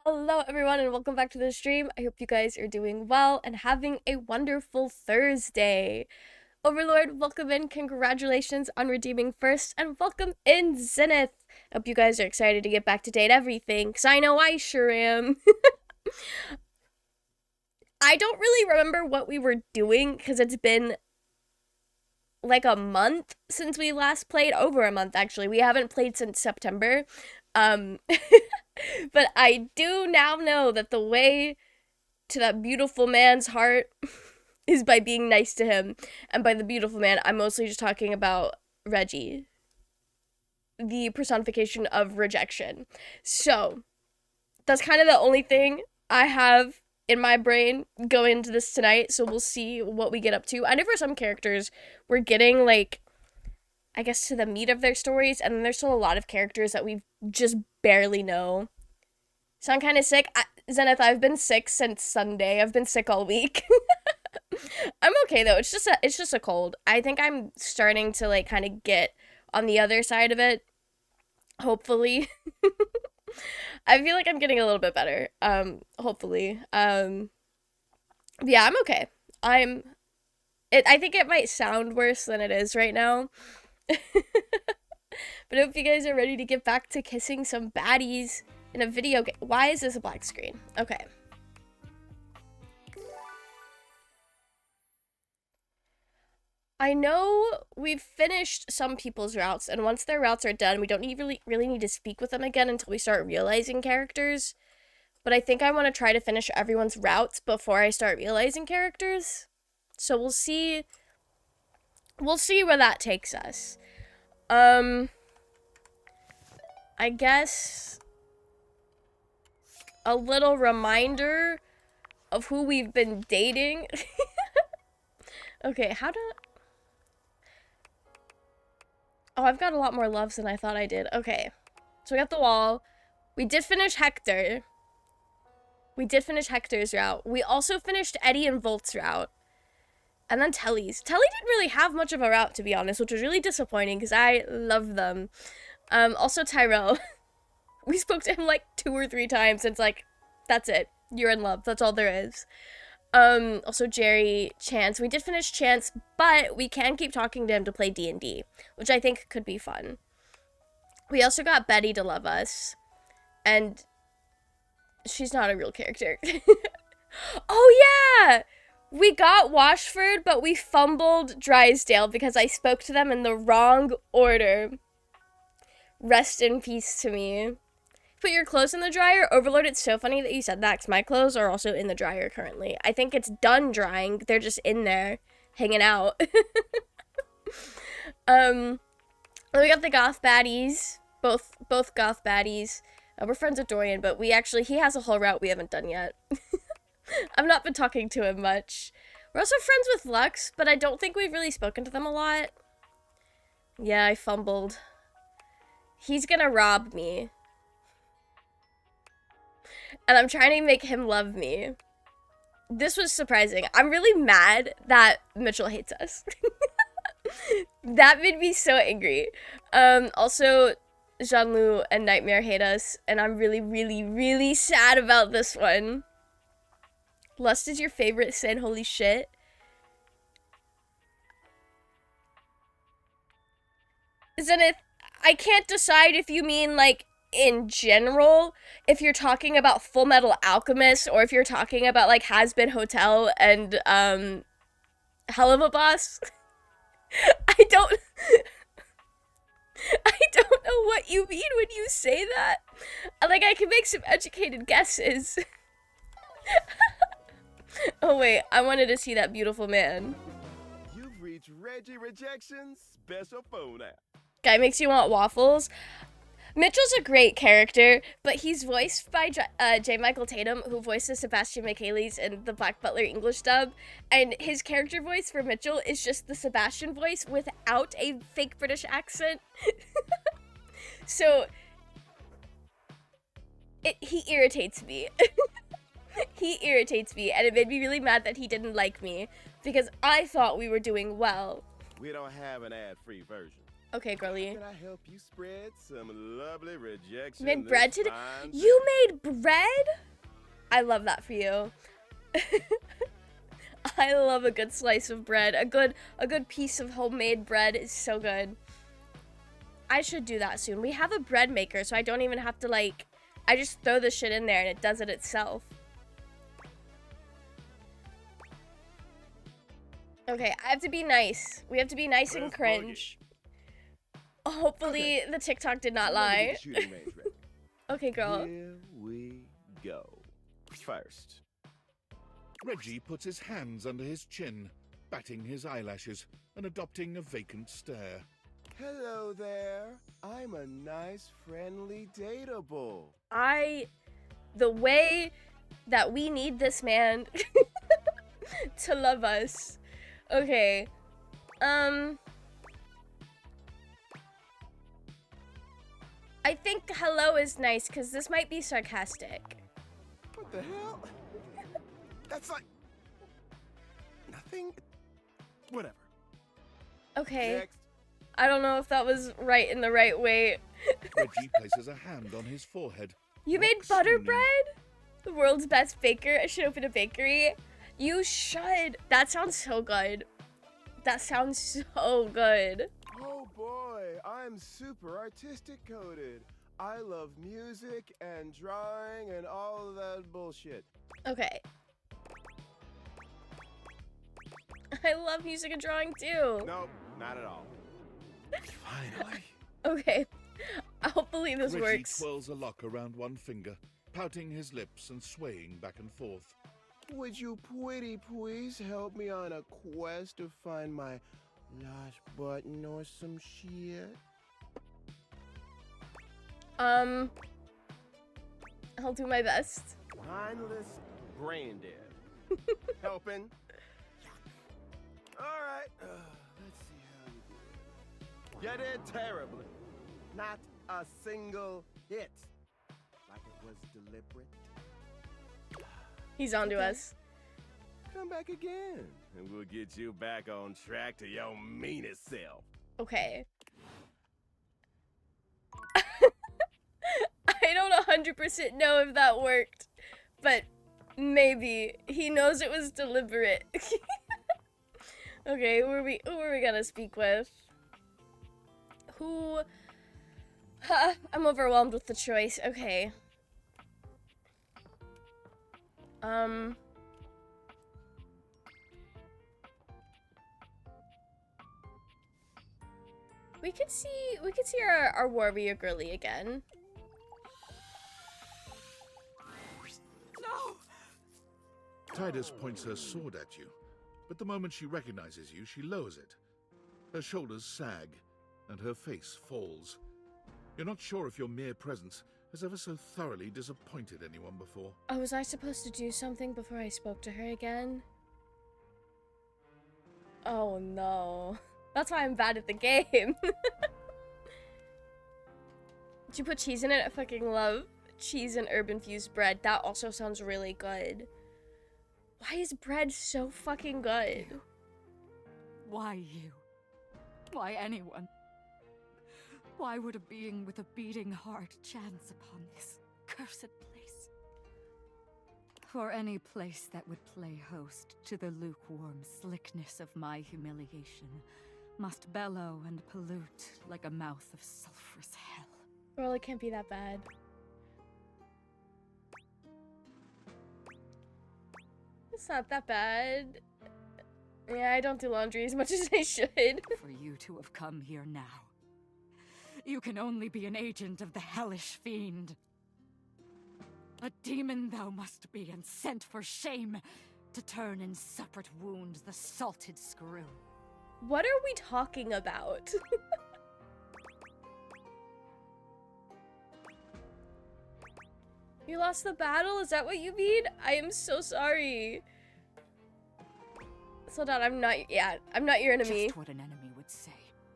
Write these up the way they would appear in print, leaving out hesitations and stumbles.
Hello everyone and welcome back to the stream. I hope you guys are doing well and having a wonderful Thursday. Overlord, welcome in. Congratulations on redeeming first and welcome in Zenith. Hope you guys are excited to get back to date everything because I know I sure am. I don't really remember what we were doing because it's been like a month since we last played. Over a month actually. We haven't played since September. Um But I do now know that the way to that beautiful man's heart is by being nice to him. And by the beautiful man, I'm mostly just talking about Reggie, the personification of rejection. So, that's kind of the only thing I have in my brain going into this tonight. So, we'll see what we get up to. I know for some characters, we're getting, like, I guess to the meat of their stories. And then there's still a lot of characters that we just barely know. So I'm kind of sick. Zenith, I've been sick since Sunday. I've been sick all week. I'm okay though. It's just a cold. I think I'm starting to like kind of get on the other side of it. Hopefully. I feel like I'm getting a little bit better. Hopefully. Yeah, I'm okay. I think it might sound worse than it is right now. But I hope you guys are ready to get back to kissing some baddies in a video game. Why is this a black screen? Okay. I know we've finished some people's routes, and once their routes are done, we don't really need to speak with them again until we start realizing characters. But I think I want to try to finish everyone's routes before I start realizing characters. So we'll see. We'll see where that takes us. I guess a little reminder of who we've been dating. Okay, how do... Oh, I've got a lot more loves than I thought I did. Okay, so we got the wall. We did finish Hector. We did finish Hector's route. We also finished Eddie and Volt's route. And then Telly's. Telly didn't really have much of a route, to be honest, which was really disappointing because I love them. Also Tyrell. We spoke to him like 2 or 3 times and it's like, that's it. You're in love. That's all there is. Also Jerry, Chance. We did finish Chance, but we can keep talking to him to play D&D, which I think could be fun. We also got Betty to love us, and she's not a real character. Oh yeah! We got Washford, but we fumbled Drysdale because I spoke to them in the wrong order. Rest in peace to me. Put your clothes in the dryer. Overload, it's so funny that you said that because my clothes are also in the dryer currently. I think it's done drying. They're just in there hanging out. We got the goth baddies. Both goth baddies. We're friends with Dorian, but he has a whole route we haven't done yet. I've not been talking to him much. We're also friends with Lux, but I don't think we've really spoken to them a lot. Yeah, I fumbled. He's gonna rob me. And I'm trying to make him love me. This was surprising. I'm really mad that Mitchell hates us. That made me so angry. Also, Jean-Loup and Nightmare hate us, and I'm really, really, really sad about this one. Lust is your favorite sin, holy shit. Zenith, I can't decide if you mean, like, in general, if you're talking about Full Metal Alchemist, or if you're talking about, like, Has-Been Hotel and, Hell of a Boss. I don't know what you mean when you say that. Like, I can make some educated guesses. Oh wait, I wanted to see that beautiful man. You've reached Reggie Rejection's special phone app. Guy makes you want waffles. Mitchell's a great character, but he's voiced by J. Michael Tatum, who voices Sebastian Michaelis in the Black Butler English dub, and his character voice for Mitchell is just the Sebastian voice without a fake British accent. So, he irritates me. He irritates me, and it made me really mad that he didn't like me, because I thought we were doing well. We don't have an ad-free version. Okay, girly. Can I help you spread some lovely rejection? You made bread this today? fine You day? made bread? I love that for you. I love a good slice of bread. A good piece of homemade bread is so good. I should do that soon. We have a bread maker, so I don't even have to like, I just throw the shit in there and it does it itself. Okay, I have to be nice. We have to be nice and Let's cringe. Hopefully the TikTok did not lie. Get the shooting range ready. Okay, girl. Here we go. First, Reggie puts his hands under his chin, batting his eyelashes and adopting a vacant stare. hello there. I'm a nice, friendly dateable. The way that we need this man to love us. Okay. I think hello is nice because this might be sarcastic. What the hell? That's like nothing. Whatever. Okay. Next. I don't know if that was right in the right way. Reggie places a hand on his forehead. You made rock butter swooning. bread? The world's best baker. I should open a bakery. You should. That sounds so good. That sounds so good. Oh boy, I'm super artistic coded. I love music and drawing and all of that bullshit. Okay. I love music and drawing too. Nope, not at all. Finally. Okay. Hopefully this Reggie works. twirls a lock around one finger, pouting his lips and swaying back and forth. Would you pretty please help me on a quest to find my lost button or some shit? I'll do my best. Mindless brain dead. Helping? Alright, let's see how you do it. You did terribly. Not a single hit. Like it was deliberate. He's onto Okay. us. Come back again, and we'll get you back on track to your meanest self. Okay. I don't 100% know if that worked, but maybe. He knows it was deliberate. Okay, who are we gonna speak with? Who? I'm overwhelmed with the choice. Okay. We could see our warrior girly again. No! Tidus points her sword at you, but the moment she recognizes you, she lowers it. Her shoulders sag, and her face falls. You're not sure if your mere presence has ever so thoroughly disappointed anyone before. Oh, was I supposed to do something before I spoke to her again? Oh no. That's why I'm bad at the game. Did you put cheese in it? I fucking love cheese and herb-infused bread. That also sounds really good. Why is bread so fucking good? Why you? Why anyone? Why would a being with a beating heart chance upon this cursed place? For any place that would play host to the lukewarm slickness of my humiliation must bellow and pollute like a mouth of sulphurous hell. Well, it can't be that bad. It's not that bad. Yeah, I don't do laundry as much as I should. For you to have come here now, you can only be an agent of the hellish fiend. A demon thou must be, and sent for shame to turn in separate wounds the salted screw. What are we talking about? You lost the battle? Is that what you mean? I am so sorry. Slow down, I'm not your enemy. Just what an enemy would say.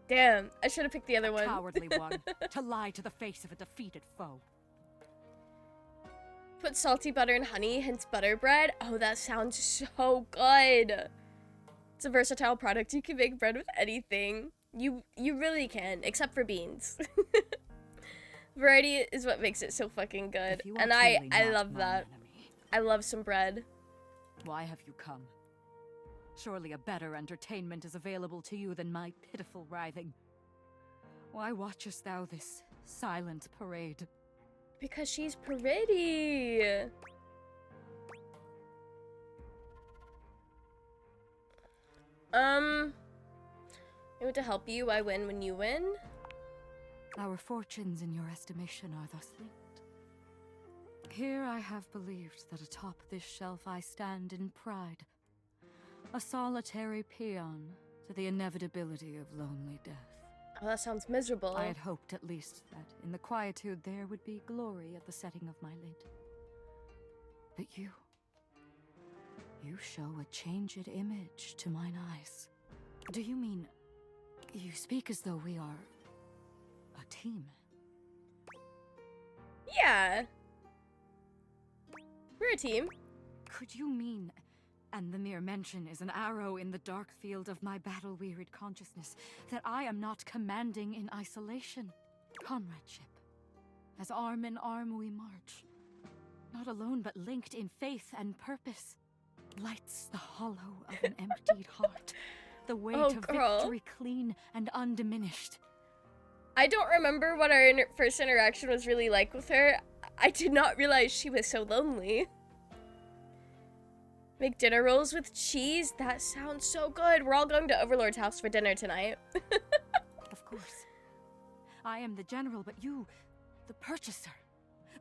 Damn, I should have picked the other one. Cowardly one, to lie to the face of a defeated foe. Put salty butter and honey, hence butter bread. Oh, that sounds so good. It's a versatile product. You can make bread with anything. You really can, except for beans. Variety is what makes it so fucking good. If you are And I truly love not that. my enemy, I love some bread. why have you come? Surely a better entertainment is available to you than my pitiful writhing. Why watchest thou this silent parade? Because she's pretty. I want to help you. I win when you win. Our fortunes, in your estimation, are thus linked. Here I have believed that atop this shelf I stand in pride, a solitary peon to the inevitability of lonely death. Oh, that sounds miserable. I had hoped at least that in the quietude there would be glory at the setting of my lid. But you show a changed image to mine eyes. Do you mean, you speak as though we are a team? Yeah. We're a team. Could you mean, and the mere mention is an arrow in the dark field of my battle-wearied consciousness, that I am not commanding in isolation? Comradeship. As arm in arm we march. Not alone, but linked in faith and purpose. Lights the hollow of an emptied heart. The way Oh, to girl. victory clean and undiminished. I don't remember what our first interaction was really like with her. I did not realize she was so lonely. Make dinner rolls with cheese? That sounds so good. We're all going to Overlord's house for dinner tonight. Of course. I am the general, but you, the purchaser.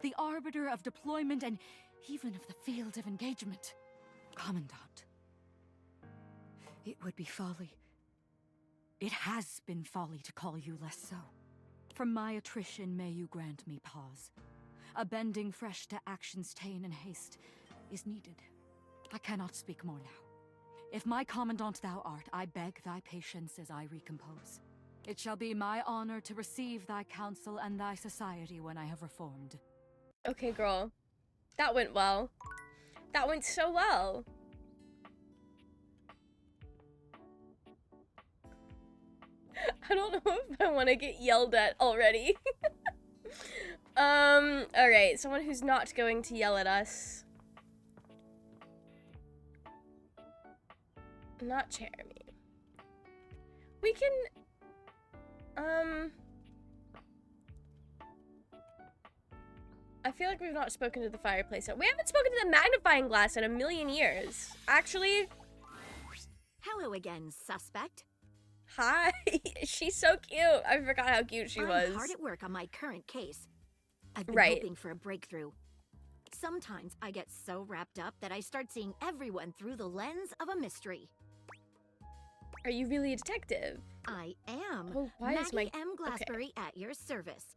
The arbiter of deployment and even of the field of engagement. Commandant. It would be folly. It has been folly to call you less so. From my attrition may you grant me pause. A bending fresh to action's ta'en and haste is needed. I cannot speak more now. If my commandant thou art, I beg thy patience as I recompose. It shall be my honor to receive thy counsel and thy society when I have reformed. Okay, girl. That went well. That went so well. I don't know if I want to get yelled at already. Alright, someone who's not going to yell at us. Not Jeremy. We can, I feel like we've not spoken to the fireplace yet. We haven't spoken to the magnifying glass in a million years. Actually, Hello again, suspect. hi. She's so cute. I forgot how cute she was. I'm hard at work on my current case. I've been Right. hoping for a breakthrough. Sometimes I get so wrapped up that I start seeing everyone through the lens of a mystery. Are you really a detective? I am. Oh, why is Maggie my... M. Glassbury at your service.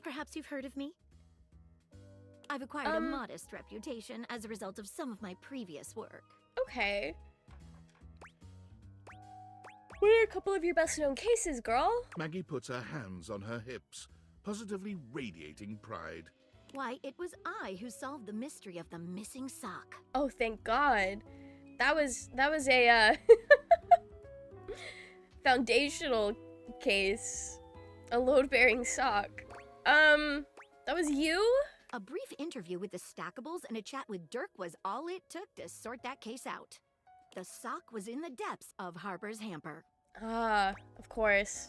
Perhaps you've heard of me? I've acquired a modest reputation as a result of some of my previous work. Okay. What are a couple of your best-known cases, girl? Maggie puts her hands on her hips, positively radiating pride. Why, it was I who solved the mystery of the missing sock. Oh, thank God. That was a, foundational case. A load-bearing sock. That was you? A brief interview with the Stackables and a chat with Dirk was all it took to sort that case out. The sock was in the depths of Harper's hamper. Ah, of course.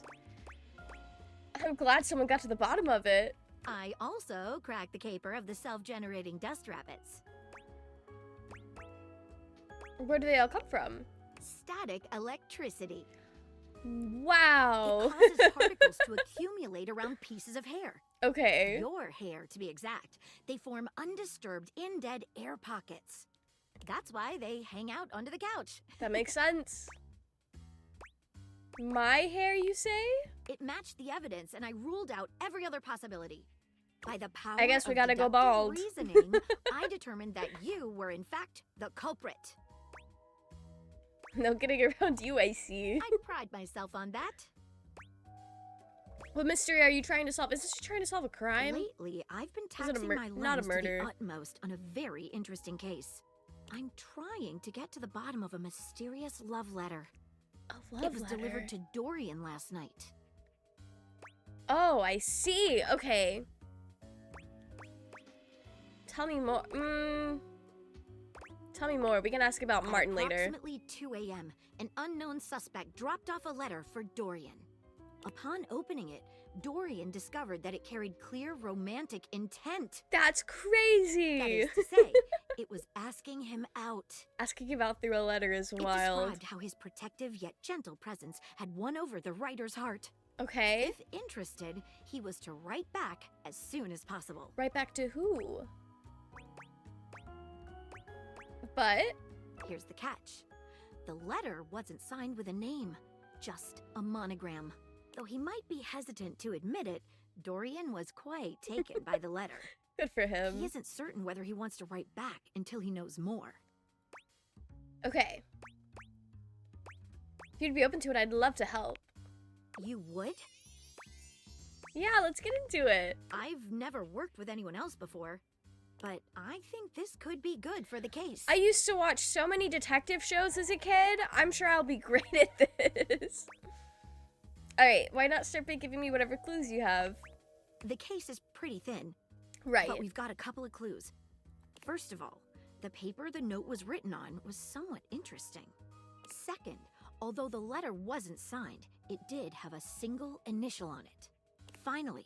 I'm glad someone got to the bottom of it. I also cracked the caper of the self-generating dust rabbits. Where do they all come from? Static electricity. Wow. It causes particles to accumulate around pieces of hair. Okay. Your hair, to be exact. They form undisturbed, in-dead air pockets. That's why they hang out under the couch. That makes sense. My hair, you say? It matched the evidence, and I ruled out every other possibility. By the power I guess we of gotta go deductive bald. reasoning, I determined that you were in fact the culprit. No getting around you, I see. I pride myself on that. What mystery are you trying to solve? Is this you trying to solve a crime? Lately, I've been Is it a taxing my not a lens to murder? the utmost on a very interesting case. I'm trying to get to the bottom of a mysterious love letter. A love It was letter. delivered to Dorian last night. Oh, I see. Okay. Tell me more. Tell me more. We can ask about Martin At later. approximately 2 a.m., an unknown suspect dropped off a letter for Dorian. Upon opening it, Dorian discovered that it carried clear romantic intent. That's crazy. That is to say, it was asking him out. Asking about through a letter is It wild. described how his protective yet gentle presence had won over the writer's heart. Okay. If interested, he was to write back as soon as possible. Right back to who? But Here's the catch. The letter wasn't signed with a name, just a monogram. Though he might be hesitant to admit it, Dorian was quite taken by the letter. good for him. He isn't certain whether he wants to write back until he knows more. Okay. If you'd be open to it, I'd love to help. You would? Yeah, let's get into it. I've never worked with anyone else before, but I think this could be good for the case. I used to watch so many detective shows as a kid. I'm sure I'll be great at this. Alright, why not start by giving me whatever clues you have? The case is pretty thin, Right. but we've got a couple of clues. First of all, the paper the note was written on was somewhat interesting. Second, although the letter wasn't signed, it did have a single initial on it. Finally,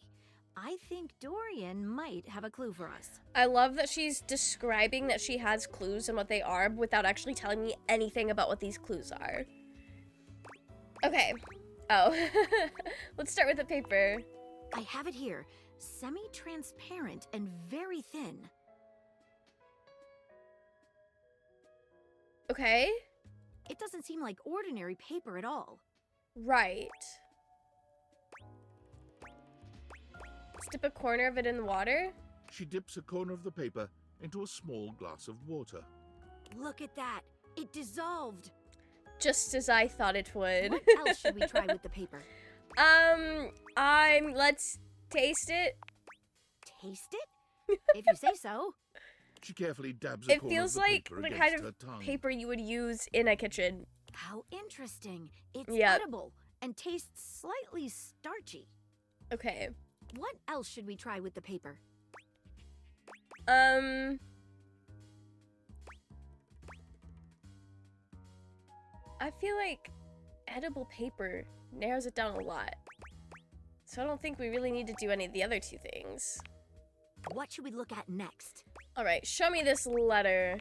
I think Dorian might have a clue for us. I love that she's describing that she has clues and what they are without actually telling me anything about what these clues are. Okay. Oh. Let's start with the paper. I have it here, semi-transparent and very thin. Okay. It doesn't seem like ordinary paper at all. Right. Let's dip a corner of it in the water. She dips a corner of the paper into a small glass of water. Look at that. It dissolved. Just as I thought it would. What else should we try with the paper? Let's taste it. Taste it? If you say so. She carefully dabs a It corner feels of the like paper the against kind her of tongue. paper you would use in a kitchen. How interesting. It's Yep. edible and tastes slightly starchy. Okay. What else should we try with the paper? I feel like edible paper narrows it down a lot. So I don't think we really need to do any of the other two things. What should we look at next? All right, show me this letter.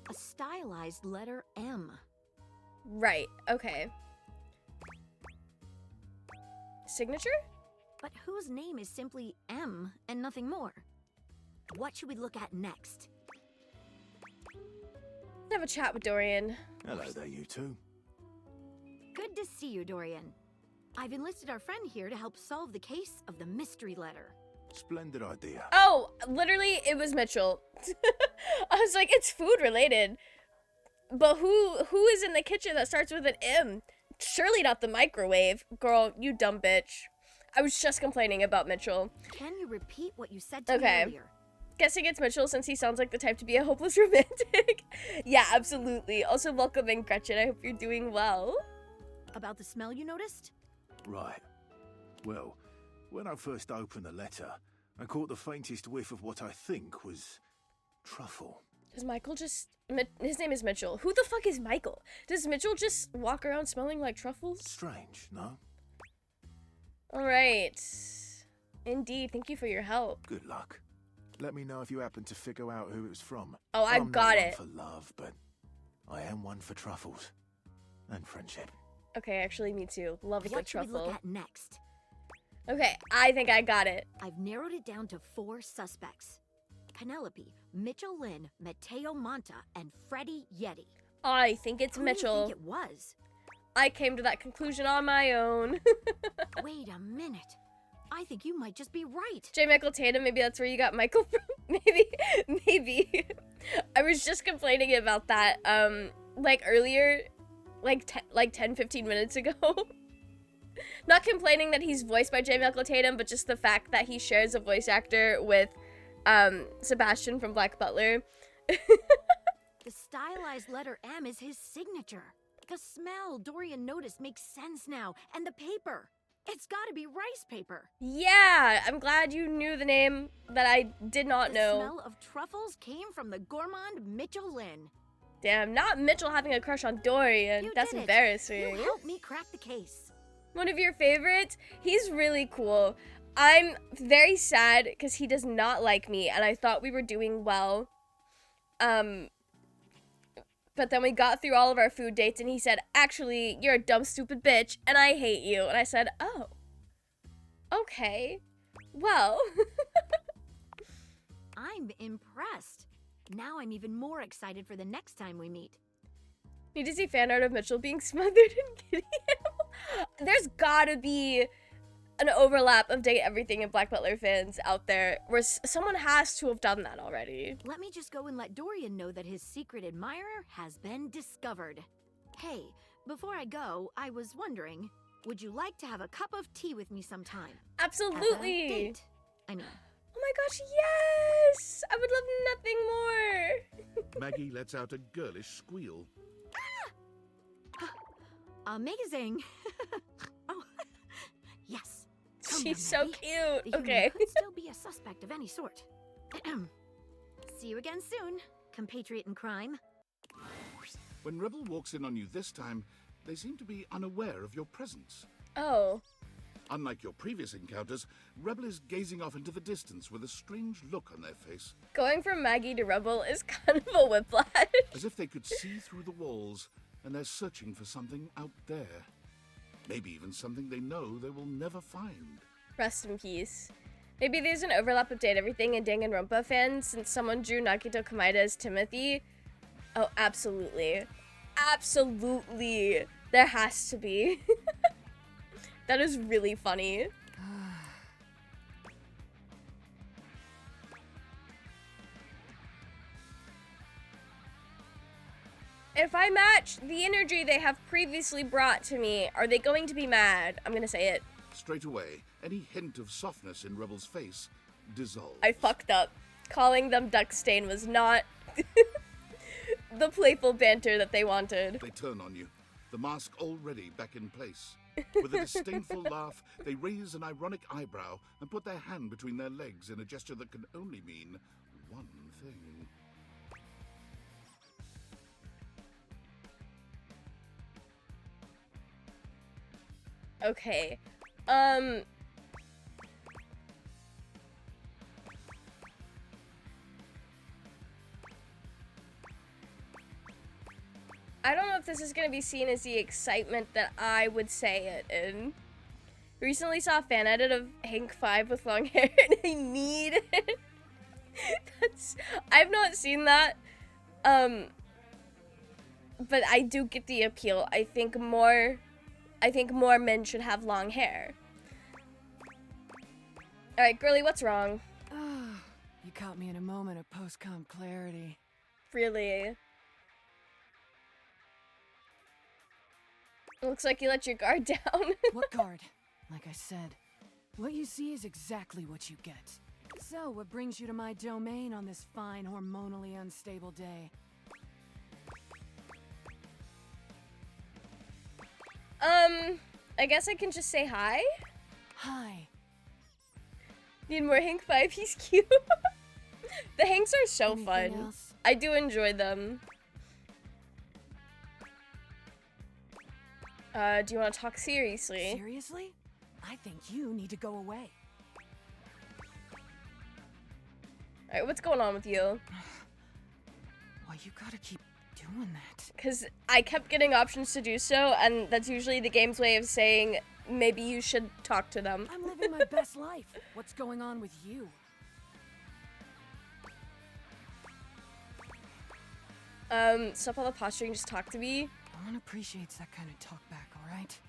A stylized letter M. Right, okay. Signature? But whose name is simply M and nothing more? What should we look at next? Have a chat with Dorian. Hello there, you two. Good to see you, Dorian. I've enlisted our friend here to help solve the case of the mystery letter. Splendid idea. Oh, literally, it was Mitchell. I was like, it's food related. But who is in the kitchen that starts with an M? Surely not the microwave. Girl, you dumb bitch. I was just complaining about Mitchell. Can you repeat what you said to me Okay. earlier? Guessing it's Mitchell since he sounds like the type to be a hopeless romantic. Yeah, absolutely. Also, welcome in, Gretchen. I hope you're doing well. About the smell you noticed? Right. Well, when I first opened the letter, I caught the faintest whiff of what I think was truffle. Does Michael just... His name is Mitchell. Who the fuck is Michael? Does Mitchell just walk around smelling like truffles? Strange, no? Alright. Indeed, thank you for your help. Good luck. Let me know if you happen to figure out who it was from. Oh, I I'm got not it. one for love, but I am one for truffles. And friendship. Okay, actually, me too. Love a good What should we truffle. look at next? Okay, I think I got it. I've narrowed it down to 4 suspects. Penelope, Mitchell Lynn, Mateo Monta, and Freddie Yeti. I think it's Who do you Mitchell. think it was? I came to that conclusion on my own. Wait a minute. I think you might just be right. J. Michael Tatum, maybe that's where you got Michael from. Maybe. I was just complaining about that, like earlier, like 10, 15 minutes ago. Not complaining that he's voiced by J. Michael Tatum, but just the fact that he shares a voice actor with, Sebastian from Black Butler. The stylized letter M is his signature. a smell Dorian noticed makes sense now. And the paper. It's gotta be rice paper. Yeah, I'm glad you knew the name that I did not The know. smell of truffles came from the gourmand Mitchell Lynn. Damn, not Mitchell having a crush on Dorian. You That's did it. embarrassing. You helped me crack the case. One of your favorites? He's really cool. I'm very sad because he does not like me, and I thought we were doing well. But then we got through all of our food dates, and he said, actually, you're a dumb, stupid bitch, and I hate you. And I said, oh, okay, well. I'm impressed. Now I'm even more excited for the next time we meet. Need to see fan art of Mitchell being smothered in kitty animal. There's gotta be an overlap of Date Everything and Black Butler fans out there where someone has to have done that already. Let me just go and let Dorian know that his secret admirer has been discovered. Hey, before I go, I was wondering, would you like to have a cup of tea with me sometime? Absolutely. As a date, I mean. Oh my gosh, yes! I would love nothing more. Maggie lets out a girlish squeal. Amazing. Oh, yes. Come She's now, so Maggie. cute. The Okay. human could still be a suspect of any sort. See you again soon, compatriot in crime. When Rebel walks in on you this time, they seem to be unaware of your presence. Oh. Unlike your previous encounters, Rebel is gazing off into the distance with a strange look on their face, Going from Maggie to Rebel is kind of a whiplash. as if they could see through the walls and they're searching for something out there. Maybe even something they know they will never find. Rest in peace. Maybe there's an overlap of Date Everything and Danganronpa fans since someone drew Nagito Komaeda as Timothy. Oh, absolutely. Absolutely. There has to be. That is really funny. If I match the energy they have previously brought to me, are they going to be mad? I'm gonna say it. Straight away, any hint of softness in Rebel's face dissolves. I fucked up. Calling them Duckstain was not the playful banter that they wanted. They turn on you, the mask already back in place. With a disdainful laugh, they raise an ironic eyebrow and put their hand between their legs in a gesture that can only mean one thing. Okay. I don't know if this is going to be seen as the excitement that I would say it in. Recently saw a fan edit of Hank 5 with long hair and I need it. I've not seen that. But I do get the appeal. I think more men should have long hair. Alright, girly, what's wrong? You caught me in a moment of post-com clarity. Really? Looks like you let your guard down. What guard? Like I said, what you see is exactly what you get. So, what brings you to my domain on this fine, hormonally unstable day? I guess I can just say hi? Hi. Need more Hank 5, he's cute. The Hanks are so Anything fun. else? I do enjoy them. Do you want to talk seriously? Seriously? I think you need to go away. Alright, what's going on with you? Why you gotta keep doing that? Because I kept getting options to do so, and that's usually the game's way of saying maybe you should talk to them. I'm living my best life. What's going on with you? Stop all the posturing, just talk to me. No one appreciates that kind of talk back, alright?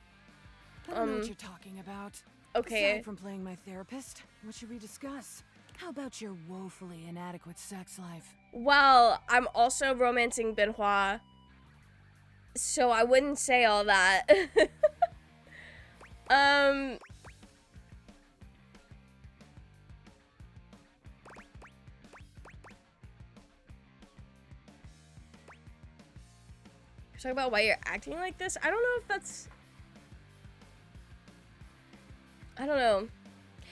I don't know what you're talking about. Okay. Aside from playing my therapist, what should we discuss? How about your woefully inadequate sex life? Well, I'm also romancing Benhua, so I wouldn't say all that. Talk about why you're acting like this? I don't know if that's... I don't know.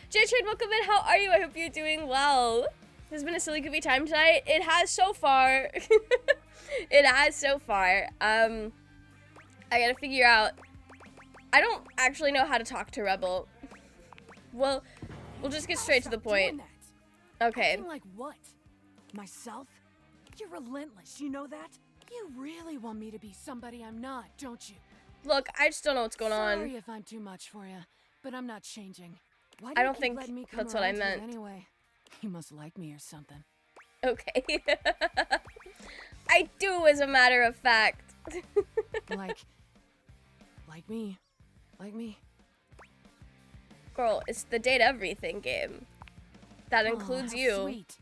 J-Trade, welcome in. How are you? I hope you're doing well. This has been a silly goofy time tonight. It has so far. It has so far. I gotta figure out... I don't actually know how to talk to Rebel. Well, we'll just get straight to the point. Okay. Acting like what? Myself? You're relentless, you know that? You really want me to be somebody I'm not, don't you? Look, I just don't know what's going on. Sorry if I'm too much for you, but I'm not changing. Why I do you don't keep think letting me come that's what I around here meant. Anyway, you must like me or something. Okay. I do, as a matter of fact. Like me. Like me. Girl, it's the date everything game. That includes how you. Sweet.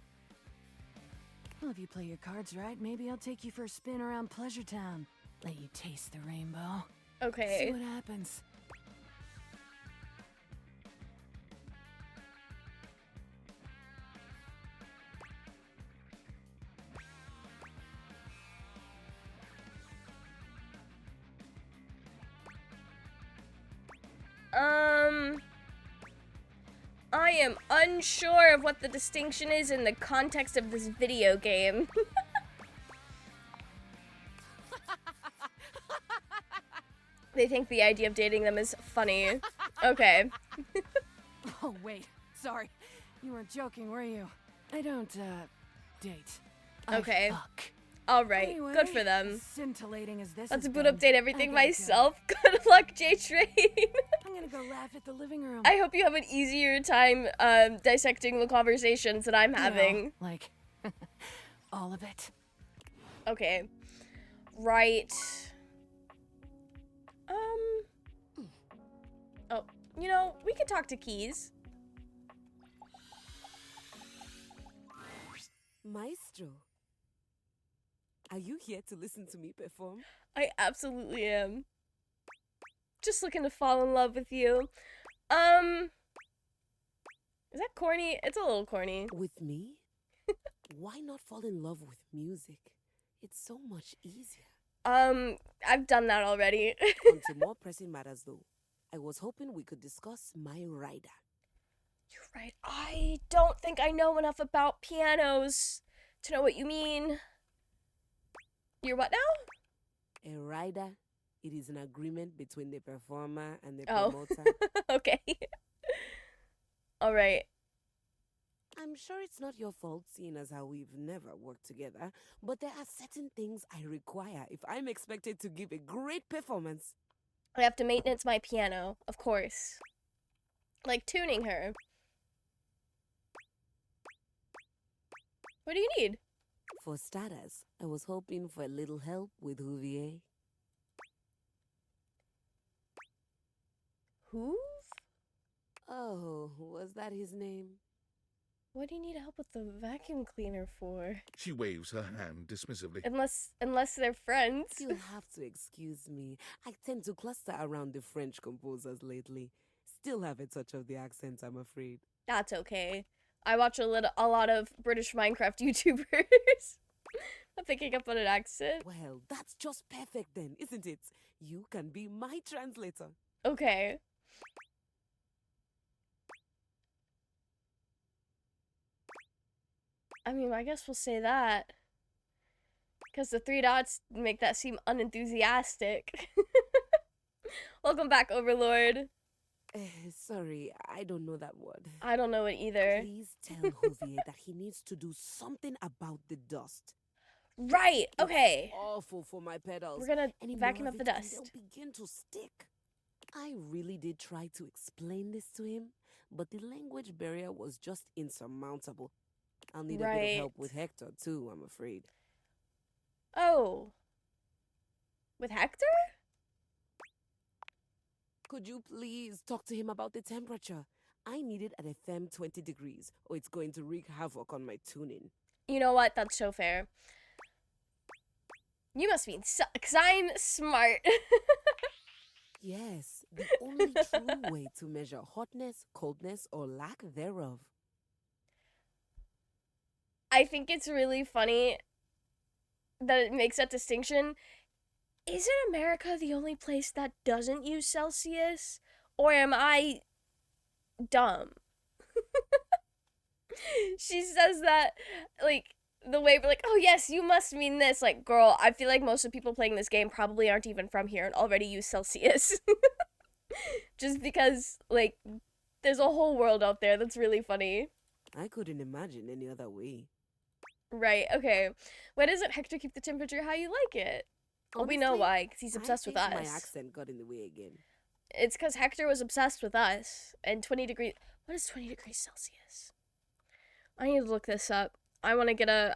Well, if you play your cards right, maybe I'll take you for a spin around Pleasure Town. Let you taste the rainbow. Okay. See what happens. I am unsure of what the distinction is in the context of this video game. They think the idea of dating them is funny. Okay. Oh, wait. Sorry. You weren't joking, were you? I don't, date. Okay. I fuck. Alright. Anyway, Good for them. as scintillating as this Let's has boot been, update I everything gotta go. myself. Good luck, J-Train. I'm gonna go laugh at the living room. I hope you have an easier time dissecting the conversations that I'm having. Like, all of it. Okay. Right. Oh, you know, we could talk to Keys. Maestro, are you here to listen to me perform? I absolutely am. Just looking to fall in love with you. Is that corny? It's a little corny. With me? Why not fall in love with music? It's so much easier. I've done that already. On to more pressing matters though. I was hoping we could discuss my rider. You're right. I don't think I know enough about pianos to know what you mean. You're what now? A rider, it is an agreement between the performer and the Oh. promoter. Okay. All right. I'm sure it's not your fault, seeing as how we've never worked together, but there are certain things I require if I'm expected to give a great performance. I have to maintenance my piano, of course. Like tuning her. What do you need? For starters, I was hoping for a little help with Houvier. Who? Oh, was that his name? What do you need help with the vacuum cleaner for? She waves her hand dismissively. Unless they're friends. You'll have to excuse me. I tend to cluster around the French composers lately. Still have a touch of the accent, I'm afraid. That's okay. I watch a lot of British Minecraft YouTubers. I'm picking up on an accent. Well, that's just perfect then, isn't it? You can be my translator. Okay. I mean, I guess we'll say that. Because the 3 dots make that seem unenthusiastic. Welcome back, Overlord. Sorry, I don't know that word. I don't know it either. Please tell Houvier that he needs to do something about the dust. Right, okay. It's awful for my pedals. We're gonna Any vacuum more up of the it and dust. they'll begin to stick. I really did try to explain this to him, but the language barrier was just insurmountable. I'll need a bit of Right. help with Hector too, I'm afraid. Oh. With Hector? Could you please talk to him about the temperature? I need it at a firm 20 degrees, or it's going to wreak havoc on my tuning. You know what? That's so fair. You must be because I'm smart. Yes, the only true way to measure hotness, coldness, or lack thereof. I think it's really funny that it makes that distinction. Isn't America the only place that doesn't use Celsius? Or am I dumb? She says that, like, the way we're like, oh yes, you must mean this. Like, girl, I feel like most of the people playing this game probably aren't even from here and already use Celsius. Just because, like, there's a whole world out there that's really funny. I couldn't imagine any other way. Right, okay. Why doesn't Hector keep the temperature how you like it? Well, we know Honestly, why, because he's obsessed with I think us. my accent got in the way again. It's because Hector was obsessed with us. And 20 degrees... What is 20 degrees Celsius? I need to look this up. I want to get a...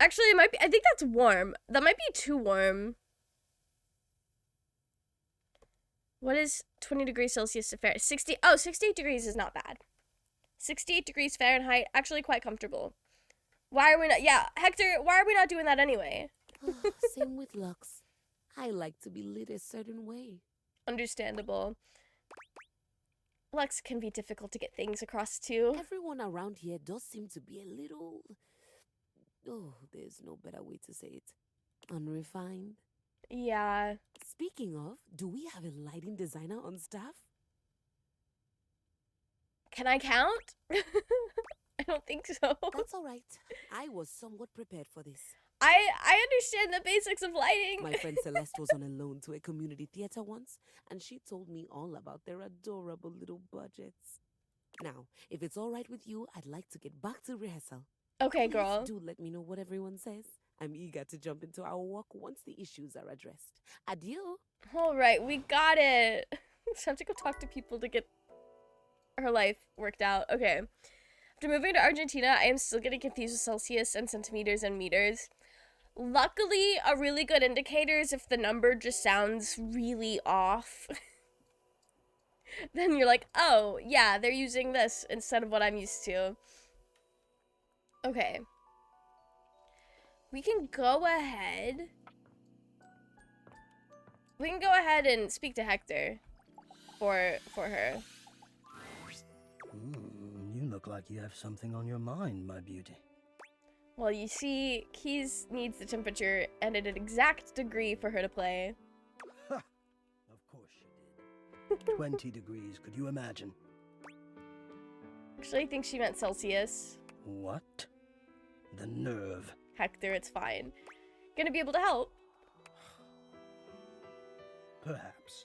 Actually, it might be... I think that's warm. That might be too warm. What is 20 degrees Celsius to Fahrenheit? 68 degrees is not bad. 68 degrees Fahrenheit, actually quite comfortable. Why are we not... Yeah, Hector, why are we not doing that anyway? Same with Lux. I like to be lit a certain way. Understandable. Lux can be difficult to get things across to. Everyone around here does seem to be a little... Oh, there's no better way to say it. Unrefined. Yeah. Speaking of, do we have a lighting designer on staff? Can I count? I don't think so. That's all right. I was somewhat prepared for this. I understand the basics of lighting. My friend Celeste was on a loan to a community theater once, and she told me all about their adorable little budgets. Now, if it's all right with you, I'd like to get back to rehearsal. Okay, Please girl. do let me know what everyone says. I'm eager to jump into our work once the issues are addressed. Adieu. All right, we got it. Just have to go talk to people to get her life worked out. Okay. After moving to Argentina, I am still getting confused with Celsius and centimeters and meters. Luckily, a really good indicator is if the number just sounds really off. Then you're like, oh, yeah, they're using this instead of what I'm used to. Okay. We can go ahead. We can go ahead and speak to Hector for her. You look like you have something on your mind, my beauty. Well, you see, Keys needs the temperature and at an exact degree for her to play. Ha! Of course she did. 20 degrees, could you imagine? Actually, I think she meant Celsius. What? The nerve. Hector, it's fine. Gonna be able to help. Perhaps.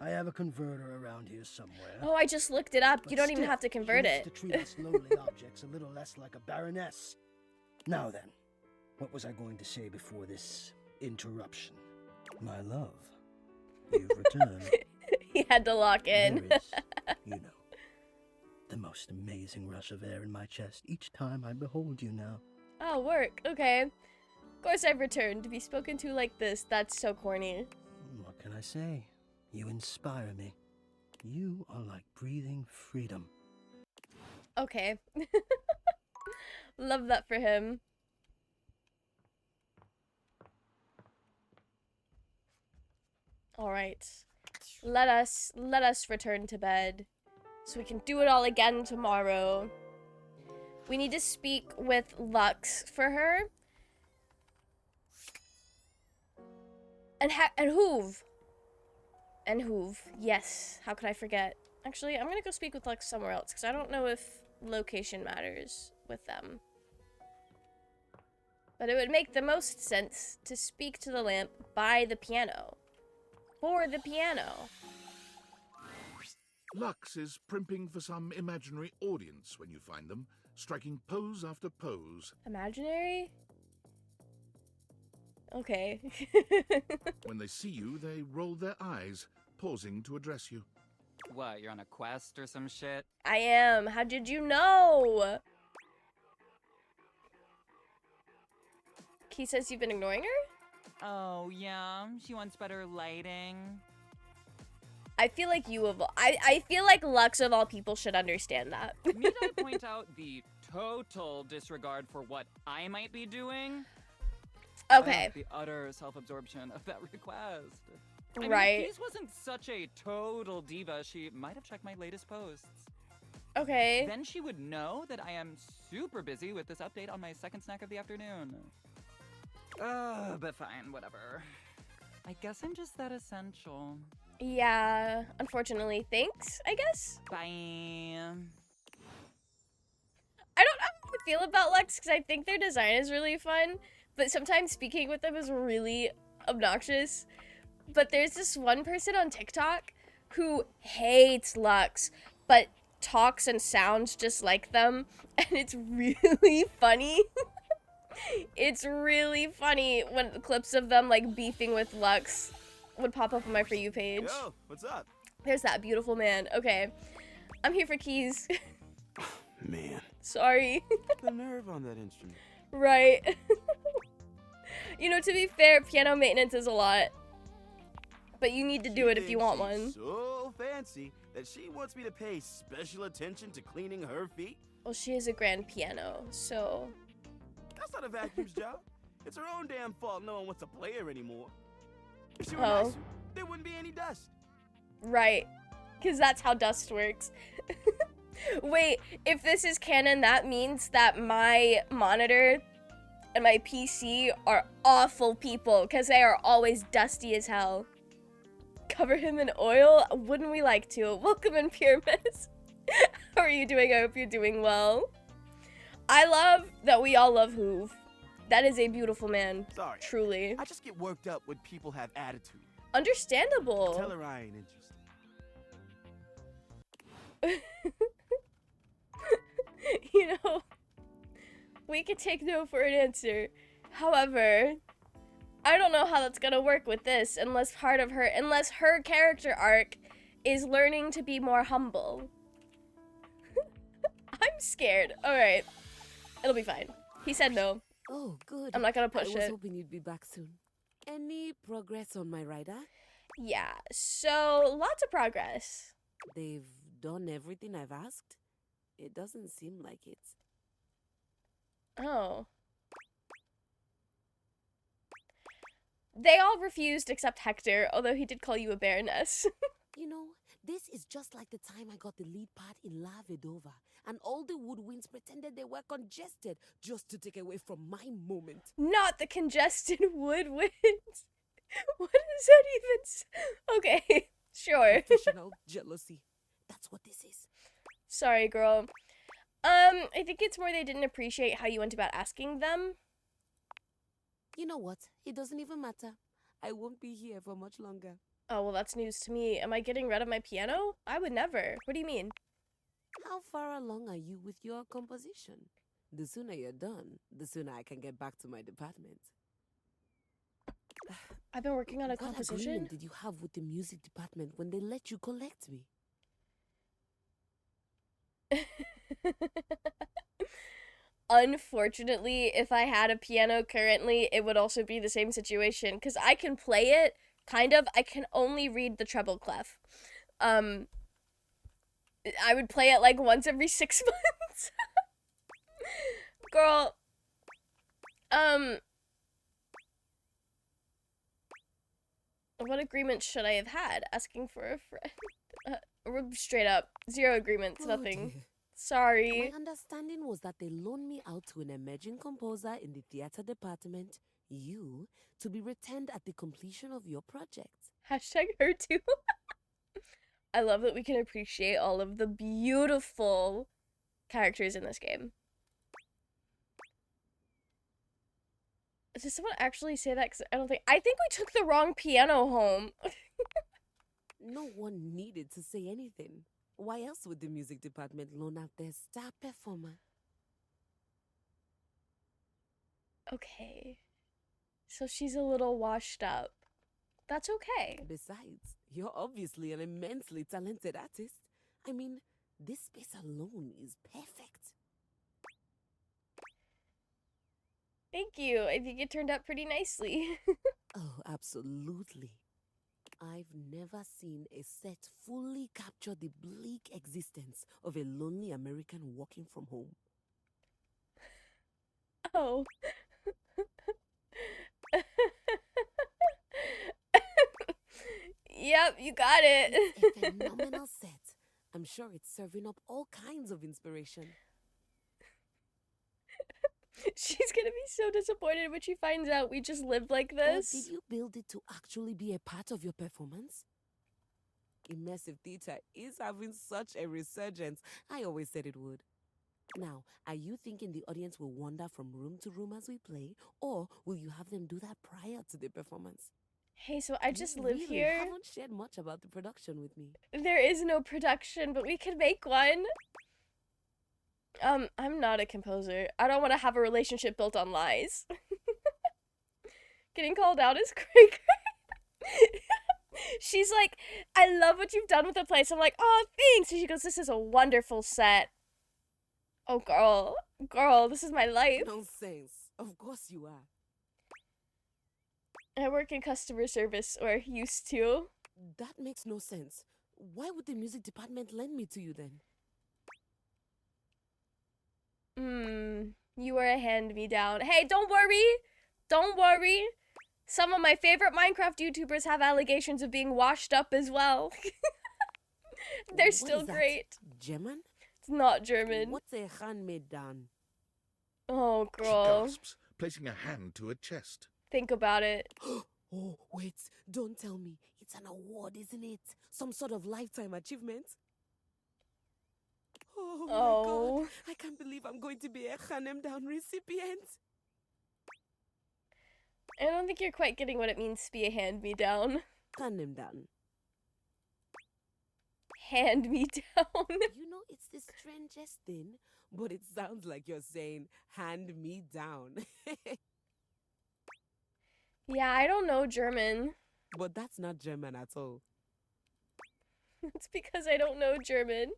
I have a converter around here somewhere. Oh, I just looked it up. But You don't even still, have to convert she it. needs to treat us lowly objects a little less like a baroness. Now then, what was I going to say before this interruption? My love, you've returned. He had to lock in. There is, you know, the most amazing rush of air in my chest each time I behold you now. Oh, work. Okay. Of course I've returned. To be spoken to like this, that's so corny. What can I say? You inspire me. You are like breathing freedom. Okay. Love that for him. All right. Let us return to bed so we can do it all again tomorrow. We need to speak with Lux for her. And Hoove. And Hoove. Yes. How could I forget? Actually, I'm gonna go speak with Lux somewhere else because I don't know if location matters with them. But it would make the most sense to speak to the lamp by the piano. For the piano. Lux is primping for some imaginary audience when you find them, striking pose after pose. Imaginary? Okay. When they see you, they roll their eyes, pausing to address you. What, you're on a quest or some shit? I am. How did you know? He says you've been ignoring her? Oh, yeah, she wants better lighting. I feel like I feel like Lux of all people should understand that. Need I point out the total disregard for what I might be doing? Okay. The utter self-absorption of that request. I mean, Right. if Keys wasn't such a total diva, she might have checked my latest posts. Okay. Then she would know that I am super busy with this update on my second snack of the afternoon. But fine, whatever. I guess I'm just that essential. Yeah, unfortunately. Thanks, I guess. Bye. I don't know how I feel about Lux because I think their design is really fun, but sometimes speaking with them is really obnoxious. But there's this one person on TikTok who hates Lux, but talks and sounds just like them, and it's really funny. It's really funny when clips of them like beefing with Lux would pop up on my For You page. Yo, what's up? There's that beautiful man. Okay, I'm here for keys. Man, Sorry. the nerve on that instrument. Right. You know, to be fair, piano maintenance is a lot. But you need to do it if you want one. So fancy that she wants me to pay special attention to cleaning her feet. Well, she is a grand piano, so... That's not a vacuum's job. It's her own damn fault no one wants to play her anymore. If she were Oh. nicer, there wouldn't be any dust. Right. Because that's how dust works. Wait, if this is canon, that means that my monitor and my PC are awful people because they are always dusty as hell. Cover him in oil? Wouldn't we like to? Welcome in, Pyramus. How are you doing? I hope you're doing well. I love that we all love Hoove. That is a beautiful man. Sorry. Truly. I just get worked up when people have attitude. Understandable. Tell her I ain't interested. You know, we could take no for an answer. However, I don't know how that's gonna work with this unless her character arc is learning to be more humble. I'm scared. Alright. It'll be fine. He said no. Oh, good. I'm not gonna push I was it. hoping you'd be back soon. Any progress on my rider? Yeah, so lots of progress. They've done everything I've asked? It doesn't seem like it. Oh. They all refused except Hector, although he did call you a baroness. You know, this is just like the time I got the lead part in La Vedova, and all the woodwinds pretended they were congested just to take away from my moment. Not the congested woodwinds. What does that even Okay, sure. Professional jealousy. That's what this is. Sorry, girl. I think it's more they didn't appreciate how you went about asking them. You know what? It doesn't even matter. I won't be here for much longer. Oh, well, that's news to me. Am I getting rid of my piano? I would never. What do you mean? How far along are you with your composition? The sooner you're done, the sooner I can get back to my department. I've been working on a What composition. agreement did you have with the music department when they let you collect me? Unfortunately, if I had a piano currently, it would also be the same situation. Because I can play it, kind of. I can only read the treble clef. I would play it like once every 6 months. Girl. What agreement should I have had? Asking for a friend. Straight up. 0 agreements, Oh, nothing. dear. Sorry. My understanding was that they loaned me out to an emerging composer in the theater department, you, to be returned at the completion of your project. Hashtag her too. I love that we can appreciate all of the beautiful characters in this game. Does someone actually say that? 'Cause I think we took the wrong piano home. No one needed to say anything. Why else would the music department loan out their star performer? Okay. So she's a little washed up. That's okay. Besides, you're obviously an immensely talented artist. I mean, this space alone is perfect. Thank you. I think it turned out pretty nicely. Oh, absolutely. I've never seen a set fully capture the bleak existence of a lonely American working from home. Oh. Yep, you got it. It's a phenomenal set. I'm sure it's serving up all kinds of inspiration. She's gonna be so disappointed when she finds out we just lived like Or this. did you build it to actually be a part of your performance? Immersive theater is having such a resurgence. I always said it would. Now, are you thinking the audience will wander from room to room as we play, or will you have them do that prior to the performance? Hey, so I just You live really here. haven't shared much about the production with me. There is no production, but we could make one. I'm not a composer. I don't want to have a relationship built on lies. Getting called out is great. She's like, I love what you've done with the place. I'm like, oh, thanks. And she goes, this is a wonderful set. Oh, girl, this is my life. Nonsense. Of course you are. I work in customer service, or used to. That makes no sense. Why would the music department lend me to you then? You were a hand-me-down. Hey, don't worry. Don't worry. Some of my favorite Minecraft YouTubers have allegations of being washed up as well. They're What still is that? great. German? It's not German. What's a handmade-down? Oh, She girl. gasps, placing a hand to her chest. Think about it. Oh, wait. Don't tell me. It's an award, isn't it? Some sort of lifetime achievement? Oh, my Oh. God. I can't believe I'm going to be a Hanem Down recipient. I don't think you're quite getting what it means to be a hand-me-down. Hanem Down. Hand-me-down. You know, it's the strangest thing, but it sounds like you're saying, hand me down. Yeah, I don't know German. But that's not German at all. It's because I don't know German.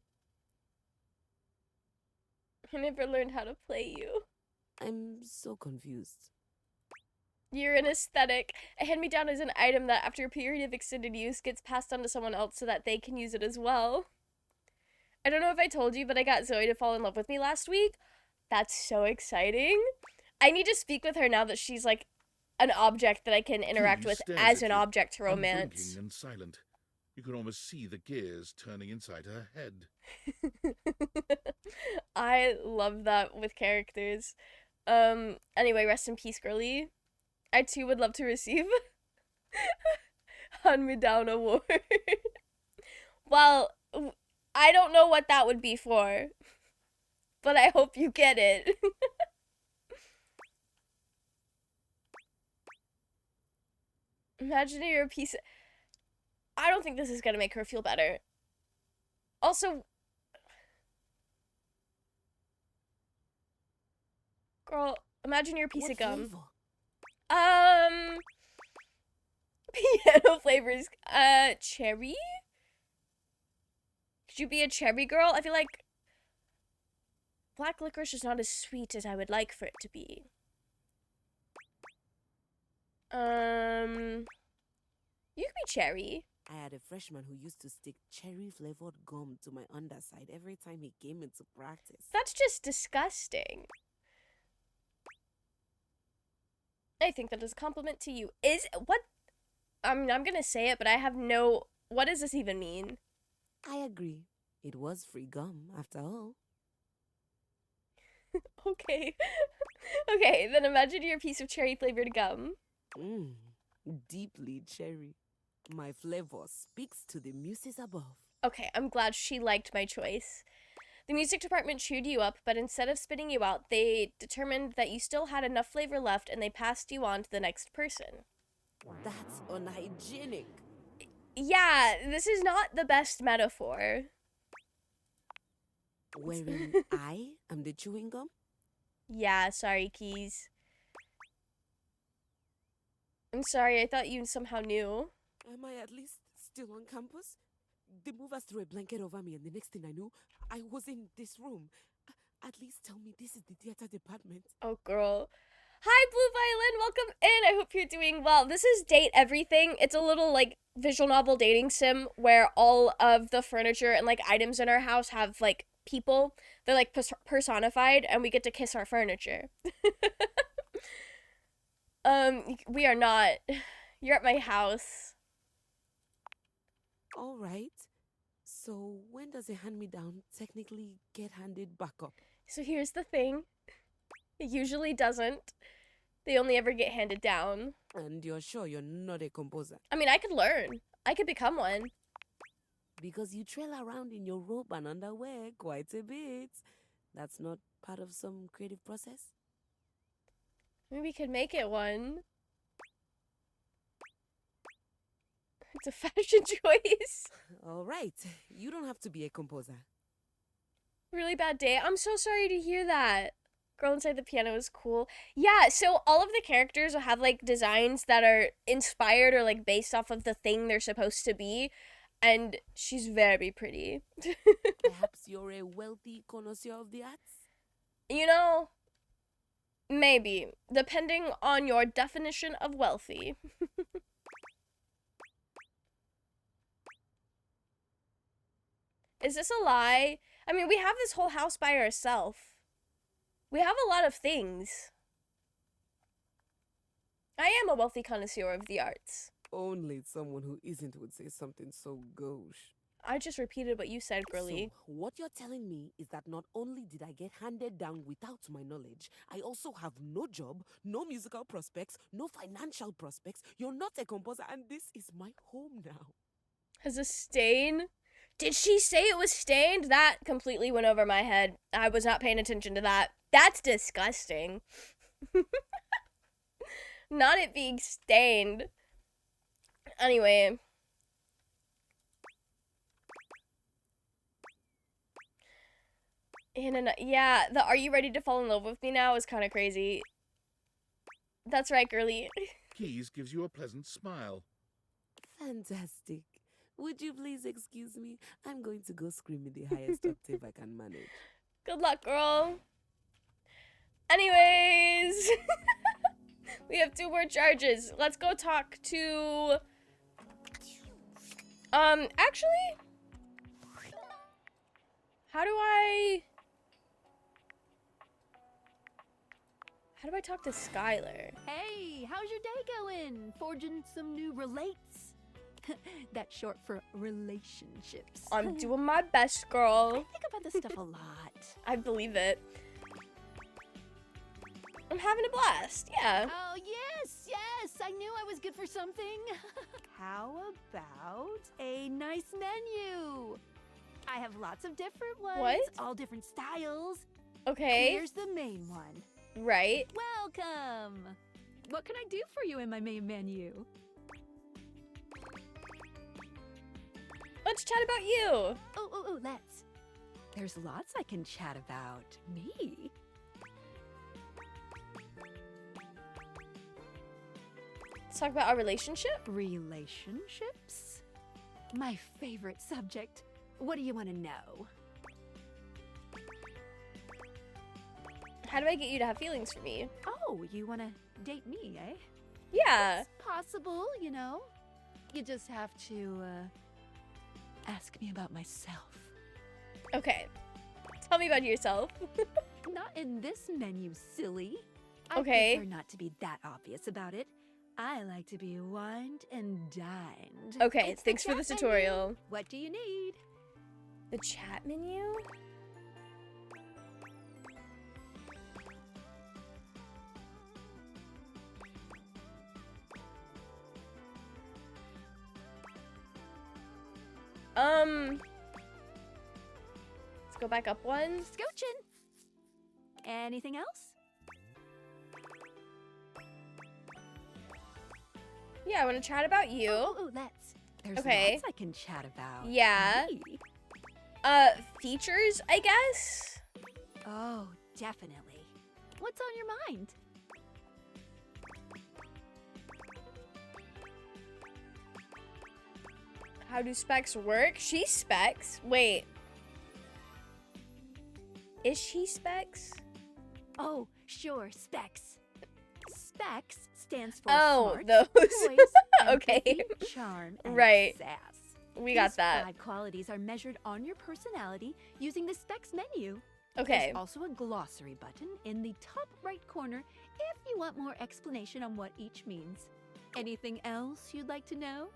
I never learned how to play you. I'm so confused. You're an aesthetic. A hand-me-down is an item that, after a period of extended use, gets passed on to someone else so that they can use it as well. I don't know if I told you, but I got Zoe to fall in love with me last week. That's so exciting. I need to speak with her now that she's like an object that I can interact He with stares as at an you, object to romance. unblinking and silent. You can almost see the gears turning inside her head. I love that with characters. Anyway, rest in peace, girly. I too would love to receive Hand Me Down award. Well, I don't know what that would be for, but I hope you get it. Imagine you're a piece of... I don't think this is gonna make her feel better. Also, girl, imagine you're a piece What of gum. flavor? Piano flavors. Cherry? Could you be a cherry girl? I feel like black licorice is not as sweet as I would like for it to be. You could be cherry. I had a freshman who used to stick cherry-flavored gum to my underside every time he came into practice. That's just disgusting. I think that is a compliment to you. Is what? I mean, I'm gonna say it, but I have no. What does this even mean? I agree. It was free gum, after all. Okay. Okay, then imagine you're a piece of cherry flavored gum. Mmm, deeply cherry. My flavor speaks to the muses above. Okay, I'm glad she liked my choice. The music department chewed you up, but instead of spitting you out, they determined that you still had enough flavor left and they passed you on to the next person. That's unhygienic. Yeah, this is not the best metaphor. Wherein I am the chewing gum? Yeah, sorry, Keys. I'm sorry, I thought you somehow knew. Am I at least still on campus? They movers threw a blanket over me, and the next thing I knew, I was in this room. At least tell me this is the theater department. Oh, girl. Hi, Blue Violin. Welcome in. I hope you're doing well. This is Date Everything. It's a little, like, visual novel dating sim where all of the furniture and, like, items in our house have, like, people. They're, like, personified, and we get to kiss our furniture. We are not. You're at my house. All right. So when does a hand-me-down technically get handed back up? So here's the thing. It usually doesn't. They only ever get handed down. And you're sure you're not a composer? I mean, I could learn. I could become one. Because you trail around in your robe and underwear quite a bit. That's not part of some creative process? Maybe we could make it one. It's a fashion choice. All right. You don't have to be a composer. Really bad day. I'm so sorry to hear that. Girl inside the piano is cool. Yeah, so all of the characters will have like designs that are inspired or like based off of the thing they're supposed to be. And she's very pretty. Perhaps you're a wealthy connoisseur of the arts? You know, maybe, depending on your definition of wealthy. Is this a lie? I mean, we have this whole house by ourselves. We have a lot of things. I am a wealthy connoisseur of the arts. Only someone who isn't would say something so gauche. I just repeated what you said, girly. So, what you're telling me is that not only did I get handed down without my knowledge, I also have no job, no musical prospects, no financial prospects. You're not a composer, and this is my home now. Has a stain? Did she say it was stained? That completely went over my head. I was not paying attention to that. That's disgusting. Not it being stained. Anyway. Yeah, the "Are you ready to fall in love with me now" is kind of crazy. That's right, girly. Keys gives you a pleasant smile. Fantastic. Would you please excuse me? I'm going to go scream in the highest octave I can manage. Good luck, girl. Anyways. We have 2 more charges. Let's go talk to... actually... How do I talk to Skylar? Hey, how's your day going? Forging some new relates? That's short for relationships. I'm doing my best, girl. I think about this stuff a lot. I believe it. I'm having a blast, yeah. Oh, yes, I knew I was good for something. How about a nice menu? I have lots of different ones. What? All different styles. Okay. Here's the main one. Right. Welcome. What can I do for you in my main menu? Let's chat about you. Oh, let's. There's lots I can chat about. Me? Let's talk about our relationship. Relationships? My favorite subject. What do you want to know? How do I get you to have feelings for me? Oh, you want to date me, eh? Yeah. It's possible, you know. You just have to, ask me about myself. Okay. Tell me about yourself. Not in this menu, silly. Okay. I prefer not to be that obvious about it. I like to be wined and dined. Okay, It's thanks for chat the menu. tutorial. What do you need? The chat menu? Let's go back up one. Scooching. Anything else? Yeah, I want to chat about you. Oh, let's. There's Okay. lots I can chat about. Yeah. Me. Features, I guess? Oh, definitely. What's on your mind? How do specs work? She specs? Wait. Is she specs? Oh, sure, specs. Specs stands for Oh, smart, those. poise, Okay. empathy, charm, and Right. sass. We got These that. 5 qualities are measured on your personality using the specs menu. Okay. There's also a glossary button in the top right corner if you want more explanation on what each means. Anything else you'd like to know?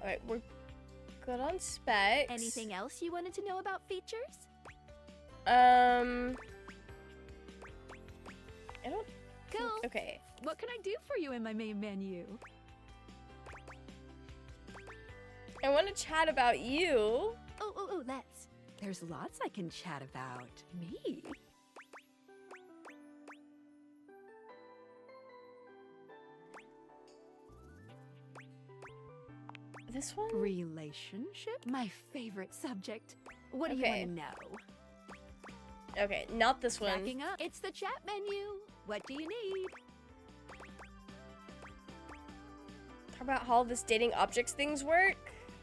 Alright, we're Good on specs. Anything else you wanted to know about features? I don't. Cool. Okay. What can I do for you in my main menu? I want to chat about you. Oh, let's. There's lots I can chat about. Me? This one? Relationship? My favorite subject. What do you Okay. want to know? Okay, not this one. Backing up. It's the chat menu. What do you need? Talk about how all this dating objects things work,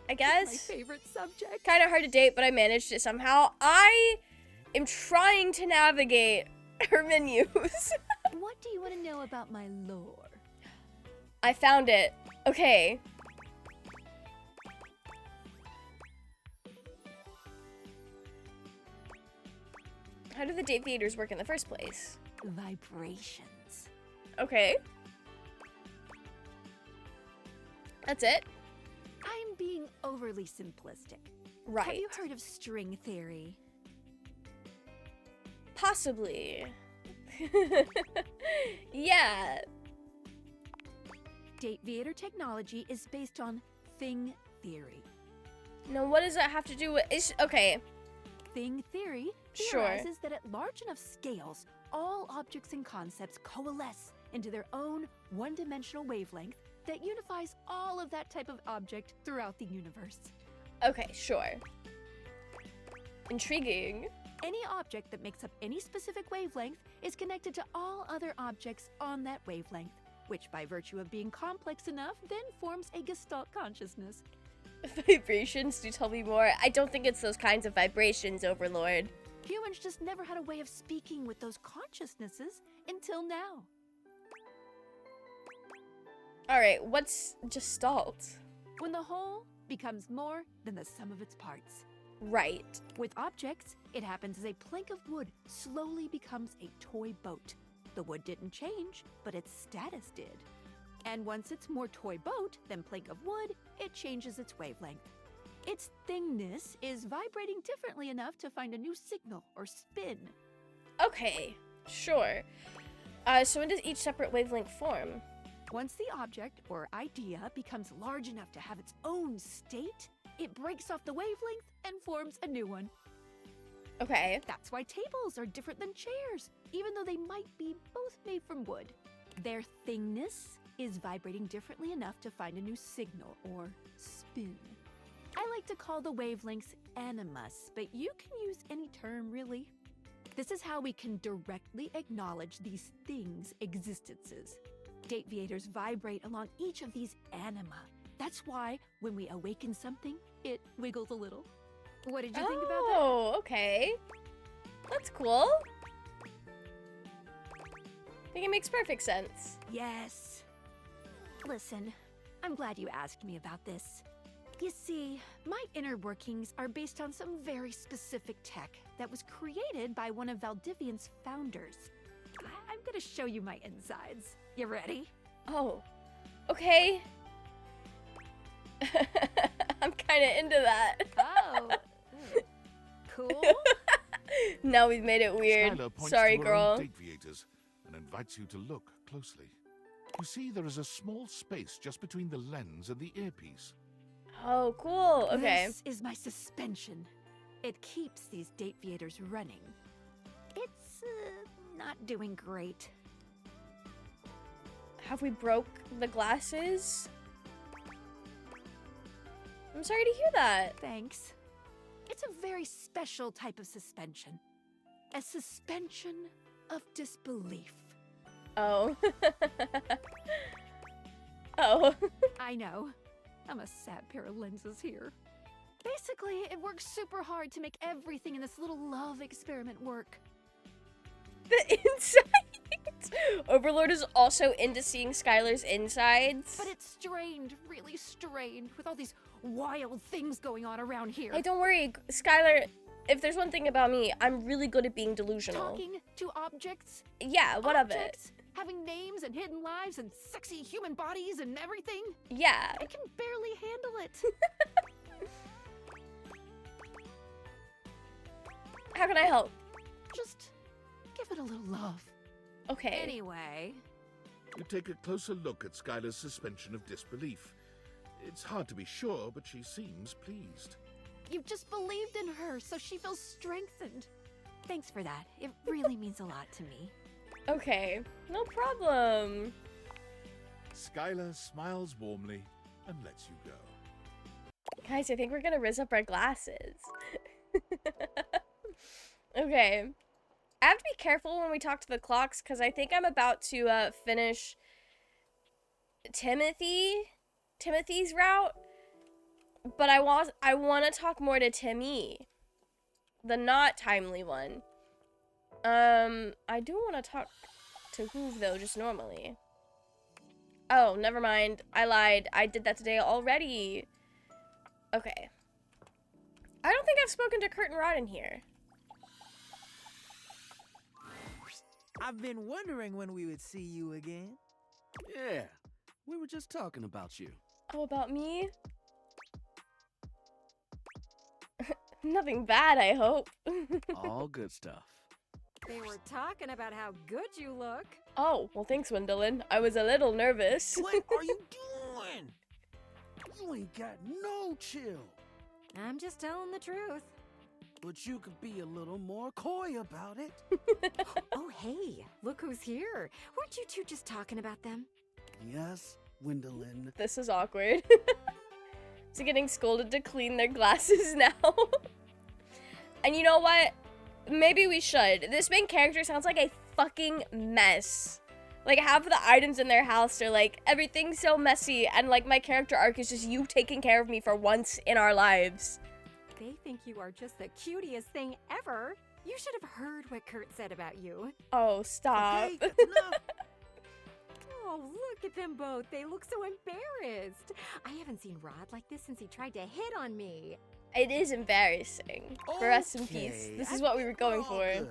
I My guess. favorite subject. Kind of hard to date, but I managed it somehow. I am trying to navigate her menus. What do you want to know about my lore? I found it. Okay. How do the date theaters work in the first place? Vibrations. Okay. That's it? I'm being overly simplistic. Right. Have you heard of string theory? Possibly. Yeah. Date theater technology is based on thing theory. Now, what does that have to do with... Okay. Thing theory Sure. theorizes that at large enough scales, all objects and concepts coalesce into their own one-dimensional wavelength that unifies all of that type of object throughout the universe. Okay, sure. Intriguing. Any object that makes up any specific wavelength is connected to all other objects on that wavelength, which by virtue of being complex enough then forms a Gestalt consciousness. Vibrations? Do tell me more. I don't think it's those kinds of vibrations, Overlord. Humans just never had a way of speaking with those consciousnesses until now. Alright, what's Gestalt? When the whole becomes more than the sum of its parts. Right. With objects, it happens as a plank of wood slowly becomes a toy boat. The wood didn't change, but its status did. And once it's more toy boat than plank of wood, it changes its wavelength. Its thingness is vibrating differently enough to find a new signal or spin. Okay, sure. So when does each separate wavelength form? Once the object or idea becomes large enough to have its own state, it breaks off the wavelength and forms a new one. Okay. That's why tables are different than chairs, even though they might be both made from wood. Their thingness is vibrating differently enough to find a new signal or spin. I like to call the wavelengths animus, but you can use any term really. This is how we can directly acknowledge these things' existences. Date theaters vibrate along each of these anima. That's why when we awaken something, it wiggles a little. What did you think about that? Oh, okay. That's cool. I think it makes perfect sense. Yes. Listen, I'm glad you asked me about this. You see, my inner workings are based on some very specific tech that was created by one of Valdivian's founders. I'm gonna show you my insides. You ready? Oh, okay. I'm kind of into that. Oh. Cool. Now we've made it weird. Skylar points Sorry, to her girl. own date theaters and invites you to look closely. You see, there is a small space just between the lens and the earpiece. Oh, cool. Okay. This is my suspension. It keeps these date theaters running. It's not doing great. Have we broke the glasses? I'm sorry to hear that. Thanks. It's a very special type of suspension. A suspension of disbelief. Oh. Oh. I know. I'm a sad pair of lenses here. Basically, it works super hard to make everything in this little love experiment work. The insides. Overlord is also into seeing Skylar's insides. But it's strained, really strained, with all these wild things going on around here. Hey, don't worry, Skylar. If there's one thing about me, I'm really good at being delusional. Talking to objects? Yeah, what of it? Objects? Having names and hidden lives and sexy human bodies and everything? Yeah. I can barely handle it. How can I help? Just give it a little love. Okay. Anyway, You take a closer look at Skylar's suspension of disbelief. It's hard to be sure, but she seems pleased. You just believed in her, so she feels strengthened. Thanks for that. It really means a lot to me. Okay. No problem. Skylar smiles warmly and lets you go. Guys, I think we're gonna riz up our glasses. Okay. I have to be careful when we talk to the clocks, because I think I'm about to finish Timothy's route. But I want to talk more to Timmy. The not timely one. I do want to talk to Hoove, though, just normally. Oh, never mind. I lied. I did that today already. Okay. I don't think I've spoken to Kurt and Rod in here. I've been wondering when we would see you again. Yeah, we were just talking about you. Oh, about me? Nothing bad, I hope. All good stuff. they were talking about how good you look. Oh, well thanks, Gwendolyn. I was a little nervous. What are you doing? You ain't got no chill. I'm just telling the truth. But you could be a little more coy about it. Oh, hey, look who's here. Weren't you two just talking about them? Yes, Gwendolyn. This is awkward. So getting scolded to clean their glasses now. And you know what? Maybe we should. This main character sounds like a fucking mess. Like, half of the items in their house are like, everything's so messy, and like, my character arc is just you taking care of me for once in our lives. They think you are just the cutest thing ever. You should have heard what Kurt said about you. Oh, stop. Okay, that's enough. Oh, look at them both. They look so embarrassed. I haven't seen Rod like this since he tried to hit on me. It is embarrassing. For rest in peace. Okay, This is I what we were think going all for. good.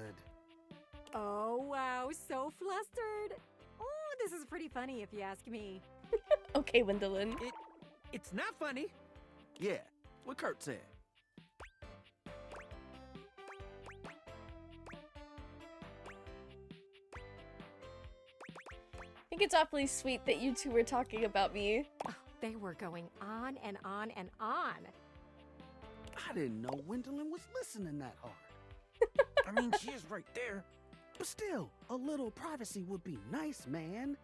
Oh, wow, so flustered. Oh, this is pretty funny if you ask me. Okay, Gwendolyn. It's not funny. Yeah, what Kurt said. I think it's awfully sweet that you two were talking about me. Oh, they were going on and on and on. I didn't know Gwendolyn was listening that hard. I mean, she is right there. But still, a little privacy would be nice, man.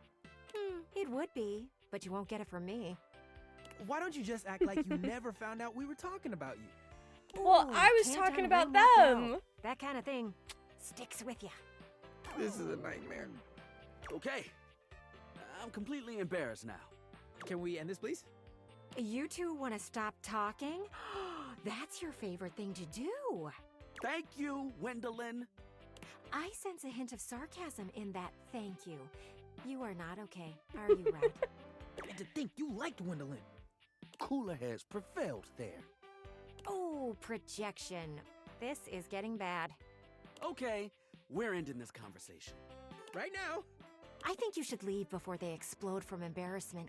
It would be, but you won't get it from me. Why don't you just act like you never found out we were talking about you? Well, Ooh, I was can't talking unring about that bell. them. That kind of thing sticks with you. This is a nightmare. Okay, I'm completely embarrassed now. Can we end this, please? You two want to stop talking? That's your favorite thing to do. Thank you, Gwendolyn. I sense a hint of sarcasm in that thank you. You are not okay, are you, Rod? And to think you liked Gwendolyn. Cooler heads prevailed there. Oh, projection. This is getting bad. Okay, we're ending this conversation. Right now. I think you should leave before they explode from embarrassment.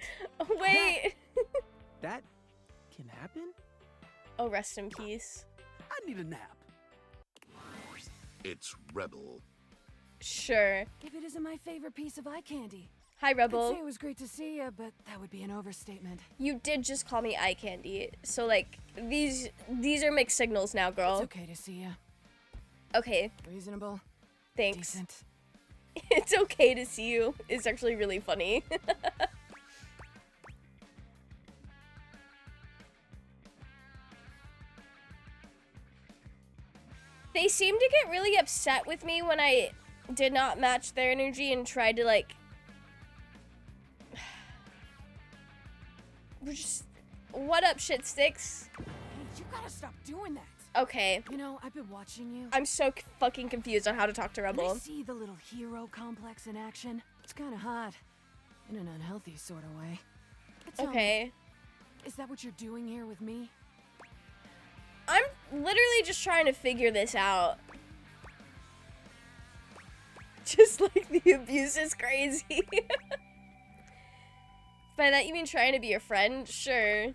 Wait. That can happen? Oh, rest in peace. I need a nap. It's Rebel. Sure. If it isn't my favorite piece of eye candy. Hi, I'd say Rebel. it was great to see you, but that would be an overstatement. You did just call me eye candy. So, like, these are mixed signals now, girl. It's okay to see you. Okay, Reasonable. thanks. Decent. It's okay to see you. It's actually really funny. They seem to get really upset with me when I did not match their energy and tried to, like... We're just... What up, shit sticks? Hey, you gotta stop doing that. Okay. You know, I've been watching you. I'm so fucking confused on how to talk to And I Rebel. see the little hero complex in action. It's kind of hot. In an unhealthy sort of way. But tell me, Okay. is that what you're doing here with me? I'm literally just trying to figure this out. Just like the abuse is crazy. By that you mean trying to be a friend? Sure. Hey,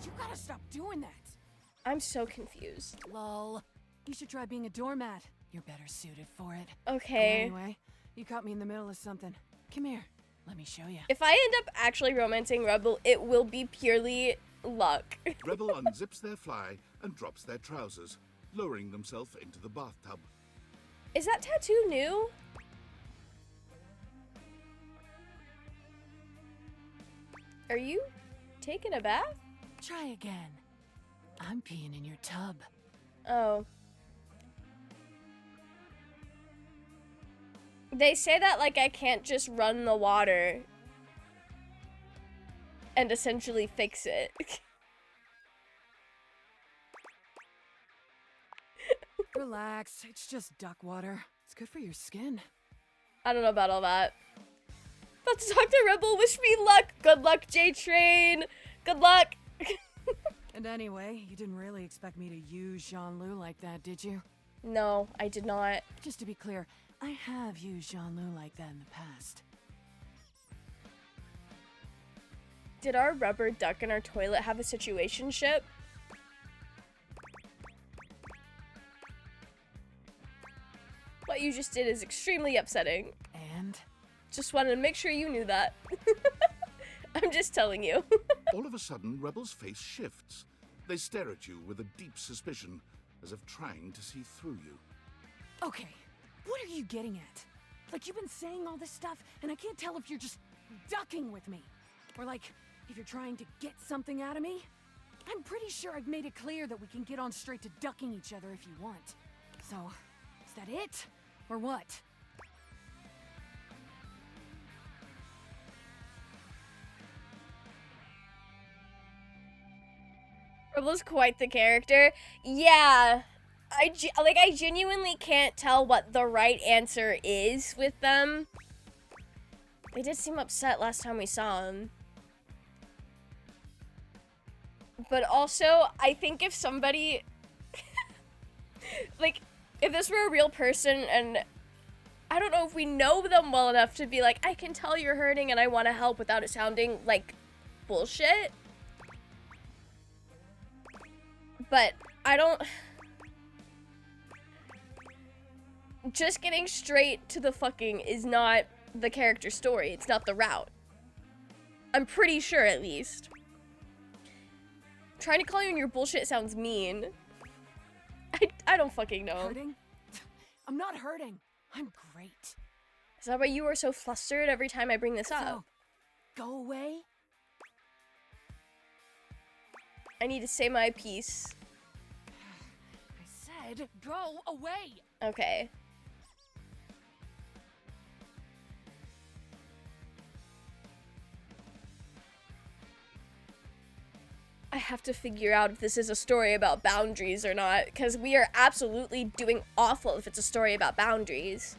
you gotta stop doing that. I'm so confused. Lol. You should try being a doormat. You're better suited for it. Okay. Anyway, you caught me in the middle of something. Come here. Let me show you. If I end up actually romancing Rebel, it will be purely luck. Rebel unzips their fly and drops their trousers, lowering themselves into the bathtub. Is that tattoo new? Are you taking a bath? Try again. I'm peeing in your tub. Oh. They say that like I can't just run the water and essentially fix it. Relax, it's just duck water. It's good for your skin. I don't know about all that. About to talk to Rebel, wish me luck! Good luck, J-Train! Good luck! And anyway, you didn't really expect me to use Jean-Loup like that, did you? No, I did not. Just to be clear, I have used Jean-Loup like that in the past. Did our rubber duck in our toilet have a situationship? What you just did is extremely upsetting. And? Just wanted to make sure you knew that. I'm just telling you. All of a sudden, Rebel's face shifts. They stare at you with a deep suspicion, as if trying to see through you. Okay, what are you getting at? Like, you've been saying all this stuff, and I can't tell if you're just ducking with me. Or like, if you're trying to get something out of me. I'm pretty sure I've made it clear that we can get on straight to ducking each other if you want. So, is that it? Or what? Rebel's quite the character. Yeah. I genuinely can't tell what the right answer is with them. They did seem upset last time we saw them. But also, I think if somebody... like, if this were a real person and... I don't know if we know them well enough to be like, I can tell you're hurting and I want to help without it sounding like bullshit. But I don't... Just getting straight to the fucking is not the character story. It's not the route. I'm pretty sure, at least. Trying to call you on your bullshit sounds mean. I don't fucking know. Hurting? I'm not hurting. I'm great. Is that why you are so flustered every time I bring this up? So, go away? I need to say my piece. I said, go away! Okay. I have to figure out if this is a story about boundaries or not, because we are absolutely doing awful if it's a story about boundaries.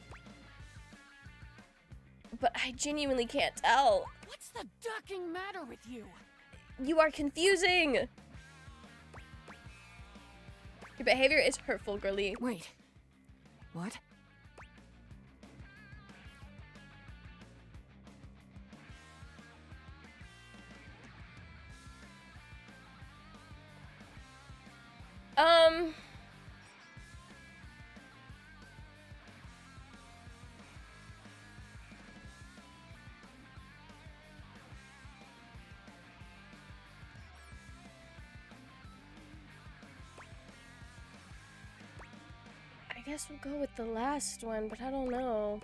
But I genuinely can't tell. What's the ducking matter with you? You are confusing! Your behavior is hurtful, girly. Wait. What? I guess we'll go with the last one, but I don't know.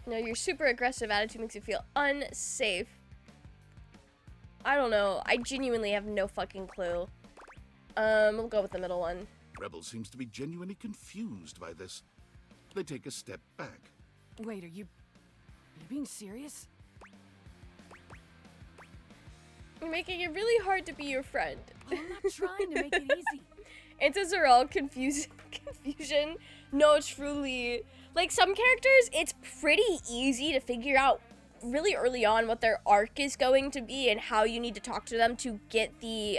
No, your super aggressive attitude makes you feel unsafe. I don't know. I genuinely have no fucking clue. We'll go with the middle one. Rebel seems to be genuinely confused by this. They take a step back. Wait, are you being serious? You're making it really hard to be your friend. I'm not trying to make it easy. Answers are all confusion. No, truly. Like, some characters, it's pretty easy to figure out really early on what their arc is going to be and how you need to talk to them to get the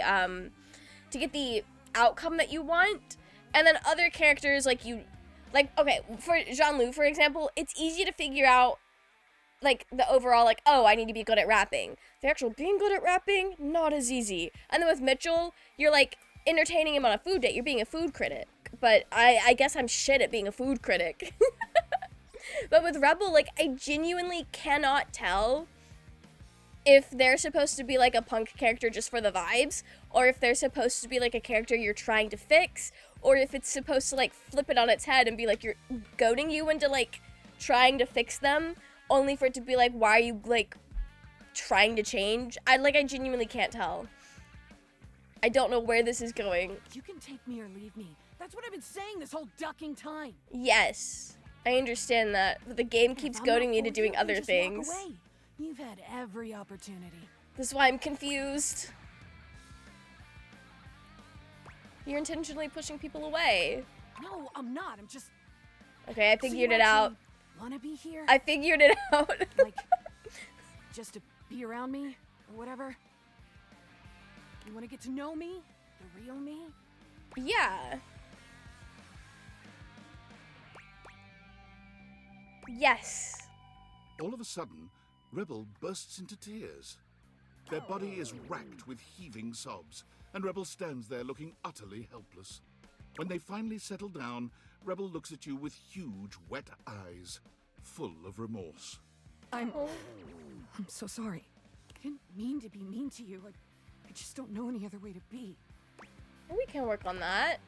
outcome that you want. And then other characters, okay, for Jean-Loup, for example, it's easy to figure out like the overall like, oh, I need to be good at rapping. The actual being good at rapping, not as easy. And then with Mitchell, you're like entertaining him on a food date. You're being a food critic. But I guess I'm shit at being a food critic. But with Rebel, like, I genuinely cannot tell if they're supposed to be like a punk character just for the vibes, or if they're supposed to be like a character you're trying to fix, or if it's supposed to like flip it on its head and be like you're goading you into like trying to fix them, only for it to be like, why are you like trying to change? I genuinely can't tell. I don't know where this is going. You can take me or leave me. That's what I've been saying this whole ducking time. Yes, I understand that, but the game keeps goading me into doing other things. Walk away. You've had every opportunity. This is why I'm confused. You're intentionally pushing people away. No, I'm not. I'm just... Okay, I figured it out. Wanna be here? I figured it out. Like, just to be around me, or whatever? You wanna get to know me? The real me? Yeah. Yes. All of a sudden, Rebel bursts into tears. Their body is racked with heaving sobs, and Rebel stands there looking utterly helpless. When they finally settle down, Rebel looks at you with huge, wet eyes, full of remorse. I'm so sorry. I didn't mean to be mean to you. I just don't know any other way to be. We can work on that.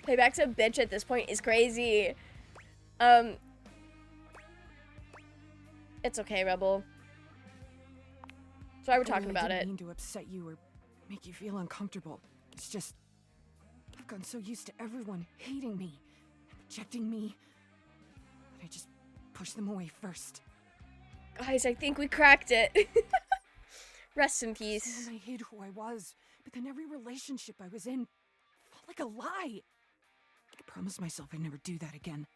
Payback's a bitch at this point is crazy. It's okay, Rebel. Sorry we're talking about it. I didn't mean to upset you or make you feel uncomfortable. It's just I've gotten so used to everyone hating me and rejecting me that I just push them away first. Guys, I think we cracked it. Rest in peace. And I hid who I was, but then every relationship I was in felt like a lie. I promised myself I'd never do that again.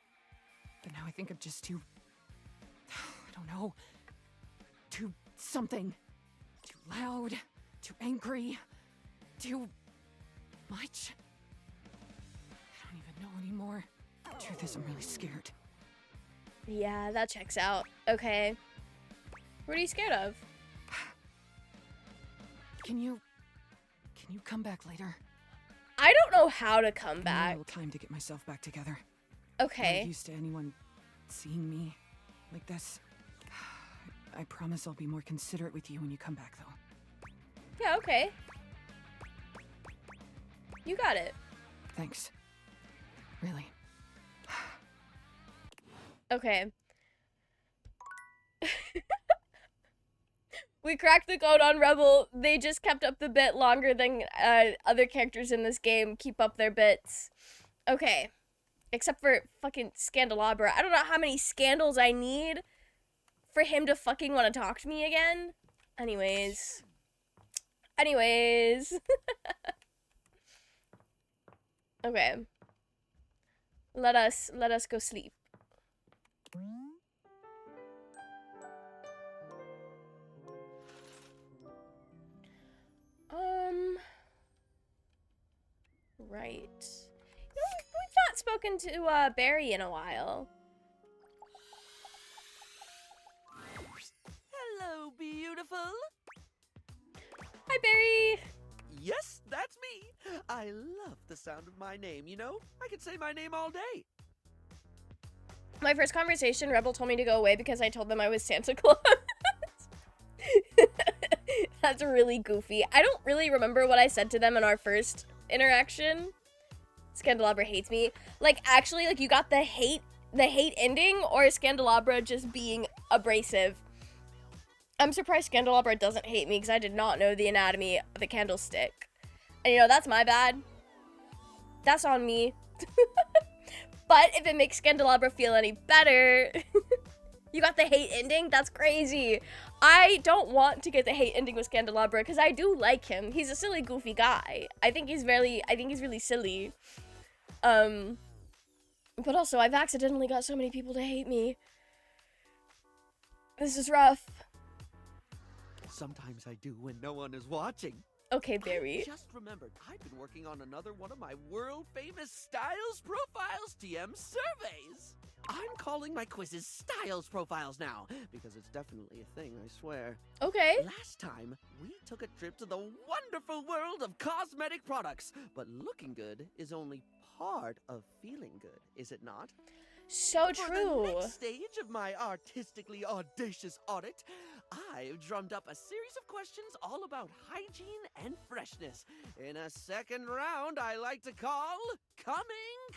But now I think I'm just too... I don't know. Too something. Too loud. Too angry. Too... much. I don't even know anymore. The truth is, I'm really scared. Yeah, that checks out. Okay. What are you scared of? Can you come back later? I don't know how to come back. I need a little time to get myself back together. Okay. I'm not used to anyone seeing me like this. I promise I'll be more considerate with you when you come back, though. Yeah, okay. You got it. Thanks. Really. Okay. We cracked the code on Rebel. They just kept up the bit longer than other characters in this game keep up their bits. Okay. Except for fucking Scandelabra. I don't know how many scandals I need for him to fucking want to talk to me again. Anyways. Okay. Let us go sleep. Right. You know, we've not spoken to Barry in a while. Hello, beautiful. Hi, Barry. Yes, that's me. I love the sound of my name, you know? I could say my name all day. My first conversation, Rebel told me to go away because I told them I was Santa Claus. That's really goofy. I don't really remember what I said to them in our first interaction. Scandelabra hates me. Like, actually, like, you got the hate ending, or is Scandelabra just being abrasive? I'm surprised Scandelabra doesn't hate me because I did not know the anatomy of the candlestick. And you know, that's my bad. That's on me. But if it makes Scandelabra feel any better, you got the hate ending? That's crazy. I don't want to get the hate ending with Scandelabra because I do like him. He's a silly, goofy guy. I think he's really silly. But also, I've accidentally got so many people to hate me. This is rough. Sometimes I do when no one is watching. Okay, Barry. I just remembered I've been working on another one of my world-famous Styles Profiles TM surveys. I'm calling my quizzes Styles Profiles now, because it's definitely a thing, I swear. Okay. Last time, we took a trip to the wonderful world of cosmetic products, but looking good is only part of feeling good, is it not? So For true. the next stage of my artistically audacious audit, I've drummed up a series of questions all about hygiene and freshness. In a second round I like to call Coming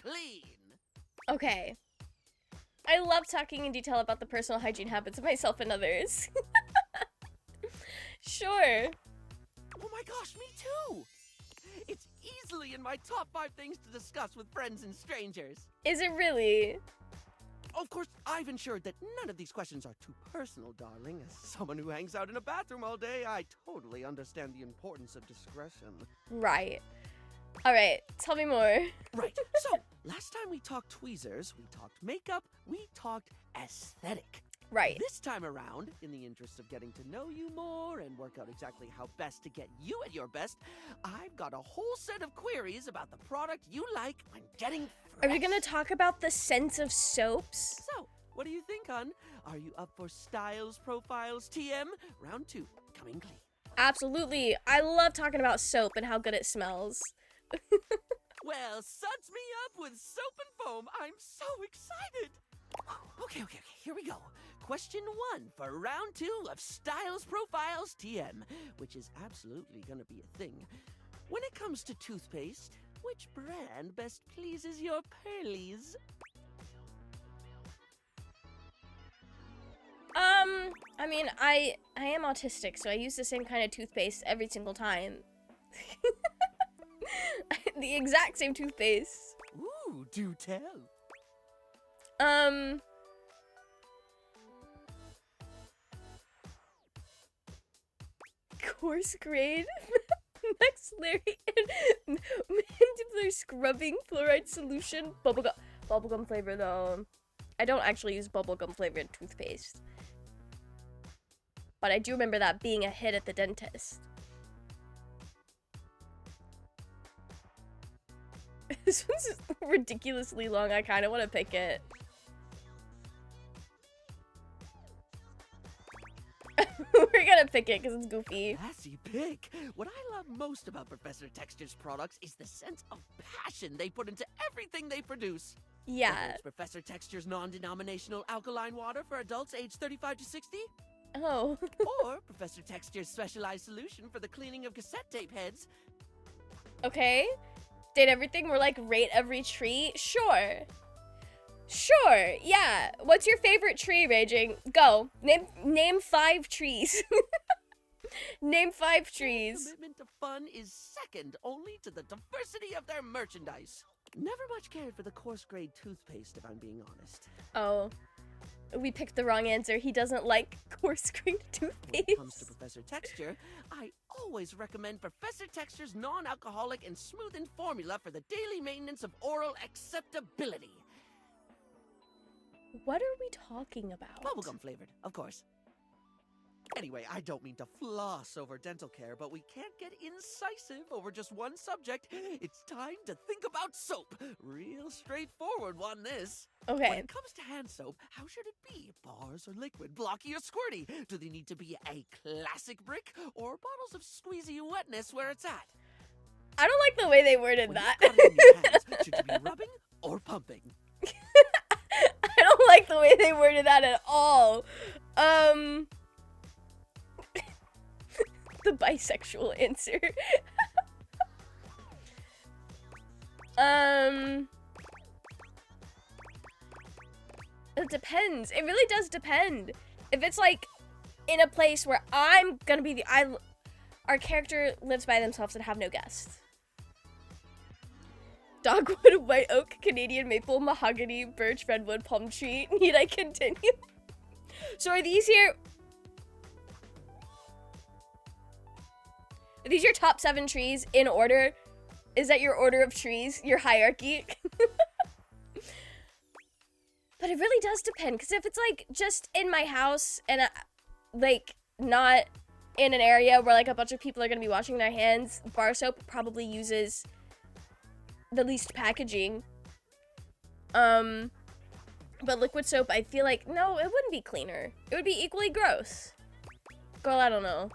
Clean. Okay. I love talking in detail about the personal hygiene habits of myself and others. Sure. Oh my gosh, me too! It's easily in my top 5 things to discuss with friends and strangers. Is it really? Of course, I've ensured that none of these questions are too personal, darling. As someone who hangs out in a bathroom all day, I totally understand the importance of discretion. Right. Alright, tell me more. Right, so, last time we talked tweezers, we talked makeup, we talked aesthetic. Right. This time around, in the interest of getting to know you more and work out exactly how best to get you at your best, I've got a whole set of queries about the product you like when getting fresh. Are we gonna talk about the scents of soaps? So, what do you think, hon? Are you up for Styles Profiles TM? Round 2, coming clean. Absolutely. I love talking about soap and how good it smells. Well, suds me up with soap and foam. I'm so excited. Okay, here we go. Question 1 for round 2 of Styles Profiles TM, which is absolutely gonna be a thing. When it comes to toothpaste, which brand best pleases your pearlies? I mean, I am autistic, so I use the same kind of toothpaste every single time. The exact same toothpaste. Ooh, do tell. Coarse grade maxillary and mandibular scrubbing fluoride solution bubblegum flavor though. I don't actually use bubblegum flavored toothpaste, but I do remember that being a hit at the dentist. This one's ridiculously long. I kind of want to pick it. We're gonna pick it because it's goofy. Classy pick. What I love most about Professor Texture's products is the sense of passion they put into everything they produce. Yeah. Whether it's Professor Texture's non-denominational alkaline water for adults aged 35 to 60, Oh. or Professor Texture's specialized solution for the cleaning of cassette tape heads. Okay. Did everything? We're like rate every tree? Sure. Sure, yeah. What's your favorite tree, Raging? Go. Name 5 trees. Name 5 trees. Commitment to fun is second only to the diversity of their merchandise. Never much cared for the coarse grade toothpaste, if I'm being honest. Oh. We picked the wrong answer. He doesn't like coarse grade toothpaste. When it comes to Professor Texture, I always recommend Professor Texture's non-alcoholic and smoothened formula for the daily maintenance of oral acceptability. What are we talking about? Bubblegum flavored, of course. Anyway, I don't mean to floss over dental care, but we can't get incisive over just one subject. It's time to think about soap. Real straightforward one, this. Okay. When it comes to hand soap, how should it be? Bars or liquid, blocky or squirty? Do they need to be a classic brick or bottles of squeezy wetness where it's at? I don't like the way they worded When that. you've got it in your hands, should you be rubbing or pumping? I don't like the way they worded that at all. The bisexual answer. It depends. It really does depend. If it's like in a place where I'm gonna be our character lives by themselves and have no guests. Dogwood, white oak, Canadian maple, mahogany, birch, redwood, palm tree. Need I continue? So are these here? Are these your top 7 trees in order? Is that your order of trees? Your hierarchy? But it really does depend, because if it's like just in my house and like not in an area where like a bunch of people are gonna be washing their hands, bar soap probably uses the least packaging. But liquid soap, I feel like, no, it wouldn't be cleaner. It would be equally gross. Girl, I don't know.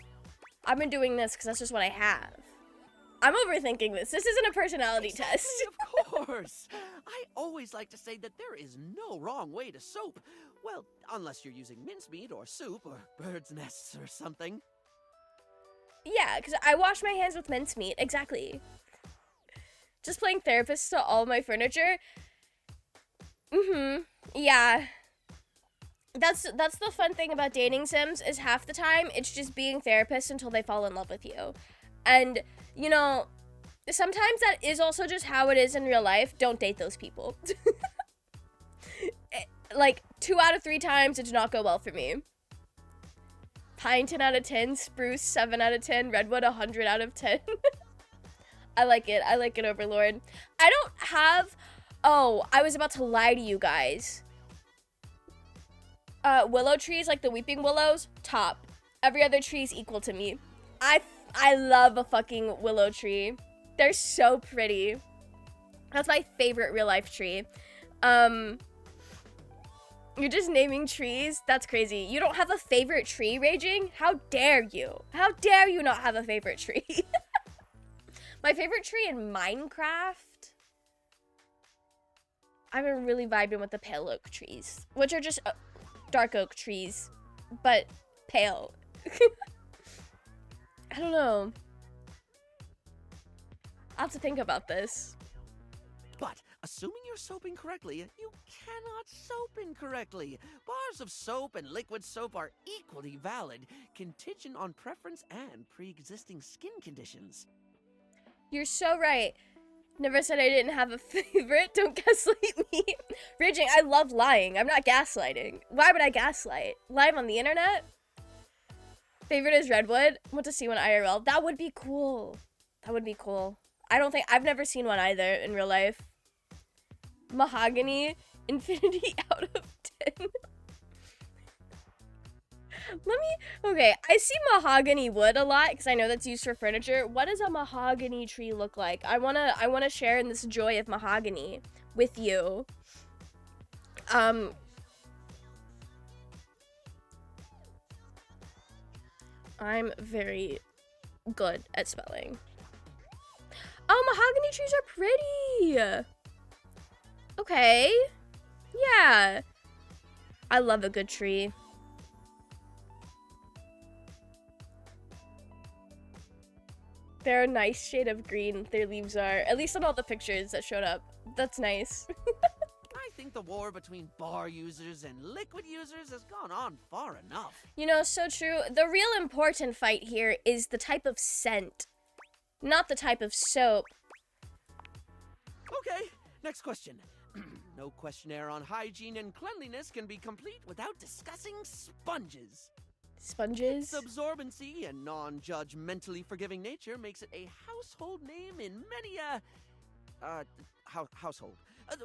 I've been doing this because that's just what I have. I'm overthinking this. This isn't a personality test. Of course. I always like to say that there is no wrong way to soap. Well, unless you're using mincemeat or soup or bird's nests or something. Yeah, because I wash my hands with mincemeat. Exactly. Just playing therapist to all my furniture. Yeah. That's the fun thing about dating sims is half the time it's just being therapists until they fall in love with you. And, you know, sometimes that is also just how it is in real life. Don't date those people. Like, 2 out of 3 times it did not go well for me. Pine 10 out of 10, spruce 7 out of 10, redwood 100 out of 10. I like it. I like it, Overlord. I don't have... Oh, I was about to lie to you guys. Willow trees, like the weeping willows, top. Every other tree is equal to me. I love a fucking willow tree. They're so pretty. That's my favorite real life tree. You're just naming trees? That's crazy. You don't have a favorite tree, Raging? How dare you? How dare you not have a favorite tree? My favorite tree in Minecraft? I've been really vibing with the pale oak trees, which are just dark oak trees, but pale. I don't know. I'll have to think about this. But, assuming you're soaping correctly, you cannot soap incorrectly. Bars of soap and liquid soap are equally valid, contingent on preference and pre-existing skin conditions. You're so right. Never said I didn't have a favorite. Don't gaslight me. Raging, I love lying. I'm not gaslighting. Why would I gaslight? Live on the internet? Favorite is redwood. Want to see one IRL. That would be cool. That would be cool. I've never seen one either in real life. Mahogany, infinity out of 10. Okay, I see mahogany wood a lot because I know that's used for furniture. What does a mahogany tree look like? I wanna share in this joy of mahogany with you. I'm very good at spelling. Oh, mahogany trees are pretty. Okay. Yeah. I love a good tree. They're a nice shade of green, their leaves are. At least on all the pictures that showed up. That's nice. I think the war between bar users and liquid users has gone on far enough. You know, so true. The real important fight here is the type of scent, not the type of soap. Okay, next question. No questionnaire on hygiene and cleanliness can be complete without discussing sponges. Sponges? Its absorbency and non-judgmentally forgiving nature makes it a household name in many, household.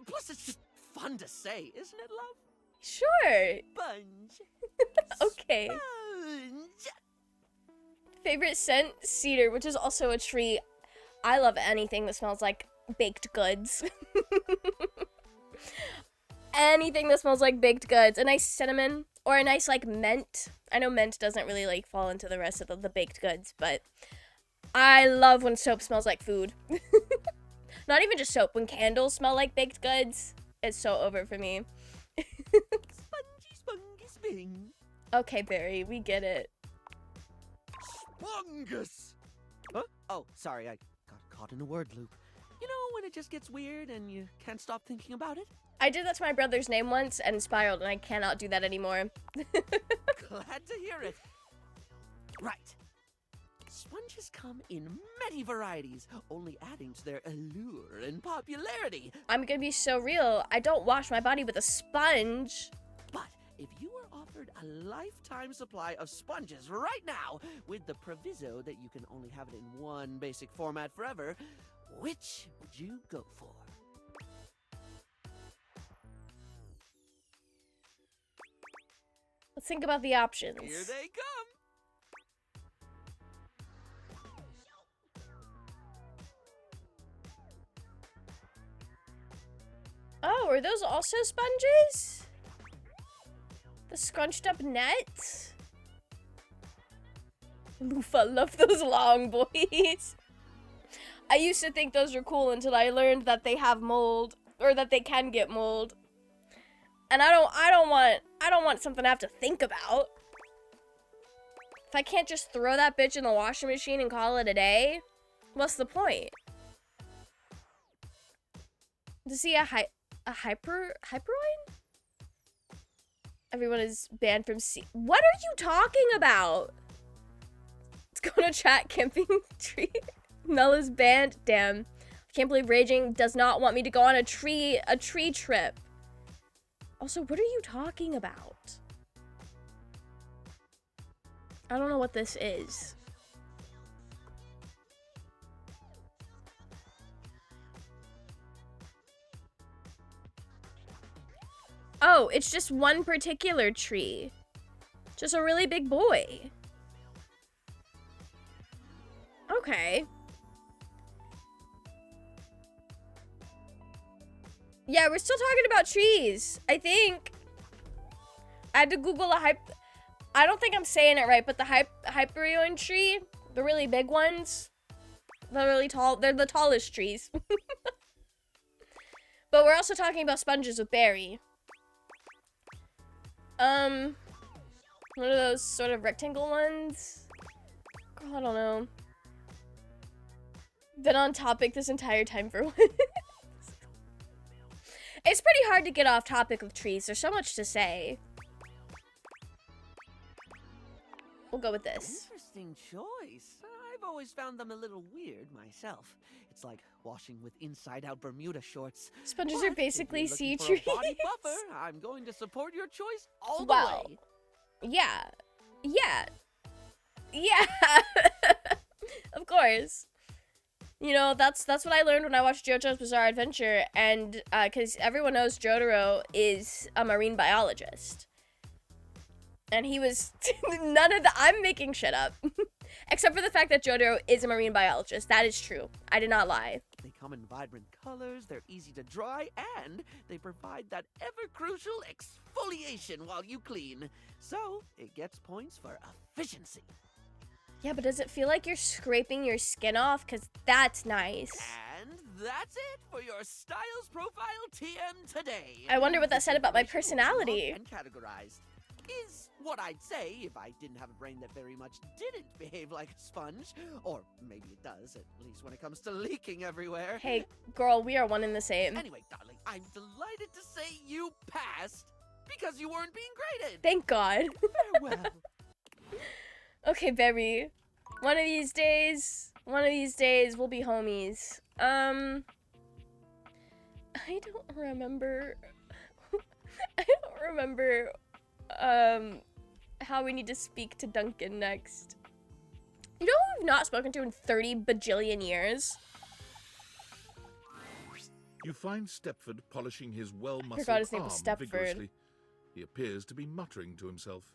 Plus, it's just fun to say, isn't it, love? Sure. Sponge. Okay. Sponge. Favorite scent? Cedar, which is also a tree. I love anything that smells like baked goods. Anything that smells like baked goods. A nice cinnamon or a nice like mint. I know mint doesn't really like fall into the rest of the baked goods, but I love when soap smells like food. Not even just soap. When candles smell like baked goods, it's so over for me. Spongy, spongy, sping. Okay, Barry, we get it. Spongus. Huh? Oh, sorry, I got caught in a word loop. You know when it just gets weird and you can't stop thinking about it? I did that to my brother's name once and spiraled, and I cannot do that anymore. Glad to hear it. Right. Sponges come in many varieties, only adding to their allure and popularity. I'm gonna be so real. I don't wash my body with a sponge. But if you were offered a lifetime supply of sponges right now, with the proviso that you can only have it in one basic format forever, which would you go for? Let's think about the options. Here they come. Oh, are those also sponges? The scrunched up net? Loofah, love those long boys. I used to think those were cool until I learned that they have mold, or that they can get mold. And I don't want something I have to think about. If I can't just throw that bitch in the washing machine and call it a day, what's the point? To see a hyperoid? Everyone is banned from What are you talking about? Let's go to chat. Camping tree. Mel is banned. Damn. I can't believe Raging does not want me to go on a tree trip. Also, what are you talking about? I don't know what this is. Oh, it's just one particular tree. Just a really big boy. Okay. Yeah, we're still talking about trees, I think. I had to Google I don't think I'm saying it right, but the Hyperion tree, the really big ones, they're really tall. They're the tallest trees. But we're also talking about sponges with Barry. One of those sort of rectangle ones. Girl, I don't know. Been on topic this entire time for once. It's pretty hard to get off topic with trees. There's so much to say. We'll go with this. Interesting choice. I've always found them a little weird myself. It's like washing with inside-out Bermuda shorts. Sponges But are basically if you're sea looking trees. for a body buffer, I'm going to support your choice all the Well, way. yeah. Yeah. Yeah. Of course. You know, that's what I learned when I watched JoJo's Bizarre Adventure, and because everyone knows Jotaro is a marine biologist. And he was none of the I'm making shit up. Except for the fact that Jotaro is a marine biologist. That is true. I did not lie. They come in vibrant colors, they're easy to dry, and they provide that ever-crucial exfoliation while you clean. So, it gets points for efficiency. Yeah, but does it feel like you're scraping your skin off? Because that's nice. And that's it for your Styles Profile TM today. I wonder what that said about my personality. And categorized is what I'd say if I didn't have a brain that very much didn't behave like a sponge. Or maybe it does, at least when it comes to leaking everywhere. Hey, girl, we are one and the same. Anyway, darling, I'm delighted to say you passed because you weren't being graded. Thank God. Farewell. Okay, Berry. One of these days, we'll be homies. I don't remember. I don't remember, how we need to speak to Duncan next. You know who we've not spoken to in 30 bajillion years? You find Stepford polishing his well-muscled forgot his name arm was Stepford. vigorously. He appears to be muttering to himself.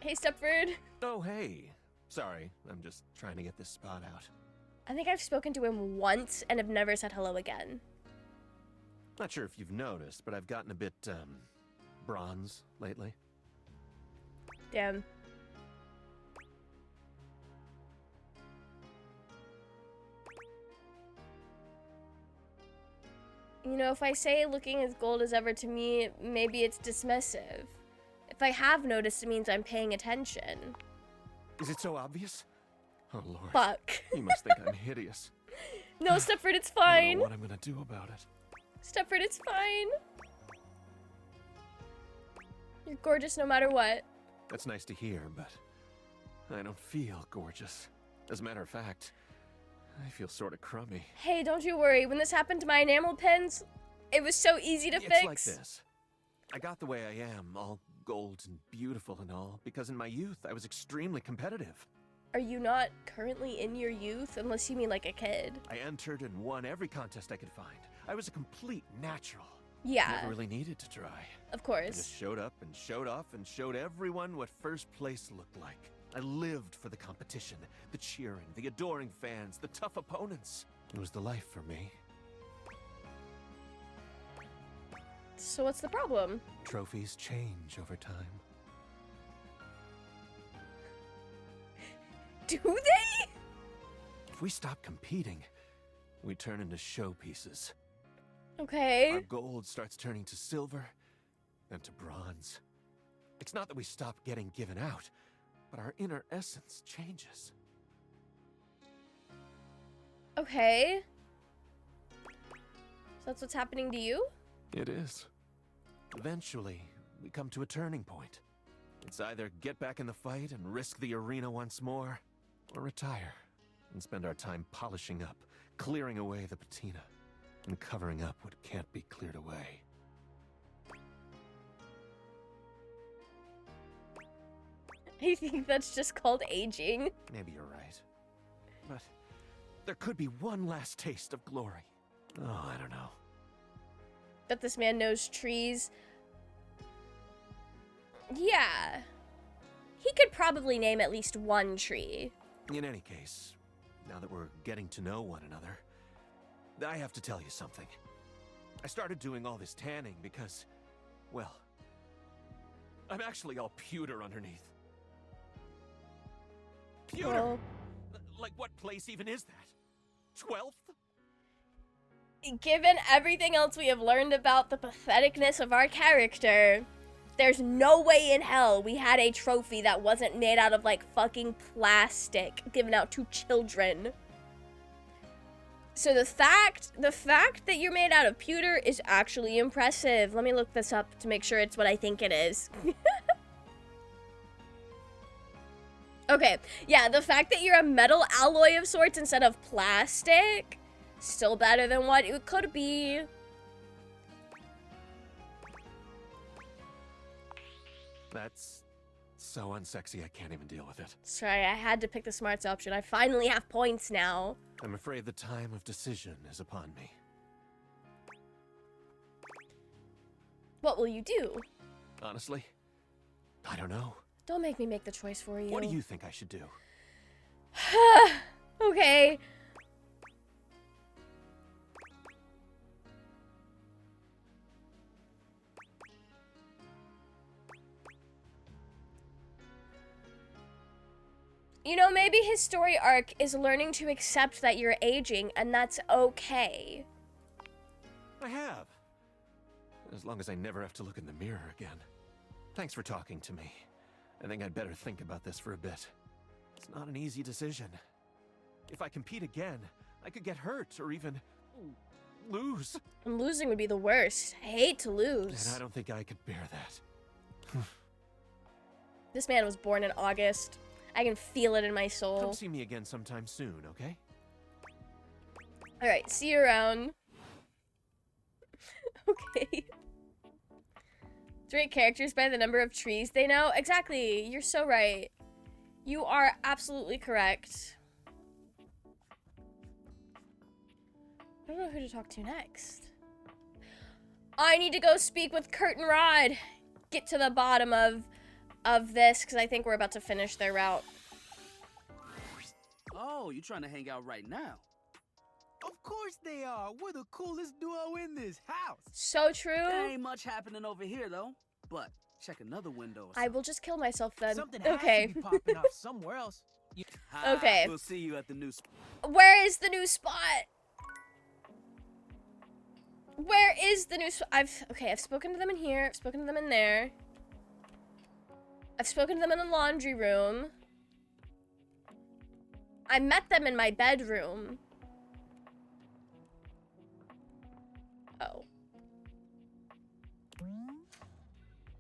Hey, Stepford. Oh, hey. Sorry, I'm just trying to get this spot out. I think I've spoken to him once and have never said hello again. Not sure if you've noticed, but I've gotten a bit, bronze lately. Damn. You know, if I say looking as gold as ever to me, maybe it's dismissive. If I have noticed, it means I'm paying attention. Is it so obvious? Oh, Lord. Fuck. You must think I'm hideous. No, Stepford, it's I don't fine. know what I'm gonna do about it. Stepford, it's fine. You're gorgeous no matter what. That's nice to hear, but I don't feel gorgeous. As a matter of fact, I feel sort of crummy. Hey, don't you worry. When this happened to my enamel pins, it was so easy to It's fix. like this. I got the way I am, all gold and beautiful and all, because in my youth I was extremely competitive. Are you not currently in your youth? Unless you mean like a kid. I entered and won every contest I could find. I was a complete natural. Yeah. Never really needed to try. Of I course. just showed up and showed off and showed everyone what first place looked like. I lived for the competition, the cheering, the adoring fans, the tough opponents. It was the life for me. So what's the problem? Trophies change over time. Do they? If we stop competing, we turn into showpieces. Okay. Our gold starts turning to silver, then to bronze. It's not that we stop getting given out, but our inner essence changes. Okay. So that's what's happening to you? It is. Eventually, we come to a turning point. It's either get back in the fight and risk the arena once more, or retire and spend our time polishing up, clearing away the patina, and covering up what can't be cleared away. I think that's just called aging. Maybe you're right. But there could be one last taste of glory. Oh, I don't know. That this man knows trees. Yeah. He could probably name at least one tree. In any case, now that we're getting to know one another, I have to tell you something. I started doing all this tanning because, well, I'm actually all pewter underneath. Pewter? Well, Like, what place even is that? 12th? given everything else we have learned about the patheticness of our character, there's no way in hell we had a trophy that wasn't made out of, like, fucking plastic given out to children. So the fact that you're made out of pewter is actually impressive. Let me look this up to make sure it's what I think it is. Okay, yeah, the fact that you're a metal alloy of sorts instead of plastic, still better than what it could be. That's so unsexy I can't even deal with it. Sorry, I had to pick the smarts option. I finally have points now. I'm afraid the time of decision is upon me. What will you do? Honestly, I don't know. Don't make me make the choice for you. What do you think I should do? Okay. You know, maybe his story arc is learning to accept that you're aging, and that's okay. I have. As long as I never have to look in the mirror again. Thanks for talking to me. I think I'd better think about this for a bit. It's not an easy decision. If I compete again, I could get hurt or even lose. And losing would be the worst. I hate to lose. And I don't think I could bear that. This man was born in August. I can feel it in my soul. Come see me again sometime soon, okay? Alright, see you around. Okay. To rate characters by the number of trees they know? Exactly, you're so right. You are absolutely correct. I don't know who to talk to next. I need to go speak with Curtain Rod. Get to the bottom of this, because I think we're about to finish their route. Oh, you trying to hang out right now? Of course they are. We're the coolest duo in this house. So true. There ain't much happening over here though. But check another window. I will just kill myself then. Something Okay. has to be popping off somewhere else. Okay. We'll see you at the new spot. Where is the new spot? Where is the new spot? I've spoken to them in here. I've spoken to them in there. I've spoken to them in the laundry room. I met them in my bedroom. Oh.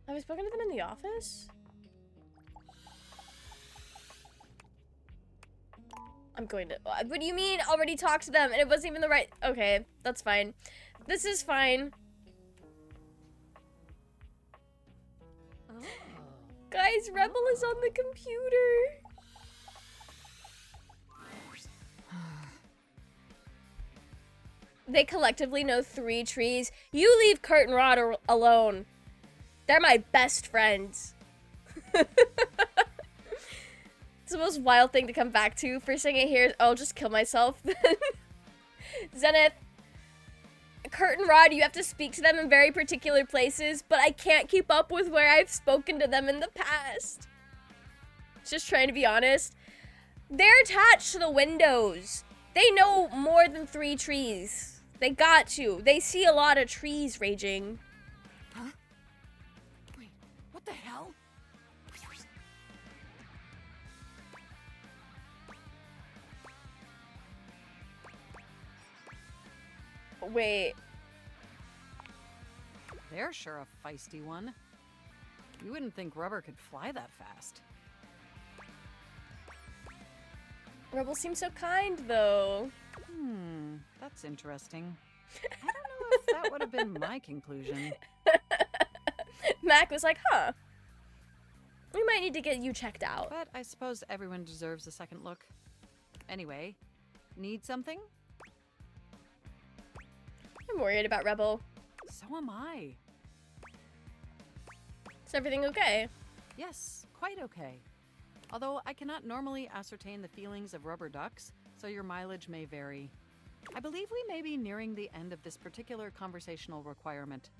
Have I spoken to them in the office? I'm going to... What do you mean already talked to them and it wasn't even the right... Okay, that's fine. This is fine. Guys, Rebel is on the computer. They collectively know 3 trees. You leave Curtain Rod alone. They're my best friends. It's the most wild thing to come back to. First thing I hear is, oh, just kill myself. Zenith, Curtain Rod, you have to speak to them in very particular places, but I can't keep up with where I've spoken to them in the past. Just trying to be honest. They're attached to the windows. They know more than 3 trees. They got to. They see a lot of trees raging. Huh? Wait, what the hell? Wait. They're sure a feisty one. You wouldn't think rubber could fly that fast. Rebel seems so kind, though. That's interesting. I don't know if that would have been my conclusion. Mac was like, huh. We might need to get you checked out. But I suppose everyone deserves a second look. Anyway, need something? I'm worried about Rebel. So am I. Is everything okay? Yes, quite okay. Although I cannot normally ascertain the feelings of rubber ducks, so your mileage may vary. I believe we may be nearing the end of this particular conversational requirement.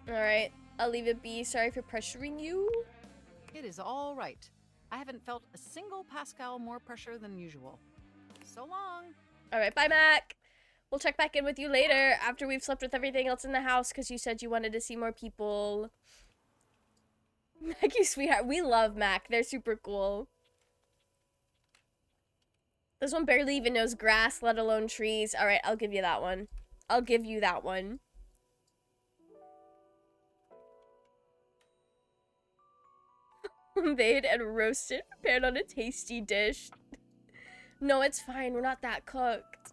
Alright, I'll leave it be. Sorry for pressuring you. It is all right. I haven't felt a single Pascal more pressure than usual. So long. Alright, bye, Mac. We'll check back in with you later after we've slept with everything else in the house because you said you wanted to see more people. Maggie, sweetheart. We love Mac. They're super cool. This one barely even knows grass, let alone trees. Alright, I'll give you that one. I'll give you that one. Made and roasted, prepared on a tasty dish. No, it's fine. We're not that cooked.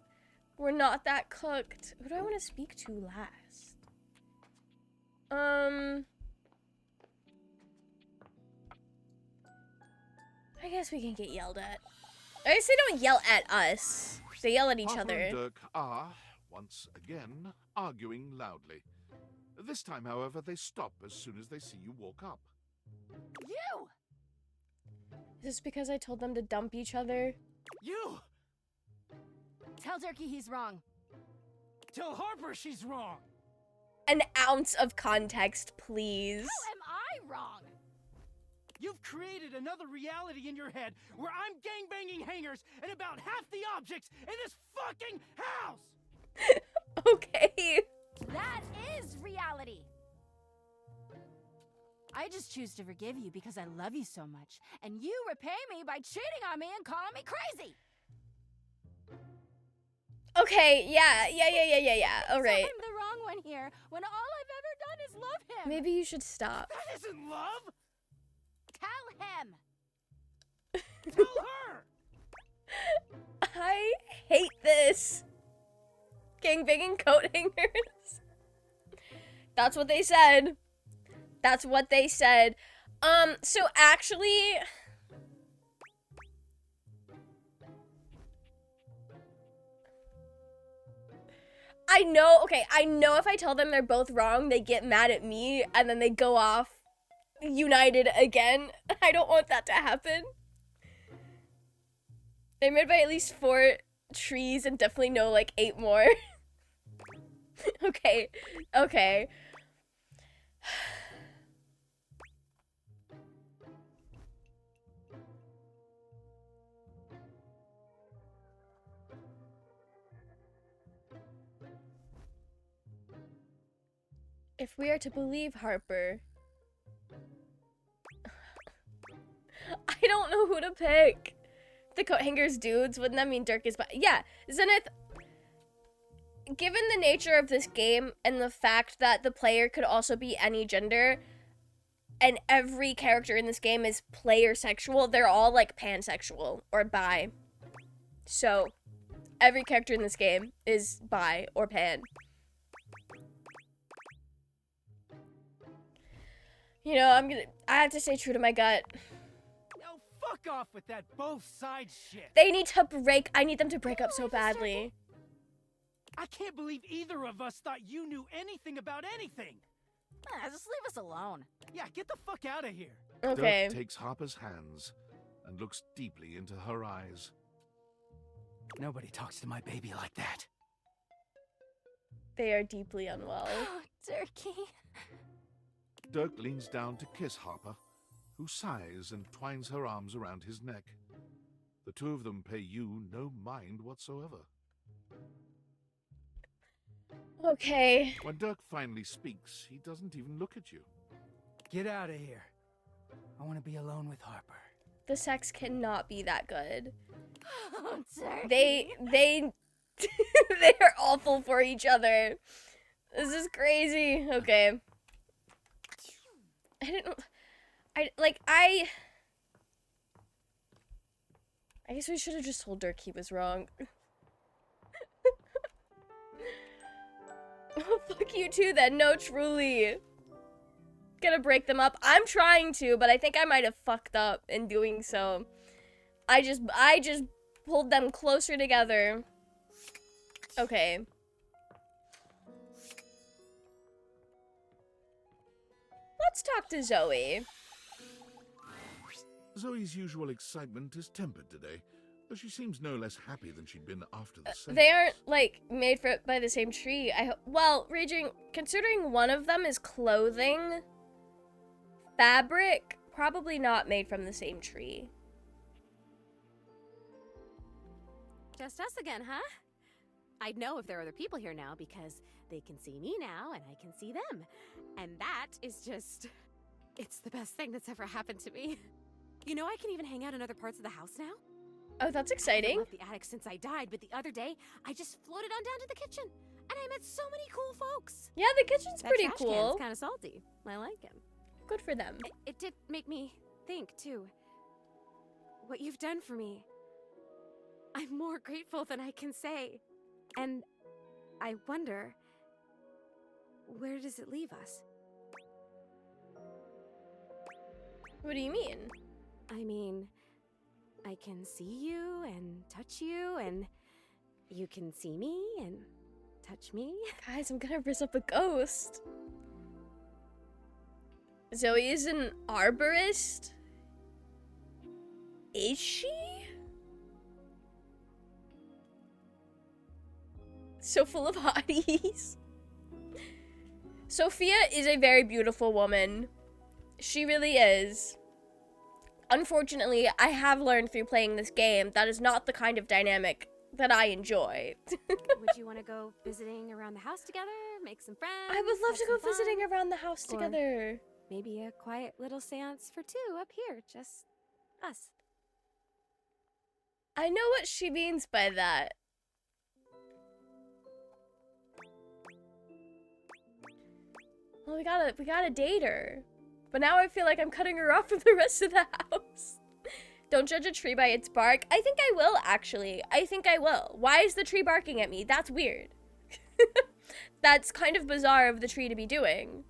We're not that cooked. Who do I want to speak to last? I guess we can get yelled at. I guess they don't yell at us. They yell at each Harper other. and Dirk are, once again, arguing loudly. This time, however, they stop as soon as they see you walk up. You! Is this because I told them to dump each other? You! Tell Durkee he's wrong. Tell Harper she's wrong. An ounce of context, please. How am I wrong? You've created another reality in your head where I'm gangbanging hangers and about half the objects in this fucking house! Okay. That is reality. I just choose to forgive you because I love you so much, and you repay me by cheating on me and calling me crazy. Okay, yeah. All right. So I'm the wrong one here when all I've ever done is love him. Maybe you should stop. That isn't love! Tell him. Tell her! I hate this. Gangbanging coat hangers. That's what they said. That's what they said. So actually... I know if I tell them they're both wrong, they get mad at me, and then they go off united again. I don't want that to happen. They made by at least 4 trees and definitely know like 8 more. Okay. If we are to believe Harper, I don't know who to pick. The coat hangers dudes, wouldn't that mean Dirk is yeah, Zenith, given the nature of this game and the fact that the player could also be any gender and every character in this game is player sexual, they're all like pansexual or bi. So, every character in this game is bi or pan. You know, I have to stay true to my gut. Now fuck off with that both sides shit. They need to break, I need them to break up so badly. I can't believe either of us thought you knew anything about anything. Just leave us alone. Yeah, get the fuck out of here. Okay. Dirk takes Harper's hands and looks deeply into her eyes. Nobody talks to my baby like that. They are deeply unwell. Oh, Turkey. Dirk leans down to kiss Harper, who sighs and twines her arms around his neck. The two of them pay you no mind whatsoever. Okay. When Dirk finally speaks, he doesn't even look at you. Get out of here. I want to be alone with Harper. The sex cannot be that good. Oh, Turkey. They they are awful for each other. This is crazy. Okay. I guess we should have just told Dirk he was wrong. Oh, fuck you too then. No, truly. Gonna break them up. I'm trying to, but I think I might have fucked up in doing so. I just pulled them closer together. Okay. Let's talk to Zoe. Zoe's usual excitement is tempered today, though she seems no less happy than she'd been after the seance. They aren't, like, made by the same tree. Well, Raging, considering one of them is clothing, fabric, probably not made from the same tree. Just us again, huh? I'd know if there are other people here now because they can see me now and I can see them. And that is just... it's the best thing that's ever happened to me. You know, I can even hang out in other parts of the house now. Oh, that's I exciting. haven't left the attic since I died, but the other day, I just floated on down to the kitchen. And I met so many cool folks. Yeah, the kitchen's pretty That trash cool. can's kind of salty. I like him. Good for them. It did make me think, too. What you've done for me. I'm more grateful than I can say. And I wonder, where does it leave us? What do you mean? I mean, I can see you and touch you, and you can see me and touch me. Guys, I'm gonna rizz up a ghost. Zoe is an arborist? Is she? So full of hotties. Sophia is a very beautiful woman. She really is. Unfortunately, I have learned through playing this game that is not the kind of dynamic that I enjoy. Would you want to go visiting around the house together? Make some friends? I would love have to go some fun? visiting around the house Or together. maybe a quiet little seance for two up here, just us. I know what she means by that. Well, we gotta date her. But now I feel like I'm cutting her off from the rest of the house. Don't judge a tree by its bark. I think I will, actually. I think I will. Why is the tree barking at me? That's weird. That's kind of bizarre of the tree to be doing.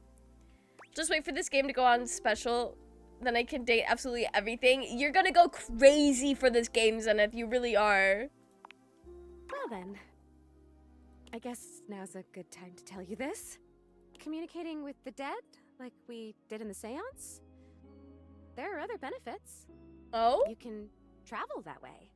Just wait for this game to go on special. Then I can date absolutely everything. You're gonna go crazy for this game, Zenith. You really are. Well then, I guess now's a good time to tell you this. Communicating with the dead, like we did in the seance, there are other benefits. Oh? You can travel that way.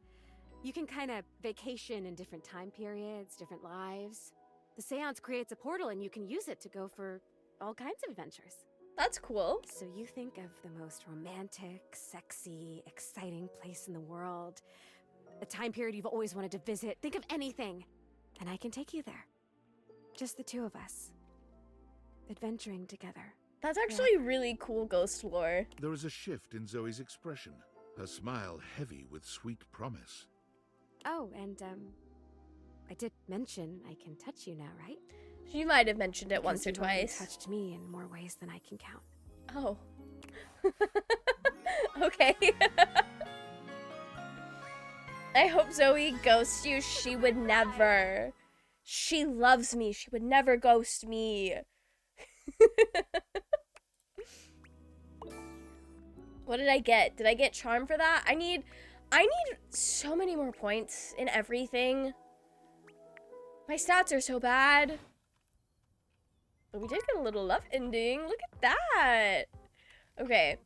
You can kind of vacation in different time periods, different lives. The seance creates a portal and you can use it to go for all kinds of adventures. That's cool. So you think of the most romantic, sexy, exciting place in the world, a time period you've always wanted to visit. Think of anything, and I can take you there. Just the two of us, adventuring together. That's actually really cool ghost lore. There is a shift in Zoe's expression, her smile heavy with sweet promise. Oh, and I did mention I can touch you now, right? You might have mentioned it once or Because you've already twice. touched me in more ways than I can count. Oh. Okay. I hope Zoe ghosts you. She would never. She loves me. She would never ghost me. What did I get? Did I get charm for that? I need so many more points in everything. My stats are so bad. But we did get a little love ending. Look at that. Okay.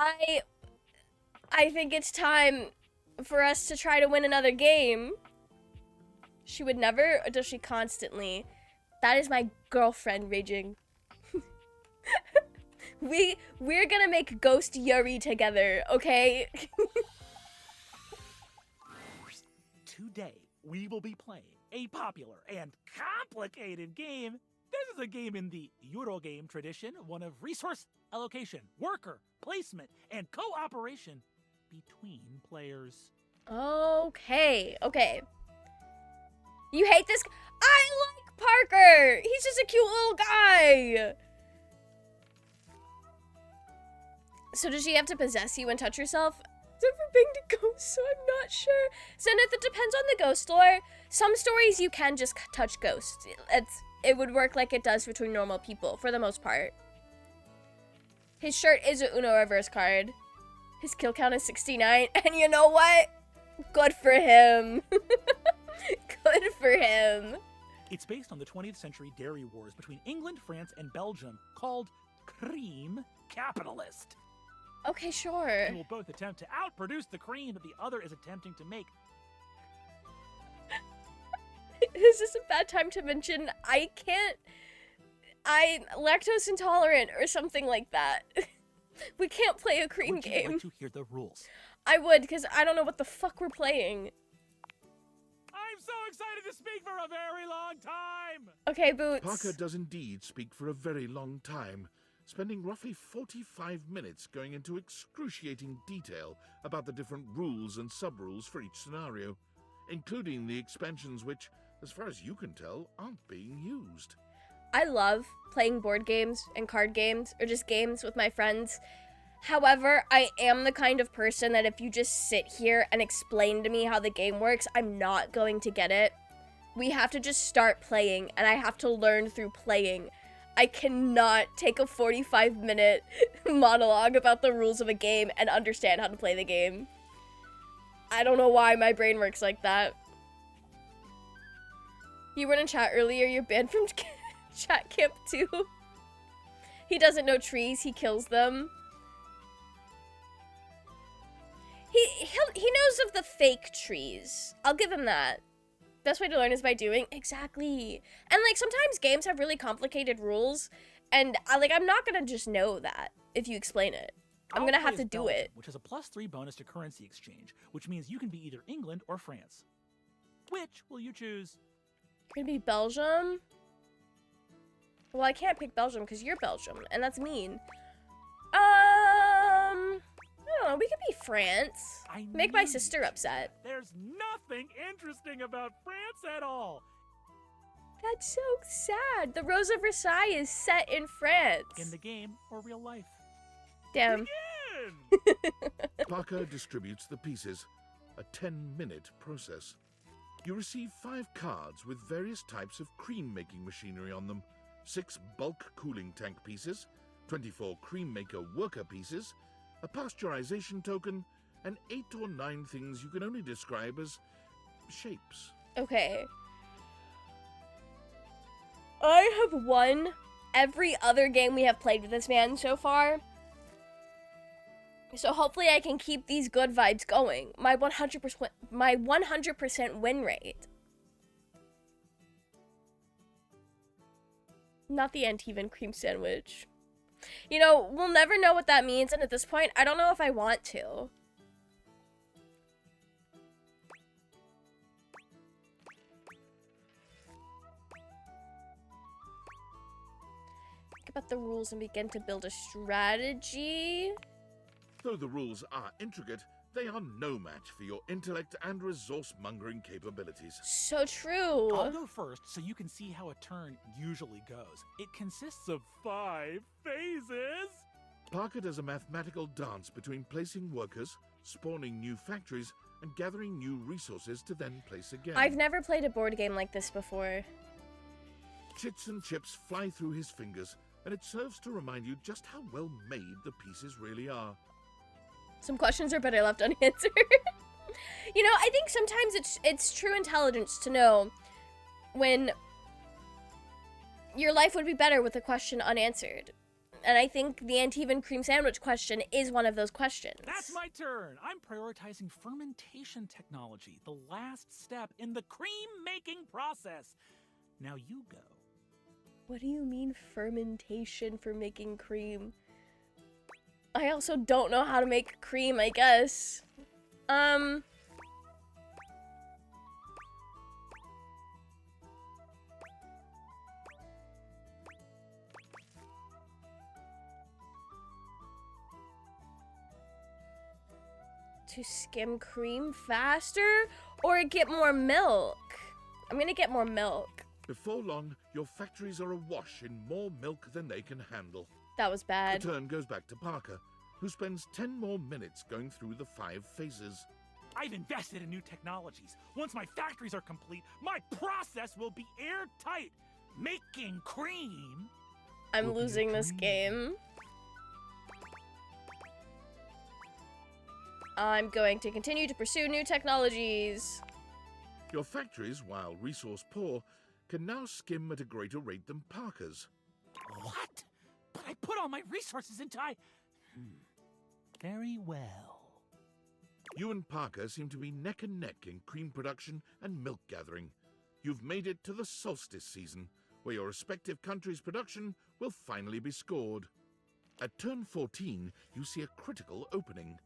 I think it's time for us to try to win another game. She would never, or does she constantly? That is my girlfriend raging. We're gonna make Ghost Yuri together, okay? Today, we will be playing a popular and complicated game. This is a game in the Eurogame tradition, one of resource allocation, worker placement, and cooperation between players. Okay. You hate this? I like Parker! He's just a cute little guy! So does she have to possess you and touch herself? I've never been to ghosts, so I'm not sure. Zenith, it depends on the ghost lore. Some stories you can just touch ghosts. It would work like it does between normal people, for the most part. His shirt is a Uno reverse card. His kill count is 69, and you know what? Good for him. Good for him. It's based on the 20th century dairy wars between England, France, and Belgium, called Cream Capitalist. Okay, sure. They will both attempt to outproduce the cream that the other is attempting to make. Is this a bad time to mention I'm lactose intolerant or something like that. We can't play a cream Would you game. like to hear the rules? I would, because I don't know what the fuck we're playing. I'm so excited to speak for a very long time! Okay, Boots. Parker does indeed speak for a very long time, spending roughly 45 minutes going into excruciating detail about the different rules and sub-rules for each scenario, including the expansions which, as far as you can tell, aren't being used. I love playing board games and card games, or just games with my friends. However, I am the kind of person that if you just sit here and explain to me how the game works, I'm not going to get it. We have to just start playing, and I have to learn through playing. I cannot take a 45-minute monologue about the rules of a game and understand how to play the game. I don't know why my brain works like that. You were in chat earlier, you're banned from chat camp too. He doesn't know trees, he kills them. He knows of the fake trees. I'll give him that. Best way to learn is by doing. Exactly. And like sometimes games have really complicated rules, and I'm not gonna just know that if you explain it. I'm gonna have to do Belgium, it. which has a +3 bonus to currency exchange, which means you can be either England or France. Which will you choose? You're gonna be Belgium? Well, I can't pick Belgium because you're Belgium, and that's mean. I don't know, we could be France. Make my sister upset. There's nothing interesting about France at all. That's so sad. The Rose of Versailles is set in France. In the game or real life. Damn. Parker distributes the pieces, a 10-minute process. You receive 5 cards with various types of cream-making machinery on them, 6 bulk cooling tank pieces, 24 cream maker worker pieces, a pasteurization token, and 8 or 9 things you can only describe as shapes. Okay. I have won every other game we have played with this man so far. So hopefully I can keep these good vibes going. My 100% win rate. Not the Antivan cream sandwich. You know, we'll never know what that means, and at this point, I don't know if I want to. Think about the rules and begin to build a strategy. Though the rules are intricate, they are no match for your intellect and resource-mongering capabilities. So true. I'll go first so you can see how a turn usually goes. It consists of 5 phases. Parker does a mathematical dance between placing workers, spawning new factories, and gathering new resources to then place again. I've never played a board game like this before. Chits and chips fly through his fingers, and it serves to remind you just how well made the pieces really are. Some questions are better left unanswered. You know, I think sometimes it's true intelligence to know when your life would be better with a question unanswered. And I think the Antivan cream sandwich question is one of those questions. That's my turn. I'm prioritizing fermentation technology, the last step in the cream-making process. Now you go. What do you mean fermentation for making cream? I also don't know how to make cream, I guess. To skim cream faster or get more milk? I'm gonna get more milk. Before long, your factories are awash in more milk than they can handle. That was bad. The turn goes back to Parker, who spends 10 more minutes going through the 5 phases. I've invested in new technologies. Once my factories are complete, my process will be airtight. Making cream. I'm losing this game. I'm going to continue to pursue new technologies. Your factories, while resource poor, can now skim at a greater rate than Parker's. What? But I put all my resources into Very well. You and Parker seem to be neck and neck in cream production and milk gathering. You've made it to the solstice season, where your respective countries' production will finally be scored. At turn 14, you see a critical opening.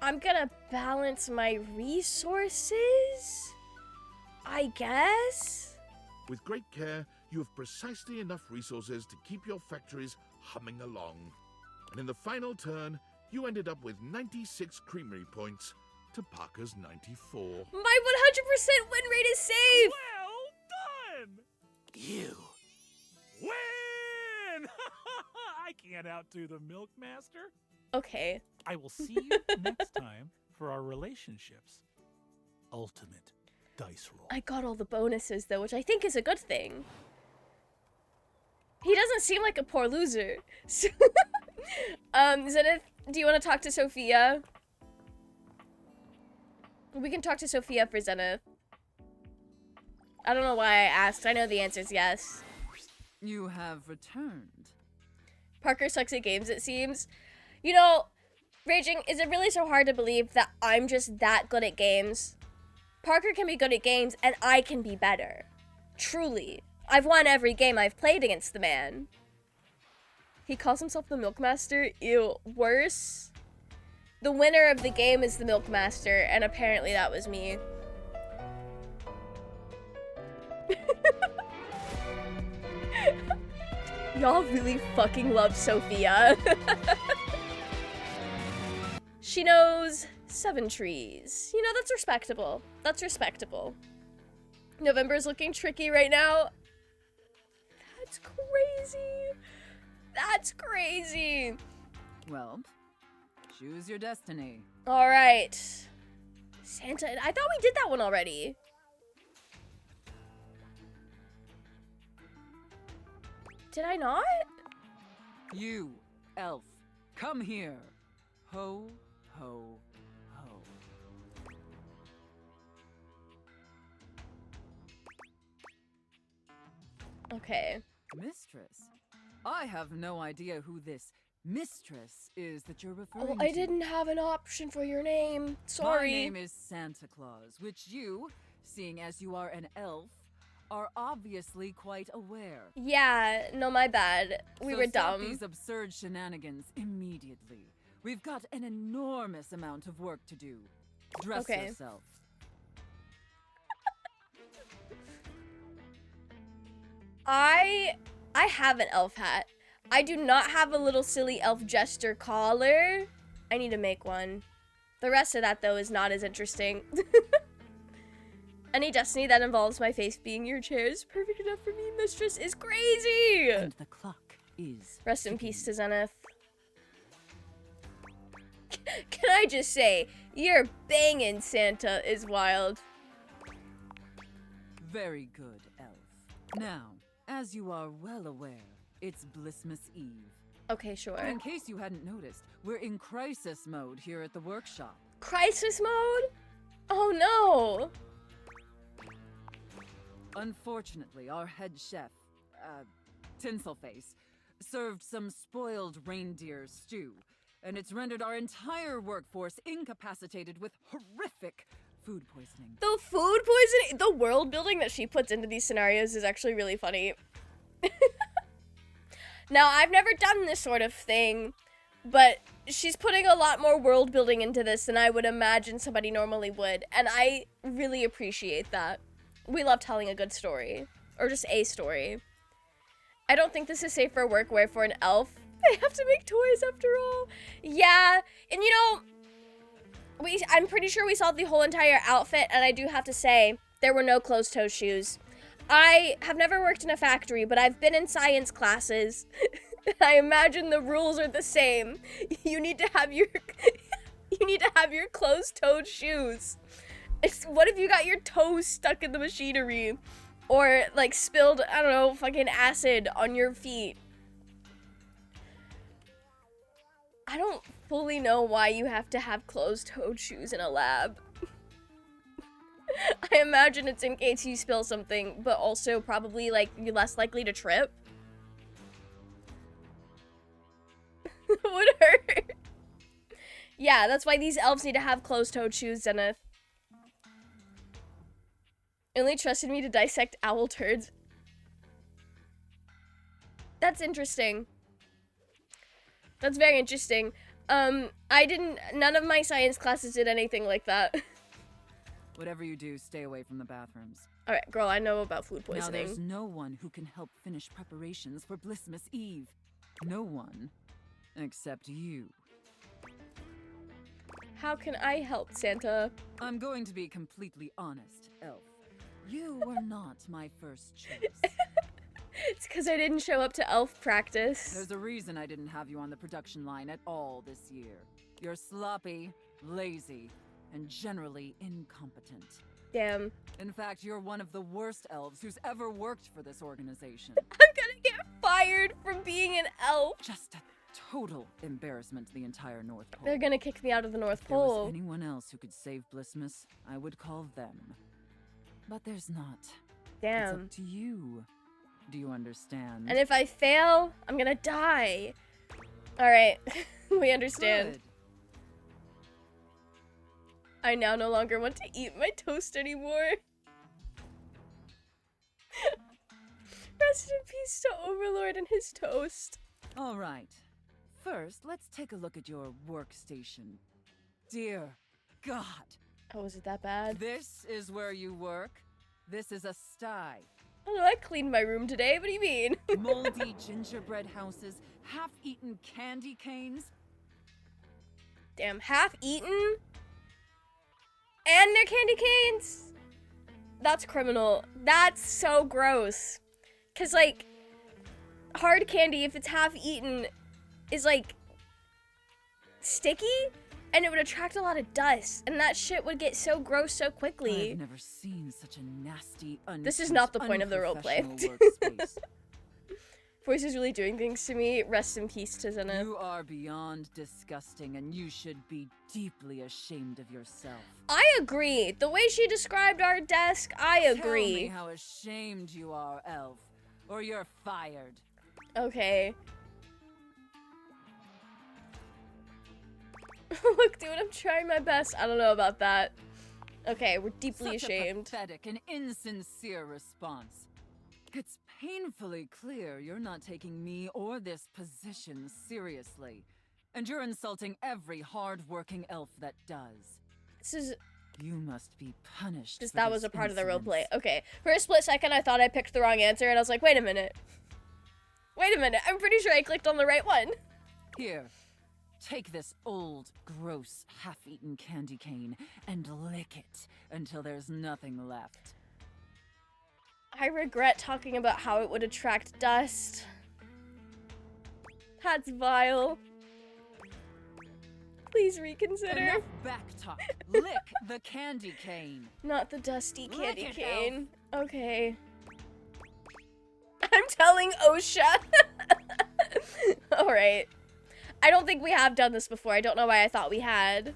I'm gonna balance my resources, I guess? With great care, you have precisely enough resources to keep your factories humming along. And in the final turn, you ended up with 96 creamery points to Parker's 94. My 100% win rate is safe! Well done! You win! I can't outdo the Milk Master. Okay. I will see you next time for our relationships. Ultimate dice roll. I got all the bonuses, though, which I think is a good thing. He doesn't seem like a poor loser. Zenith, do you want to talk to Sophia? We can talk to Sophia for Zenith. I don't know why I asked. I know the answer is yes. You have returned. Parker sucks at games, it seems. You know, Raging, is it really so hard to believe that I'm just that good at games? Parker can be good at games, and I can be better. Truly. I've won every game I've played against the man. He calls himself the Milkmaster. Ew, worse. The winner of the game is the Milkmaster, and apparently that was me. Y'all really fucking love Sophia. She knows 7 trees. You know, that's respectable. That's respectable. November's looking tricky right now. That's crazy. That's crazy. Well, choose your destiny. All right. Santa, I thought we did that one already. Did I not? You, elf, come here. Ho, ho, ho. Okay. Mistress? I have no idea who this mistress is that you're referring Oh, to. I didn't have an option for your name. Sorry. My name is Santa Claus, which you, seeing as you are an elf, are obviously quite aware. Yeah, no, my bad. We So were stop dumb. these absurd shenanigans immediately. We've got an enormous amount of work to do. Dress Okay. yourself. I have an elf hat. I do not have a little silly elf jester collar. I need to make one. The rest of that, though, is not as interesting. Any destiny that involves my face being your chair is perfect enough for me. Mistress is crazy! And the clock is Rest in peace to Zenith. Can I just say, your banging Santa is wild. Very good, Elf. Now, as you are well aware, it's Blissmas Eve. Okay, sure. In case you hadn't noticed, we're in crisis mode here at the workshop. Crisis mode? Oh no! Unfortunately, our head chef, Tinselface, served some spoiled reindeer stew, and it's rendered our entire workforce incapacitated with horrific food poisoning. The food poisoning, the world building that she puts into these scenarios is actually really funny. Now, I've never done this sort of thing, but she's putting a lot more world building into this than I would imagine somebody normally would, and I really appreciate that. We love telling a good story, or just a story. I don't think this is safe for work where for an elf, they have to make toys after all. Yeah, and you know, I'm pretty sure we saw the whole entire outfit, and I do have to say, there were no closed-toe shoes. I have never worked in a factory, but I've been in science classes. I imagine the rules are the same. You need to have your closed-toed shoes. What if you got your toes stuck in the machinery? Or, like, spilled, I don't know, fucking acid on your feet? I don't fully know why you have to have closed-toed shoes in a lab. I imagine it's in case you spill something, but also probably, like, you're less likely to trip. Would hurt. Yeah, that's why these elves need to have closed-toed shoes, Zenith. Only trusted me to dissect owl turds. That's interesting. That's very interesting. None of my science classes did anything like that. Whatever you do, stay away from the bathrooms. Alright, girl, I know about food Now poisoning. there's no one who can help finish preparations for Blissmas Eve. No one. Except you. How can I help, Santa? I'm going to be completely honest, Elf. You were not my first choice. It's because I didn't show up to elf practice. There's a reason I didn't have you on the production line at all this year. You're sloppy, lazy, and generally incompetent. Damn. In fact, you're one of the worst elves who's ever worked for this organization. I'm gonna get fired from being an elf. Just a total embarrassment to the entire North Pole. They're gonna kick me out of the North If there was Pole. anyone else who could save Blissmas, I would call them. But there's not. Damn. It's up to you. Do you understand? And if I fail, I'm gonna die. Alright, we understand. Good. I now no longer want to eat my toast anymore. Rest in peace to Overlord and his toast. All right. First, let's take a look at your workstation. Dear God. Oh, is it that bad? This is where you work. This is a sty. Oh no, I cleaned my room today. What do you mean? Moldy gingerbread houses, half-eaten candy canes. Damn, half-eaten? And they're candy canes? That's criminal. That's so gross. Cause like, hard candy, if it's half-eaten, is like, sticky? And it would attract a lot of dust. And that shit would get so gross so quickly. I've never seen such a nasty, This is not the point of the roleplay. workspace. Voice is really doing things to me. Rest in peace to Zenith. You are beyond disgusting, and you should be deeply ashamed of yourself. I agree. The way she described our desk, I agree. Tell me how ashamed you are, Elf, or you're fired. Okay. Look, dude, I'm trying my best. I don't know about that. Okay, we're deeply Such ashamed. a pathetic and insincere response. It's painfully clear you're not taking me or this position seriously. And you're insulting every hard-working elf that does. This is... You must be punished. Just for that this was a part insolence. of the roleplay. Okay. For a split second, I thought I picked the wrong answer, and I was like, wait a minute. Wait a minute. I'm pretty sure I clicked on the right one. Here, take this old, gross, half-eaten candy cane and lick it until there's nothing left. I regret talking about how it would attract dust. That's vile. Please reconsider. Enough back talk. Lick the candy cane. Not the dusty candy Lick it, cane. Okay. I'm telling OSHA. Alright. I don't think we have done this before. I don't know why I thought we had.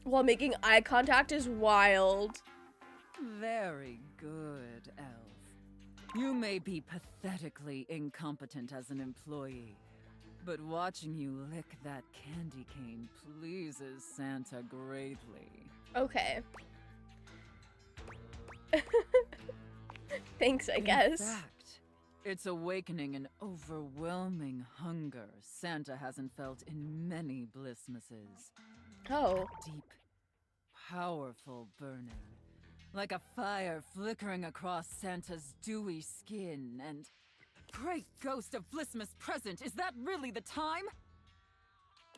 While making eye contact is wild. Very good, Elf. You may be pathetically incompetent as an employee, but watching you lick that candy cane pleases Santa greatly. Okay. Thanks, I guess. In fact, it's awakening an overwhelming hunger Santa hasn't felt in many Blissmases. Oh. Deep, powerful burning. Like a fire flickering across Santa's dewy skin and... Great ghost of Blissmas present, is that really the time?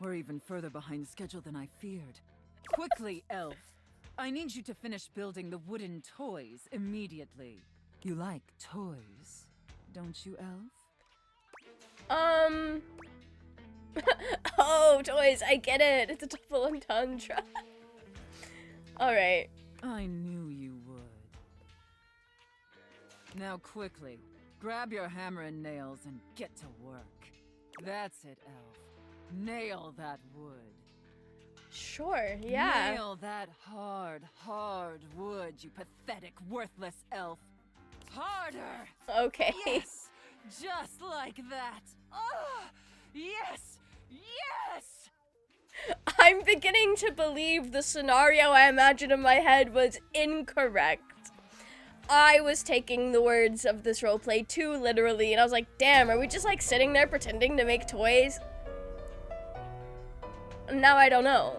We're even further behind schedule than I feared. Quickly, Elf. I need you to finish building the wooden toys immediately. You like toys, don't you, Elf? Oh, toys, I get it. It's a double entendre. Alright. I knew you would. Now quickly, grab your hammer and nails and get to work. That's it, Elf. Nail that wood. Sure, yeah. Nail that hard wood, you pathetic, worthless elf. Harder! Okay. Yes! Just like that. Oh, yes! Yes! I'm beginning to believe the scenario I imagined in my head was incorrect. I was taking the words of this roleplay too literally, and I was like, damn, are we just like sitting there pretending to make toys? Now I don't know.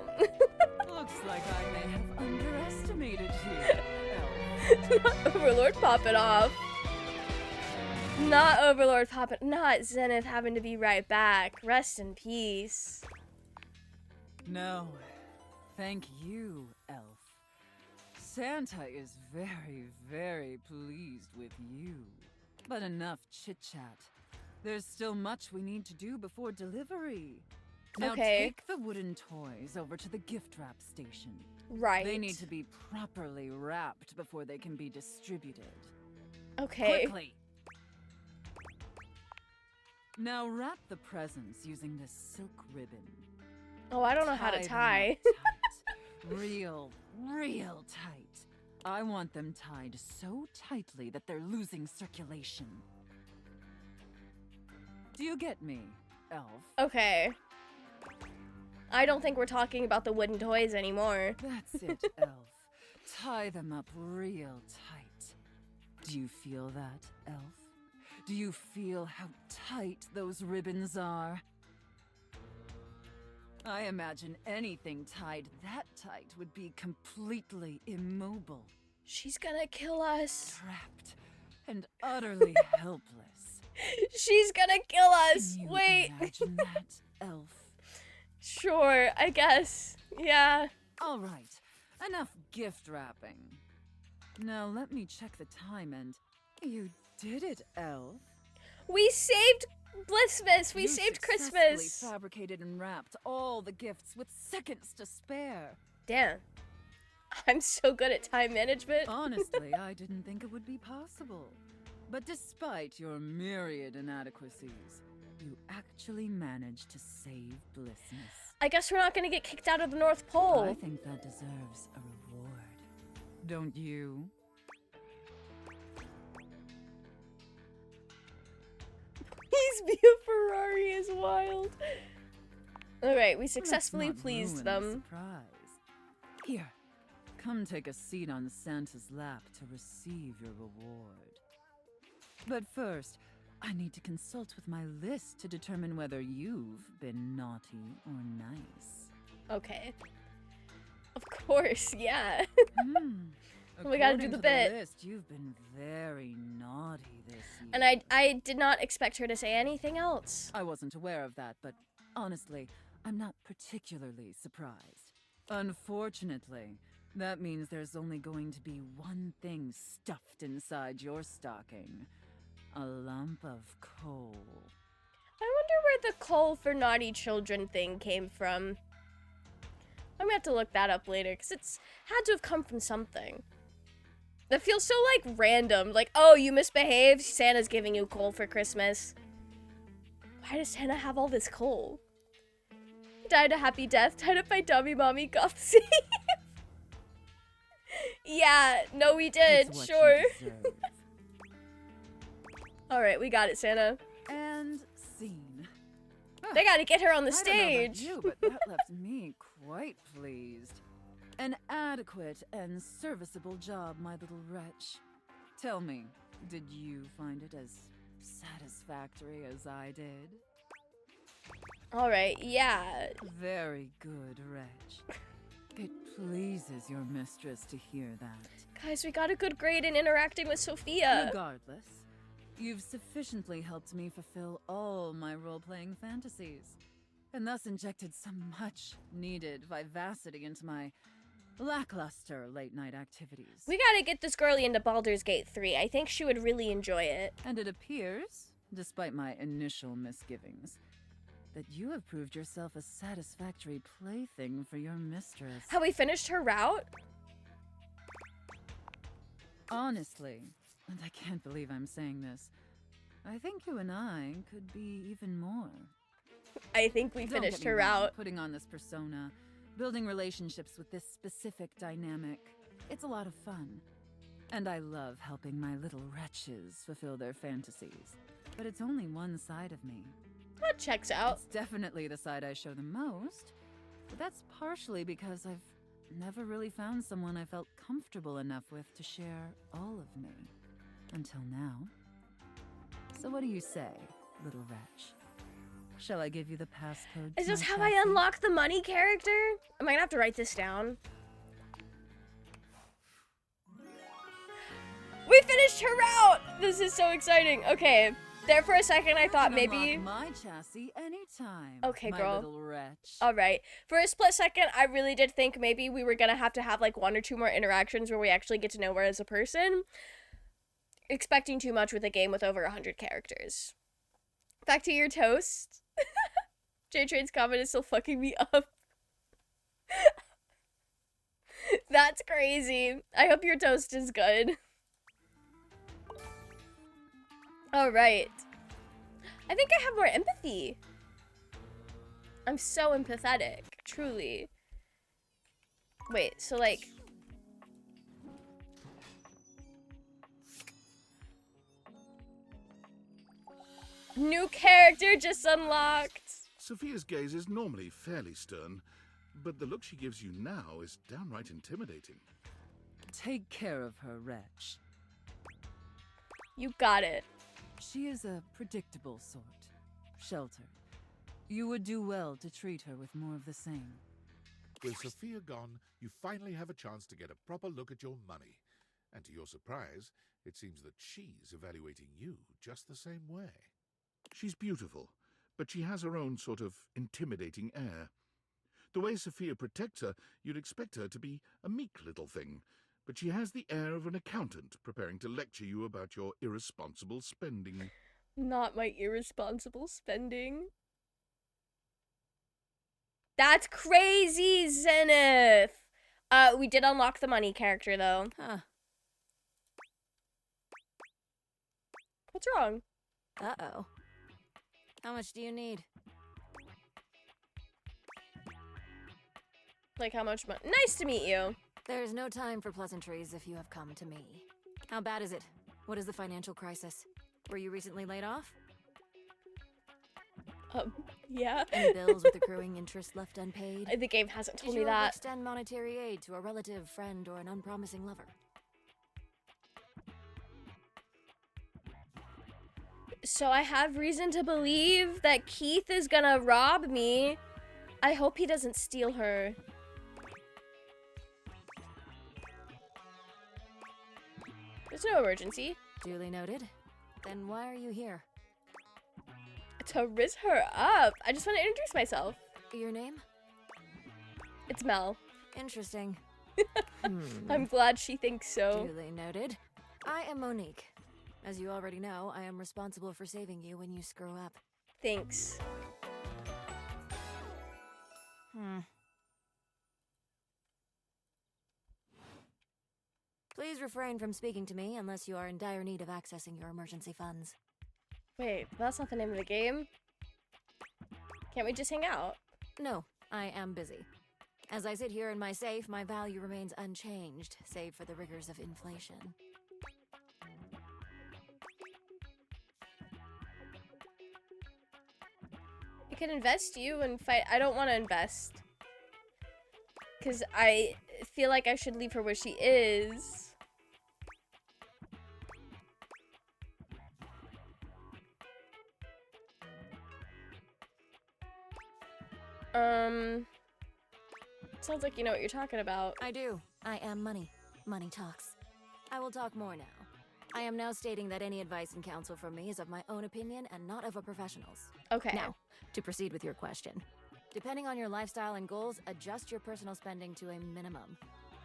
Looks like I may have underestimated you, Elf. Not Overlord popping off. Not Overlord popping. Not Zenith having to be right back. Rest in peace. No, thank you, Elf. Santa is very, very pleased with you. But enough chit-chat. There's still much we need to do before delivery. Now Okay. take the wooden toys over to the gift wrap station. Right. They need to be properly wrapped before they can be distributed. Okay. Quickly! Now wrap the presents using this silk ribbon. Oh, I don't know how to them tie. up tight. Real tight. I want them tied so tightly that they're losing circulation. Do you get me, Elf? Okay. I don't think we're talking about the wooden toys anymore. That's it, Elf. Tie them up real tight. Do you feel that, Elf? Do you feel how tight those ribbons are? I imagine anything tied that tight would be completely immobile. She's gonna kill us. Trapped and utterly helpless. She's gonna kill us. Can you Wait. imagine that, Elf? Sure, I guess. Yeah. All right, enough gift wrapping. Now let me check the time and... You did it, Elf. We saved Blissmas. We You saved successfully Christmas. fabricated and wrapped all the gifts with seconds to spare. Damn. I'm so good at time management. Honestly, I didn't think it would be possible. But despite your myriad inadequacies, you actually managed to save Blissmas. I guess we're not gonna get kicked out of the North Pole. I think that deserves a reward. Don't you? He's be a Ferrari is wild. Alright, we successfully Let's not pleased ruin the them. surprise. Here, come take a seat on Santa's lap to receive your reward. But first, I need to consult with my list to determine whether you've been naughty or nice. Okay. Of course, yeah. We gotta do According the to bit. List, you've been very naughty this year. And I did not expect her to say anything else. I wasn't aware of that, but honestly, I'm not particularly surprised. Unfortunately, that means there's only going to be one thing stuffed inside your stocking. A lump of coal. I wonder where the coal for naughty children thing came from. I'm gonna have to look that up later, because it's had to have come from something. That feels so, like, random. Like, oh, you misbehaved? Santa's giving you coal for Christmas. Why does Santa have all this coal? Died a happy death, tied up by dummy mommy Gothsy. Yeah, no we did, sure. Alright, we got it, Santa. And scene. They gotta get her on the I don't know about stage. you, but that left me quite pleased. An adequate and serviceable job, my little wretch. Tell me, did you find it as satisfactory as I did? Alright, yeah. Very good, wretch. It pleases your mistress to hear that. Guys, we got a good grade in interacting with Sophia. Regardless, you've sufficiently helped me fulfill all my role-playing fantasies, and thus injected some much-needed vivacity into my lackluster late-night activities. We gotta get this girlie into Baldur's Gate 3. I think she would really enjoy it. And it appears, despite my initial misgivings, that you have proved yourself a satisfactory plaything for your mistress. Have we finished her route? Honestly, and I can't believe I'm saying this, I think you and I could be even more. I think we finished her route. Putting on this persona, building relationships with this specific dynamic, it's a lot of fun. And I love helping my little wretches fulfill their fantasies. But it's only one side of me. That checks out. It's definitely the side I show the most, but that's partially because I've never really found someone I felt comfortable enough with to share all of me. Until now. So what do you say, little wretch? Shall I give you the passcode? Is this how I unlock the money character? Am I gonna have to write this down? We finished her route! This is so exciting. Okay. There for a second I thought maybe my chassis anytime. Okay, my girl. Little wretch. All right. For a split second, I really did think maybe we were gonna have to have like 1 or 2 more interactions where we actually get to know her as a person. Expecting too much with a game with over 100 characters. Back to your toast. J-Train's comment is still fucking me up. That's crazy. I hope your toast is good. Alright. I think I have more empathy. I'm so empathetic, truly. Wait, so like... New character just unlocked. Sophia's gaze is normally fairly stern, but the look she gives you now is downright intimidating. Take care of her, wretch. You got it. She is a predictable sort. Sheltered. You would do well to treat her with more of the same. With Sophia gone, you finally have a chance to get a proper look at your money. And to your surprise, it seems that she's evaluating you just the same way. She's beautiful, but she has her own sort of intimidating air. The way Sophia protects her, you'd expect her to be a meek little thing, but she has the air of an accountant preparing to lecture you about your irresponsible spending. Not my irresponsible spending. That's crazy, Zenith! We did unlock the money character, though. Huh. What's wrong? Uh-oh. How much do you need? Like, how much money? Nice to meet you. There's no time for pleasantries if you have come to me. How bad is it? What is the financial crisis? Were you recently laid off? Yeah. Any bills with accruing interest left unpaid? The game hasn't told Did me you ever that. extend monetary aid to a relative, friend, or an unpromising lover? So I have reason to believe that Keith is gonna rob me. I hope he doesn't steal her. There's no emergency. Duly noted. Then why are you here? To risk her up. I just want to introduce myself. Your name? It's Mel. Interesting. I'm glad she thinks so. Duly noted. I am Monique. As you already know, I am responsible for saving you when you screw up. Thanks. Please refrain from speaking to me unless you are in dire need of accessing your emergency funds. Wait, that's not the name of the game. Can't we just hang out? No, I am busy. As I sit here in my safe, my value remains unchanged, save for the rigors of inflation. I could invest you and fight. I don't want to invest. Because I feel like I should leave her where she is. Sounds like you know what you're talking about. I do. I am money. Money talks. I will talk more now. I am now stating that any advice and counsel from me is of my own opinion and not of a professional's. Okay. Now, to proceed with your question. Depending on your lifestyle and goals, adjust your personal spending to a minimum.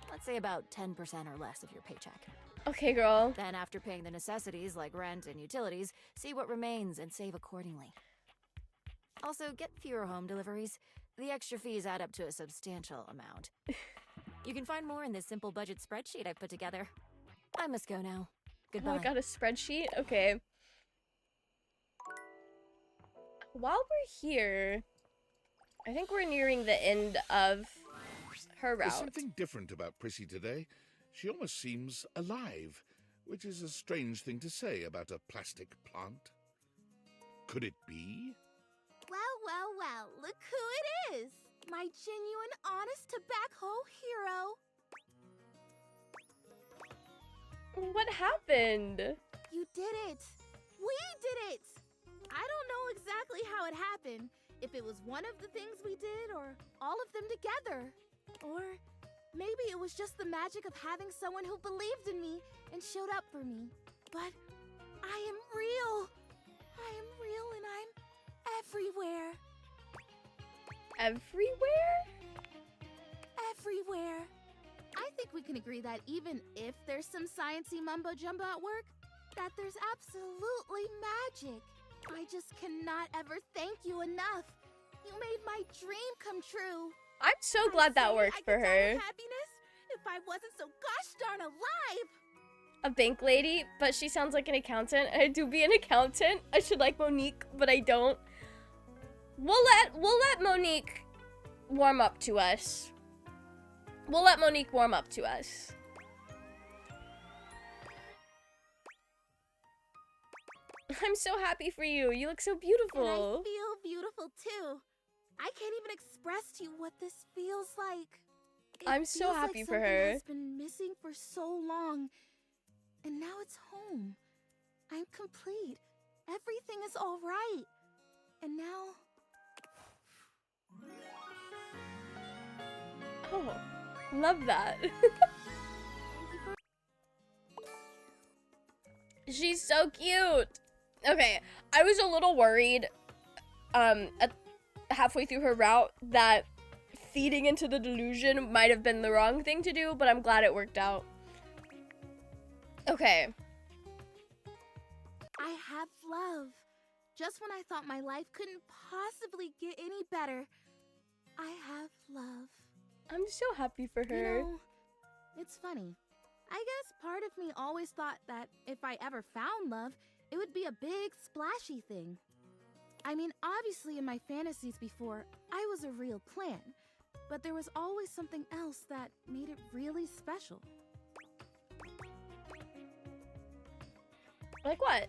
Let's say about 10% or less of your paycheck. Okay, girl. Then after paying the necessities like rent and utilities, see what remains and save accordingly. Also, get fewer home deliveries. The extra fees add up to a substantial amount. You can find more in this simple budget spreadsheet I've put together. I must go now. Goodbye. Oh, I got a spreadsheet? Okay. While we're here, I think we're nearing the end of her route. There's something different about Prissy today. She almost seems alive, which is a strange thing to say about a plastic plant. Could it be? Well, look who it is! My genuine, honest tobacco hero! What happened? You did it! We did it! I don't know exactly how it happened. If it was one of the things we did, or all of them together. Or maybe it was just the magic of having someone who believed in me and showed up for me. But I am real! I am real and I'm everywhere. Everywhere? Everywhere. I think we can agree that even if there's some sciencey mumbo-jumbo at work, that there's absolutely magic. I just cannot ever thank you enough. You made my dream come true. I'm so glad that worked for her. Happiness if I wasn't so gosh darn alive. A bank lady, but she sounds like an accountant. I do be an accountant. I should like Monique, but I don't. We'll let Monique warm up to us. We'll let Monique warm up to us. I'm so happy for you. You look so beautiful. And I feel beautiful too. I can't even express to you what this feels like. I'm so happy for her. It's been missing for so long, and now it's home. I'm complete. Everything is all right. And now... Oh, love that. She's so cute. Okay, I was a little worried at halfway through her route that feeding into the delusion might have been the wrong thing to do, but I'm glad it worked out. Okay. I have love. Just when I thought my life couldn't possibly get any better, I have love. I'm so happy for her. You know, it's funny. I guess part of me always thought that if I ever found love, it would be a big, splashy thing. I mean, obviously in my fantasies before, I was a real plan, but there was always something else that made it really special. Like what?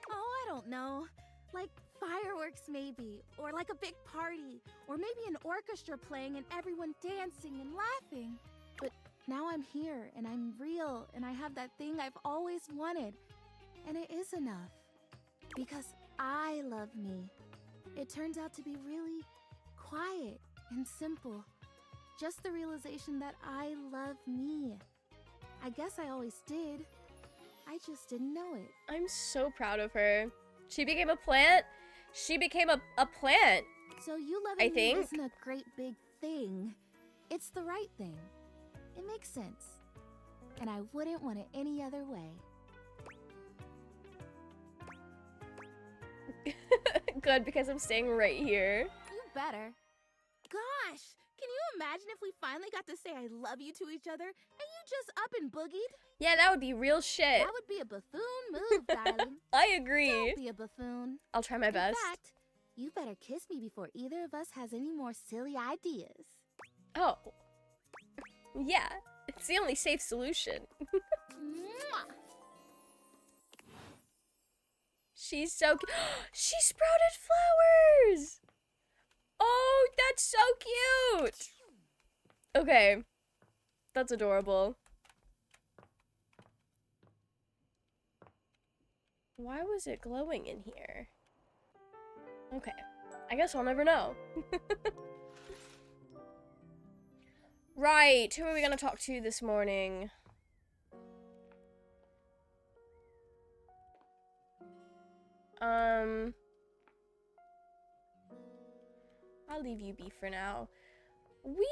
Oh, I don't know. Like fireworks maybe, or like a big party, or maybe an orchestra playing and everyone dancing and laughing. But now I'm here, and I'm real, and I have that thing I've always wanted. And it is enough. Because I love me. It turns out to be really quiet and simple. Just the realization that I love me. I guess I always did. I just didn't know it. I'm so proud of her. She became a plant. She became a plant. So you loving me isn't a great big thing. It's the right thing. It makes sense. And I wouldn't want it any other way. Good, because I'm staying right here. You better. Gosh, can you imagine if we finally got to say I love you to each other and you just up and boogied? Yeah, that would be real shit. That would be a buffoon move, darling. I agree. Don't be a buffoon. I'll try my best. In fact, you better kiss me before either of us has any more silly ideas. Oh. Yeah, it's the only safe solution. Mwah. She's so cute. She sprouted flowers! Oh, that's so cute! Okay. That's adorable. Why was it glowing in here? Okay. I guess I'll never know. Right, who are we gonna talk to this morning? I'll leave you be for now. We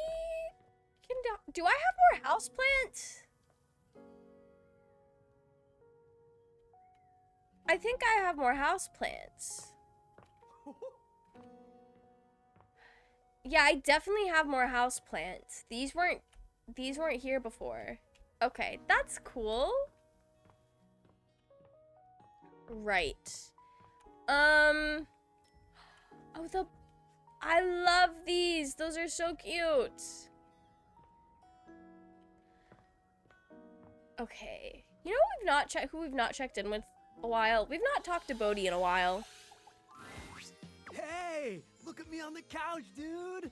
can do I have more houseplants? I think I have more houseplants. Yeah, I definitely have more houseplants. These weren't here before. Okay, that's cool. Right. Oh, I love these. Those are so cute. Okay. You know who we've not checked in with a while? We've not talked to Bodhi in a while. Hey, look at me on the couch, dude.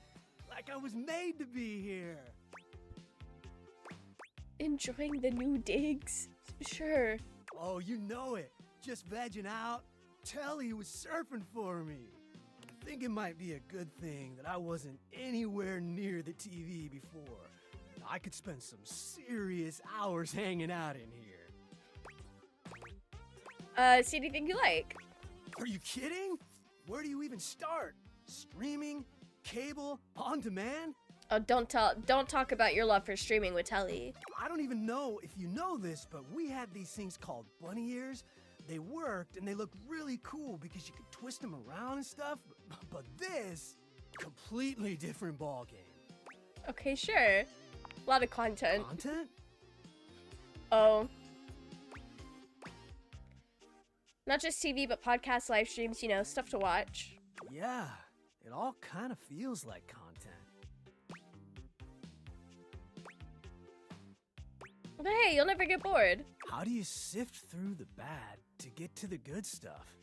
Like I was made to be here. Enjoying the new digs? Sure. Oh, you know it. Just vegging out. Telly was surfing for me. I think it might be a good thing that I wasn't anywhere near the TV before. I could spend some serious hours hanging out in here. See anything you like? Are you kidding? Where do you even start? Streaming? Cable? On demand? Oh, don't talk about your love for streaming with Telly. I don't even know if you know this, but we had these things called bunny ears. They worked and they looked really cool because you could twist them around and stuff. But this, completely different ball game. Okay, sure. A lot of content. Content? Oh. Not just TV, but podcasts, live streams, you know, stuff to watch. Yeah, it all kind of feels like content. But hey, you'll never get bored. How do you sift through the bad to get to the good stuff?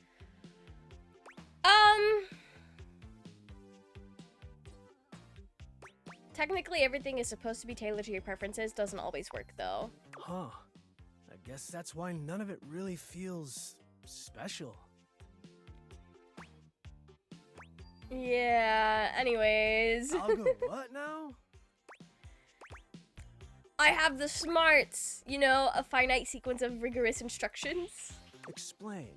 Technically, everything is supposed to be tailored to your preferences. Doesn't always work, though. Huh. I guess that's why none of it really feels special. Yeah, anyways. I'll go what now? I have the smarts, you know, a finite sequence of rigorous instructions. Explain.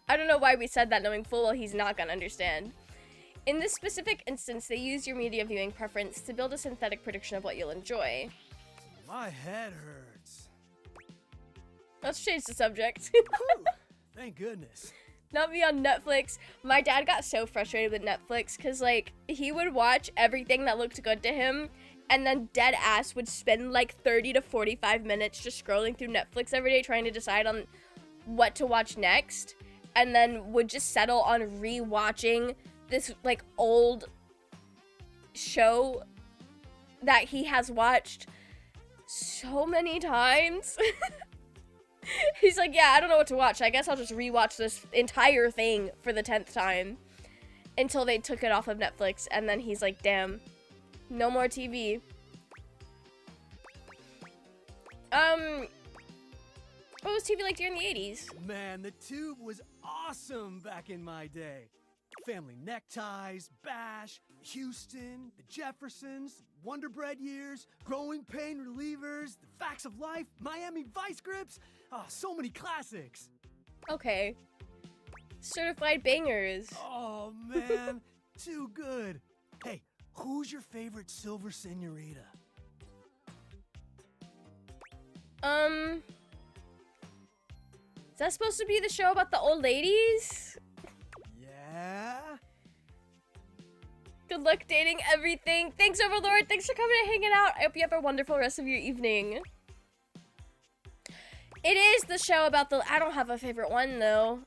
I don't know why we said that knowing full well he's not gonna understand. In this specific instance, they use your media viewing preference to build a synthetic prediction of what you'll enjoy. My head hurts. Let's change the subject. Thank goodness. Not me on Netflix. My dad got so frustrated with Netflix because, like, he would watch everything that looked good to him and then dead ass would spend like 30 to 45 minutes just scrolling through Netflix every day trying to decide on what to watch next, and then would just settle on rewatching this like old show that he has watched so many times. He's like, yeah, I don't know what to watch. I guess I'll just rewatch this entire thing for the 10th time until they took it off of Netflix, and then he's like, damn, no more TV. What was TV like during the 80s? Man, the tube was awesome back in my day. Family Neckties, Bash, Houston, the Jeffersons, Wonder Bread years, Growing Pain Relievers, The Facts of Life, Miami Vice Grips. So many classics. Okay. Certified bangers. Oh, man. Too good. Hey, who's your favorite Silver Senorita? Is that supposed to be the show about the old ladies? Good luck dating everything. Thanks, Overlord. Thanks for coming and hanging out. I hope you have a wonderful rest of your evening. It is the show about the... I don't have a favorite one, though.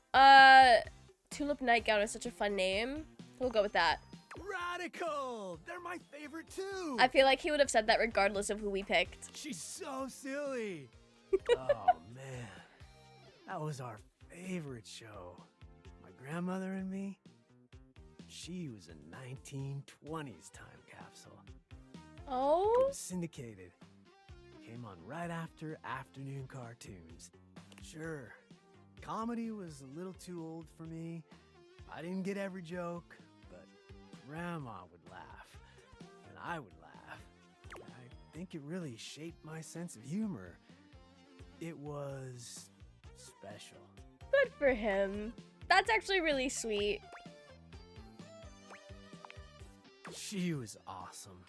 Tulip Nightgown is such a fun name. We'll go with that. Radical! They're my favorite too! I feel like he would have said that regardless of who we picked. She's so silly! Oh, man. That was our favorite show. My grandmother and me, she was a 1920s time capsule. Oh? It was syndicated. Came on right after afternoon cartoons. Sure, comedy was a little too old for me. I didn't get every joke, but Grandma would laugh, and I would laugh. I think it really shaped my sense of humor. It was special. Good for him. That's actually really sweet. She was awesome.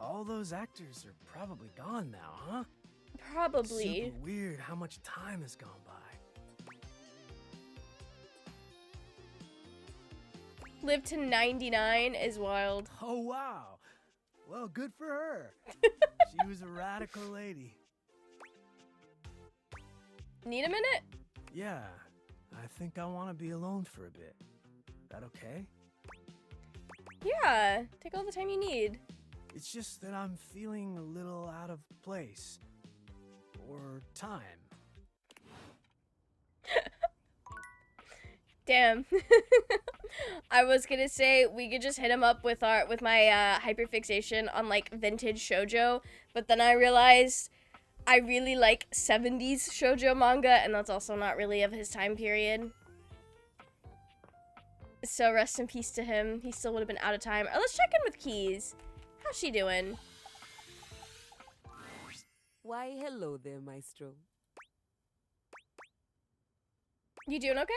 All those actors are probably gone now, huh? Probably. Super weird how much time has gone by. Live to 99 is wild. Oh, wow. Well, good for her. She was a radical lady. Need a minute? Yeah, I think I want to be alone for a bit. That okay? Yeah, take all the time you need. It's just that I'm feeling a little out of place. Or time. Damn. I was gonna say we could just hit him up with my hyperfixation on like vintage shoujo, but then I realized I really like 70s shoujo manga, and that's also not really of his time period. So rest in peace to him. He still would have been out of time. Oh, let's check in with Keys. How's she doing? Why, hello there, Maestro. You doing okay?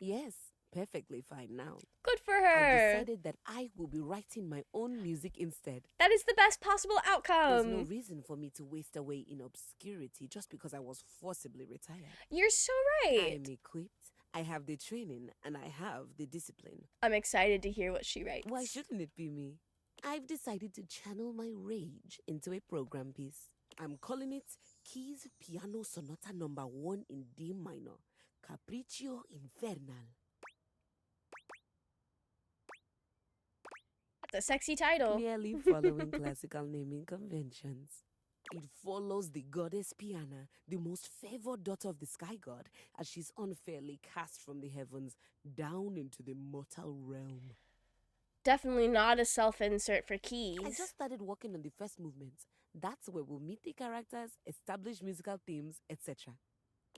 Yes, perfectly fine now. Good for I her. decided that I will be writing my own music instead. That is the best possible There's outcome. no reason for me to waste away in obscurity just because I was forcibly retired. You're so I right. am equipped, I have the training, and I have the discipline. I'm excited to hear what she writes. Why shouldn't it be me? I've decided to channel my rage into a program piece. I'm calling it Keys Piano Sonata No. 1 in D minor, Capriccio Infernal. That's a sexy title. Merely following classical naming conventions. It follows the goddess Piana, the most favored daughter of the sky god, as she's unfairly cast from the heavens down into the mortal realm. Definitely not a self-insert for Keys. I just started working on the first movement. That's where we'll meet the characters, establish musical themes, etc.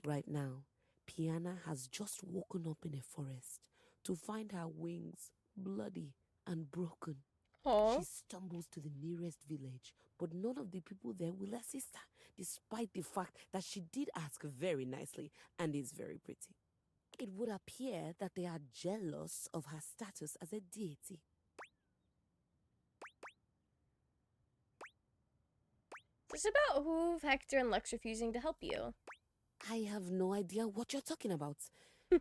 Right now, Piana has just woken up in a forest to find her wings bloody and broken. Aww. She stumbles to the nearest village, but none of the people there will assist her, despite the fact that she did ask very nicely and is very pretty. It would appear that they are jealous of her status as a deity. Is this about who Hector and Lex refusing to help you? I have no idea what you're talking about.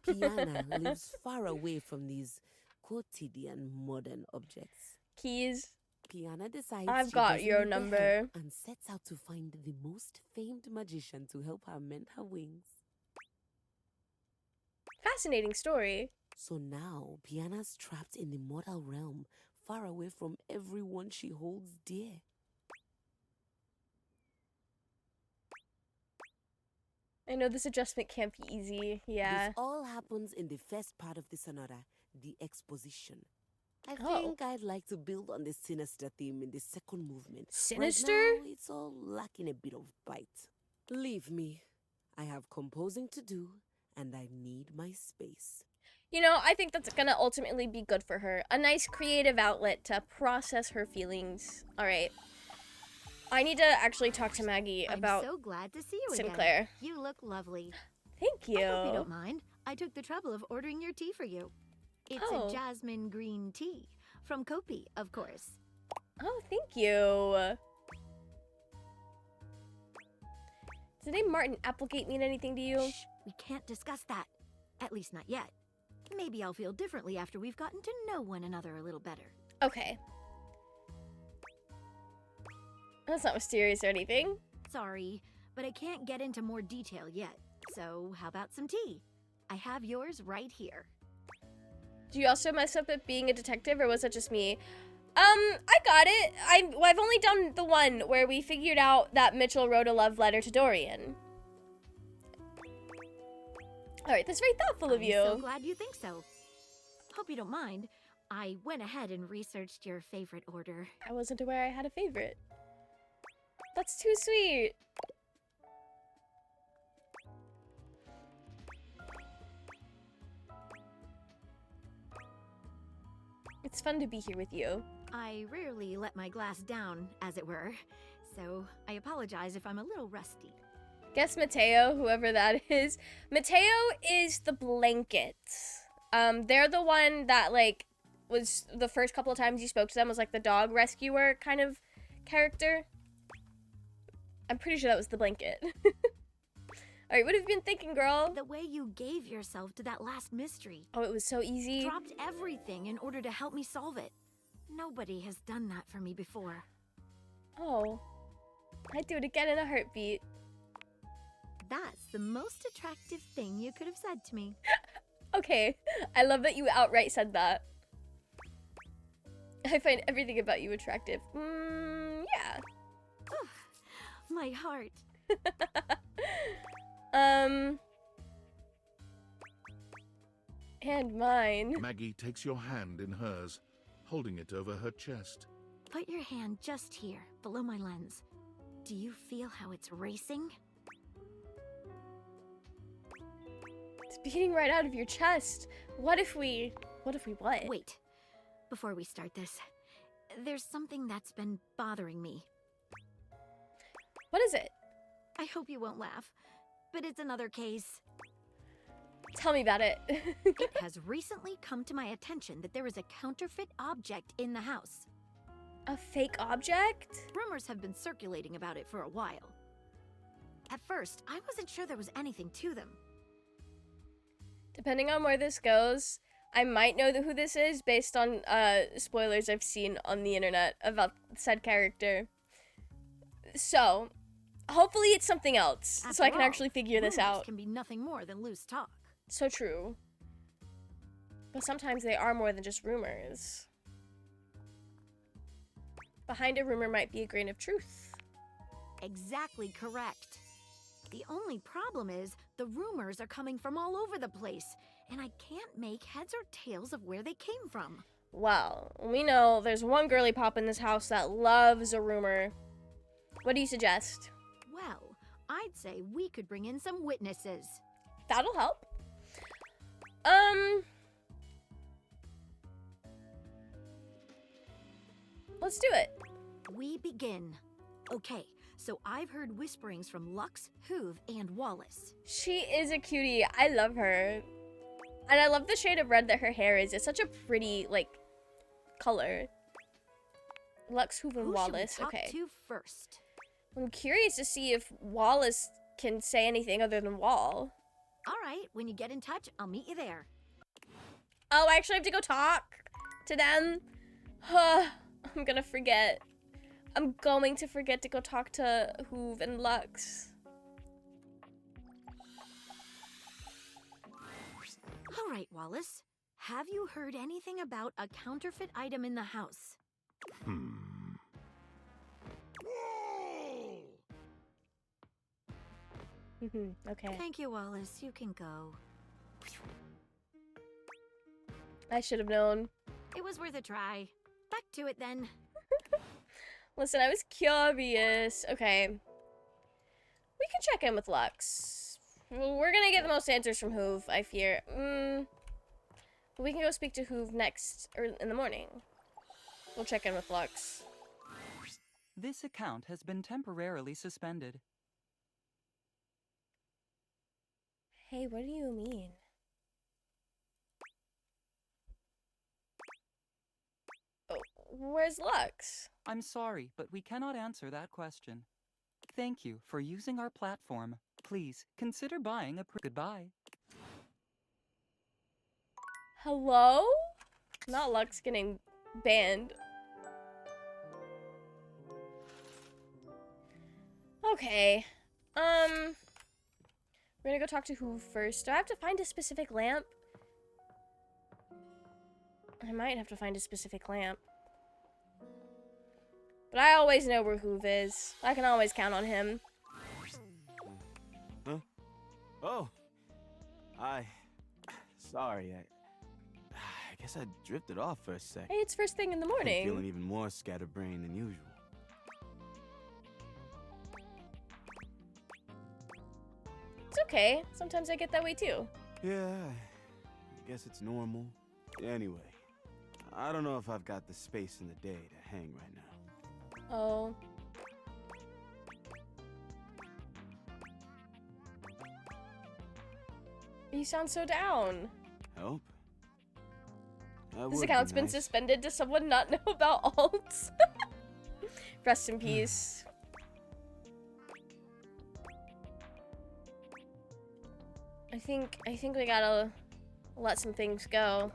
Piana lives far away from these quotidian modern objects. Keys. Piana decides I've she got doesn't your need their number. help and sets out to find the most famed magician to help her mend her wings. Fascinating story. So now, Piana's trapped in the mortal realm, far away from everyone she holds dear. I know this adjustment can't be easy. Yeah. This all happens in the first part of the sonata, the exposition. I Oh. think I'd like to build on the sinister theme in the second movement. Sinister? Right now, it's all lacking a bit of bite. Leave me. I have composing to do, and I need my space. You know, I think that's gonna ultimately be good for her. A nice creative outlet to process her feelings. All right. I need to actually talk to Maggie about I'm so glad to see you Sinclair. again. You look lovely. Thank you. I hope you don't mind. I took the trouble of ordering your tea for you. It's Oh. a jasmine green tea. From Kopi, of course. Oh, thank you. Does the name Martin Applegate mean anything to you? Shh, we can't discuss that. At least not yet. Maybe I'll feel differently after we've gotten to know one another a little better. Okay. That's not mysterious or anything. Sorry, but I can't get into more detail yet. So, how about some tea? I have yours right here. Do you also mess up at being a detective, or was it just me? I got it. I've only done the one where we figured out that Mitchell wrote a love letter to Dorian. All right, that's very thoughtful of you. I'm so glad you think so. Hope you don't mind. I went ahead and researched your favorite order. I wasn't aware I had a favorite. That's too sweet. It's fun to be here with you. I rarely let my glass down, as it were, so I apologize if I'm a little rusty. Guess Mateo, whoever that is. Mateo is the blanket. They're the one that, like, was the first couple of times you spoke to them was, like, the dog rescuer kind of character. I'm pretty sure that was the blanket. All right, what have you been thinking, girl? The way you gave yourself to that last mystery. Oh, it was so easy. Dropped everything in order to help me solve it. Nobody has done that for me before. Oh, I'd do it again in a heartbeat. That's the most attractive thing you could have said to me. Okay, I love that you outright said that. I find everything about you attractive. Yeah. My heart. And mine. Maggie takes your hand in hers, holding it over her chest. Put your hand just here, below my lens. Do you feel how it's racing? It's beating right out of your chest. What if we what? Wait, before we start this, there's something that's been bothering me. What is it? I hope you won't laugh, but it's another case. Tell me about it. It has recently come to my attention that there is a counterfeit object in the house. A fake object? Rumors have been circulating about it for a while. At first, I wasn't sure there was anything to them. Depending on where this goes, I might know who this is based on spoilers I've seen on the internet about said character. So, hopefully it's something else, so I can actually figure this out. Can be nothing more than loose talk. So true. But sometimes they are more than just rumors. Behind a rumor might be a grain of truth. Exactly correct. The only problem is the rumors are coming from all over the place, and I can't make heads or tails of where they came from. Well, we know there's one girly pop in this house that loves a rumor. What do you suggest? Well, I'd say we could bring in some witnesses. That'll help. Let's do it. We begin. Okay, so I've heard whisperings from Lux, Hoove, and Wallace. She is a cutie. I love her. And I love the shade of red that her hair is. It's such a pretty, like, color. Lux, Hoove, and Wallace. Who should we talk Okay. to first? I'm curious to see if Wallace can say anything other than Wall. All right, when you get in touch, I'll meet you there. Oh, I actually have to go talk to them. I'm gonna forget. I'm going to forget to go talk to Hoove and Lux. All right, Wallace. Have you heard anything about a counterfeit item in the house? Okay. Thank you, Wallace. You can go. I should have known. It was worth a try. Back to it then. Listen, I was curious. Okay. We can check in with Lux. We're gonna get the most answers from Hoove, I fear. We can go speak to Hoove next, or in the morning. We'll check in with Lux. This account has been temporarily suspended. Hey, what do you mean? Oh, where's Lux? I'm sorry, but we cannot answer that question. Thank you for using our platform. Please consider buying a goodbye. Hello? Not Lux getting banned. Okay. We're gonna go talk to who first? Do I have to find a specific lamp? I might have to find a specific lamp. But I always know where Hoove is. I can always count on him. Huh? Oh. Sorry, I guess I drifted off for a sec. Hey, it's first thing in the I'm morning. feeling even more scatterbrained than usual. It's okay. Sometimes I get that way too. Yeah, I guess it's normal. Anyway, I don't know if I've got the space in the day to hang right now. Oh. You sound so down. Help? This account's been suspended. Does someone not know about alts? Rest in peace. I think we gotta let some things go.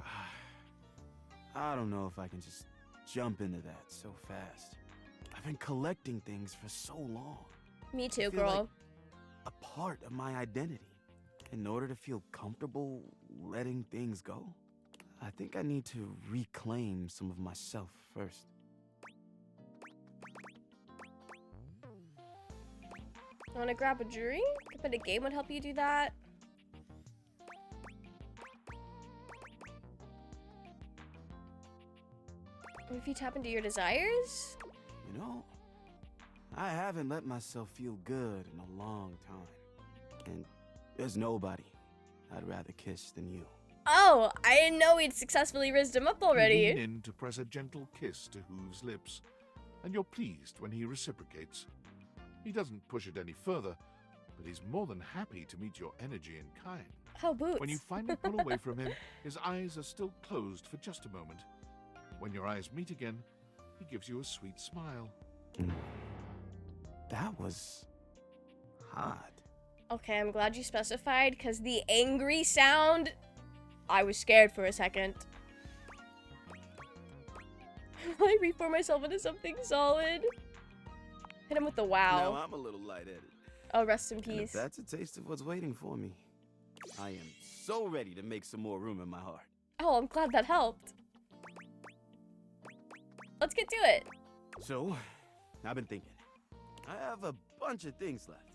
I don't know if I can just jump into that so fast. I've been collecting things for so long. Me I too, feel girl. like a part of my identity. In order to feel comfortable letting things go, I think I need to reclaim some of myself first. Wanna grab a jury? But a game would help you do that. What if you tap into your desires? You know, I haven't let myself feel good in a long time. And there's nobody I'd rather kiss than you. Oh, I didn't know we'd successfully rizzed him up already. You lean in to press a gentle kiss to Hoove's lips, and you're pleased when he reciprocates. He doesn't push it any further, but he's more than happy to meet your energy in kind. How boots. When you finally pull away from him, his eyes are still closed for just a moment. When your eyes meet again, he gives you a sweet smile. That was hot. Okay, I'm glad you specified, because the angry sound, I was scared for a second. I reform myself into something solid. Hit him with the wow. Now I'm a little lightheaded. Oh, rest in And peace. if that's a taste of what's waiting for me, I am so ready to make some more room in my heart. Oh, I'm glad that helped. Let's get to it. So, I've been thinking. I have a bunch of things left.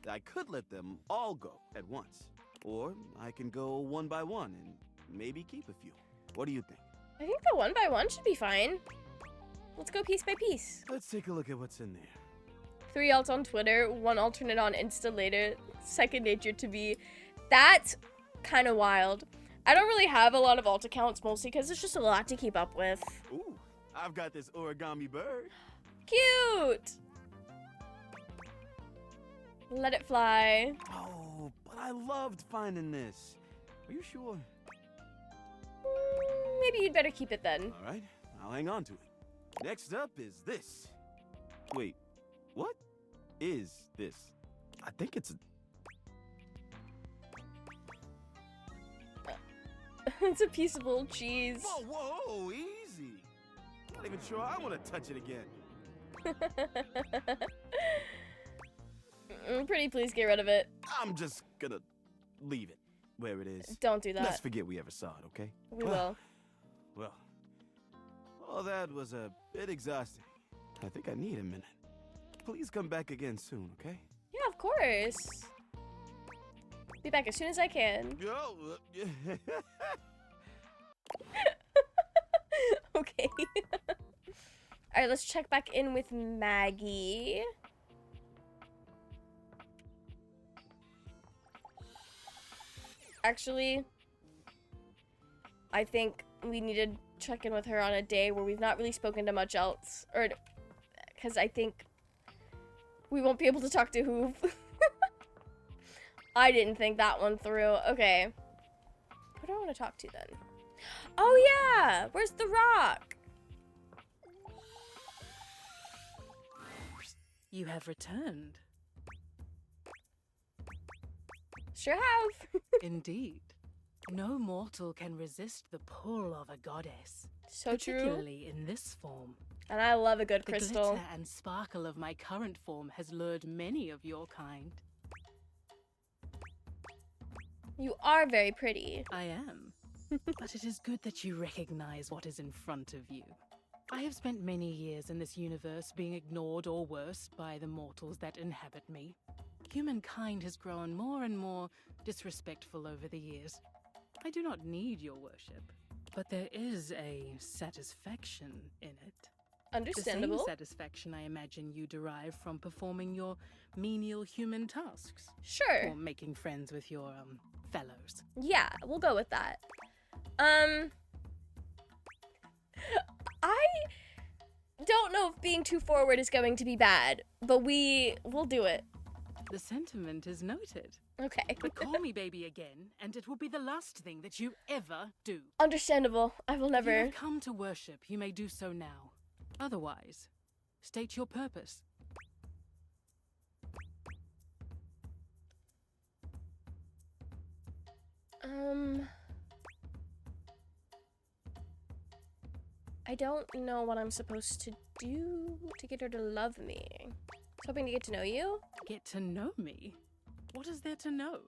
I could let them all go at once. Or I can go one by one and maybe keep a few. What do you think? I think the one by one should be fine. Let's go piece by piece. Let's take a look at what's in there. 3 alts on Twitter, 1 alternate on Insta later, second nature to be. That's kind of wild. I don't really have a lot of alt accounts, mostly because it's just a lot to keep up with. Ooh, I've got this origami bird. Cute! Let it fly. Oh, but I loved finding this. Are you sure? Maybe you'd better keep it then. All right, I'll hang on to it. Next up is this. Wait, what is this? I think it's a... It's a piece of old cheese. Whoa, whoa, easy. Not even sure I want to touch it again. Pretty please get rid of it. I'm just gonna leave it where it is. Don't do that. Let's forget we ever saw it, okay? We will. Well, all that was a bit exhausting. I think I need a minute. Please come back again soon, okay? Yeah, of course. Be back as soon as I can. Okay. Alright, let's check back in with Maggie. Actually, I think we need to check in with her on a day where we've not really spoken to much else. Or, because I think we won't be able to talk to Hoove. I didn't think that one through. Okay. Who do I want to talk to then? Oh yeah! Where's the rock? You have returned. Sure have. Indeed. No mortal can resist the pull of a goddess. So true. Particularly in this form. And I love a good The crystal. glitter and sparkle of my current form has lured many of your kind. You are very pretty. I am. But it is good that you recognize what is in front of you. I have spent many years in this universe being ignored or worse by the mortals that inhabit me. Humankind has grown more and more disrespectful over the years. I do not need your worship, but there is a satisfaction in it. Understandable. The same satisfaction I imagine you derive from performing your menial human tasks. Sure. Or making friends with your, fellows. Yeah, we'll go with that. I don't know if being too forward is going to be bad, but we'll do it. The sentiment is noted. Okay. But call me baby again, and it will be the last thing that you ever do. Understandable. I will If never. you have come to worship, you may do so now. Otherwise, state your purpose. I don't know what I'm supposed to do to get her to love me. I was hoping to get to know you. Get to know me? What is there to know?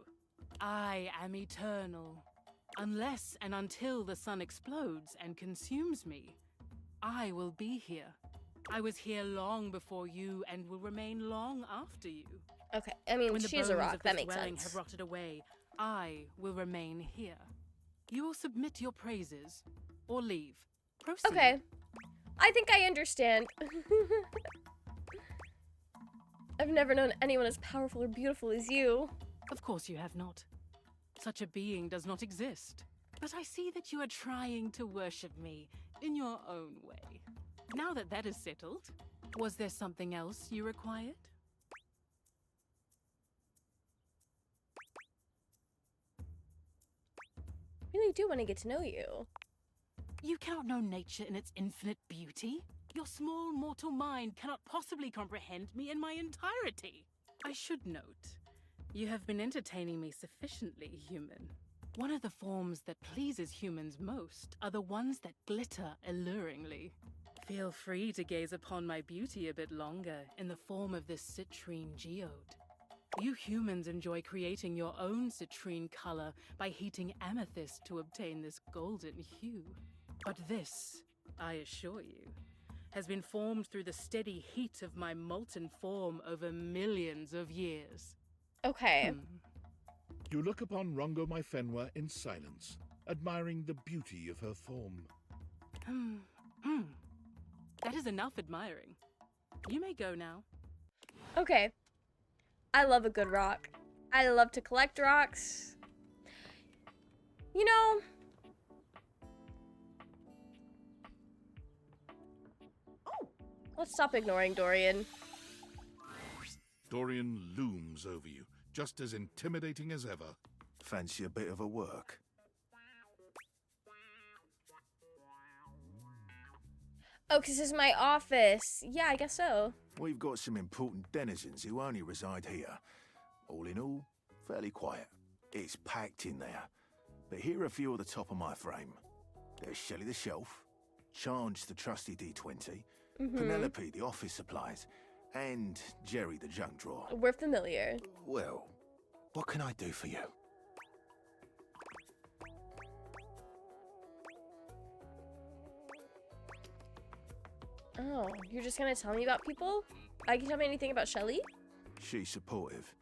I am eternal. Unless and until the sun explodes and consumes me, I will be here. I was here long before you and will remain long after you. Okay, I mean, When the she's a bones rock. of That this makes dwelling sense. have rotted away, I will remain here. You will submit your praises or leave. Proceed. Okay. I think I understand. I've never known anyone as powerful or beautiful as you. Of course you have not. Such a being does not exist. But I see that you are trying to worship me in your own way. Now that that is settled, was there something else you required? I really do want to get to know you. You cannot know nature in its infinite beauty. Your small mortal mind cannot possibly comprehend me in my entirety. I should note, you have been entertaining me sufficiently, human. One of the forms that pleases humans most are the ones that glitter alluringly. Feel free to gaze upon my beauty a bit longer in the form of this citrine geode. You humans enjoy creating your own citrine color by heating amethyst to obtain this golden hue. But this, I assure you, has been formed through the steady heat of my molten form over millions of years. Okay. You look upon Rongo my Fenwa in silence, admiring the beauty of her form. That is enough admiring. You may go now. Okay. I love a good rock. I love to collect rocks. You know, let's stop ignoring Dorian. Dorian looms over you, just as intimidating as ever. Fancy a bit of a work? Oh, 'cause this is my office. Yeah, I guess so. We've got some important denizens who only reside here. All in all, fairly quiet. It's packed in there. But here are a few at the top of my frame. There's Shelley the Shelf, Charge the trusty D20, Penelope the office supplies, and Jerry the junk drawer. We're familiar. Well, what can I do for you? Oh, you're just gonna tell me about people? Can you tell me anything about Shelley? She's supportive.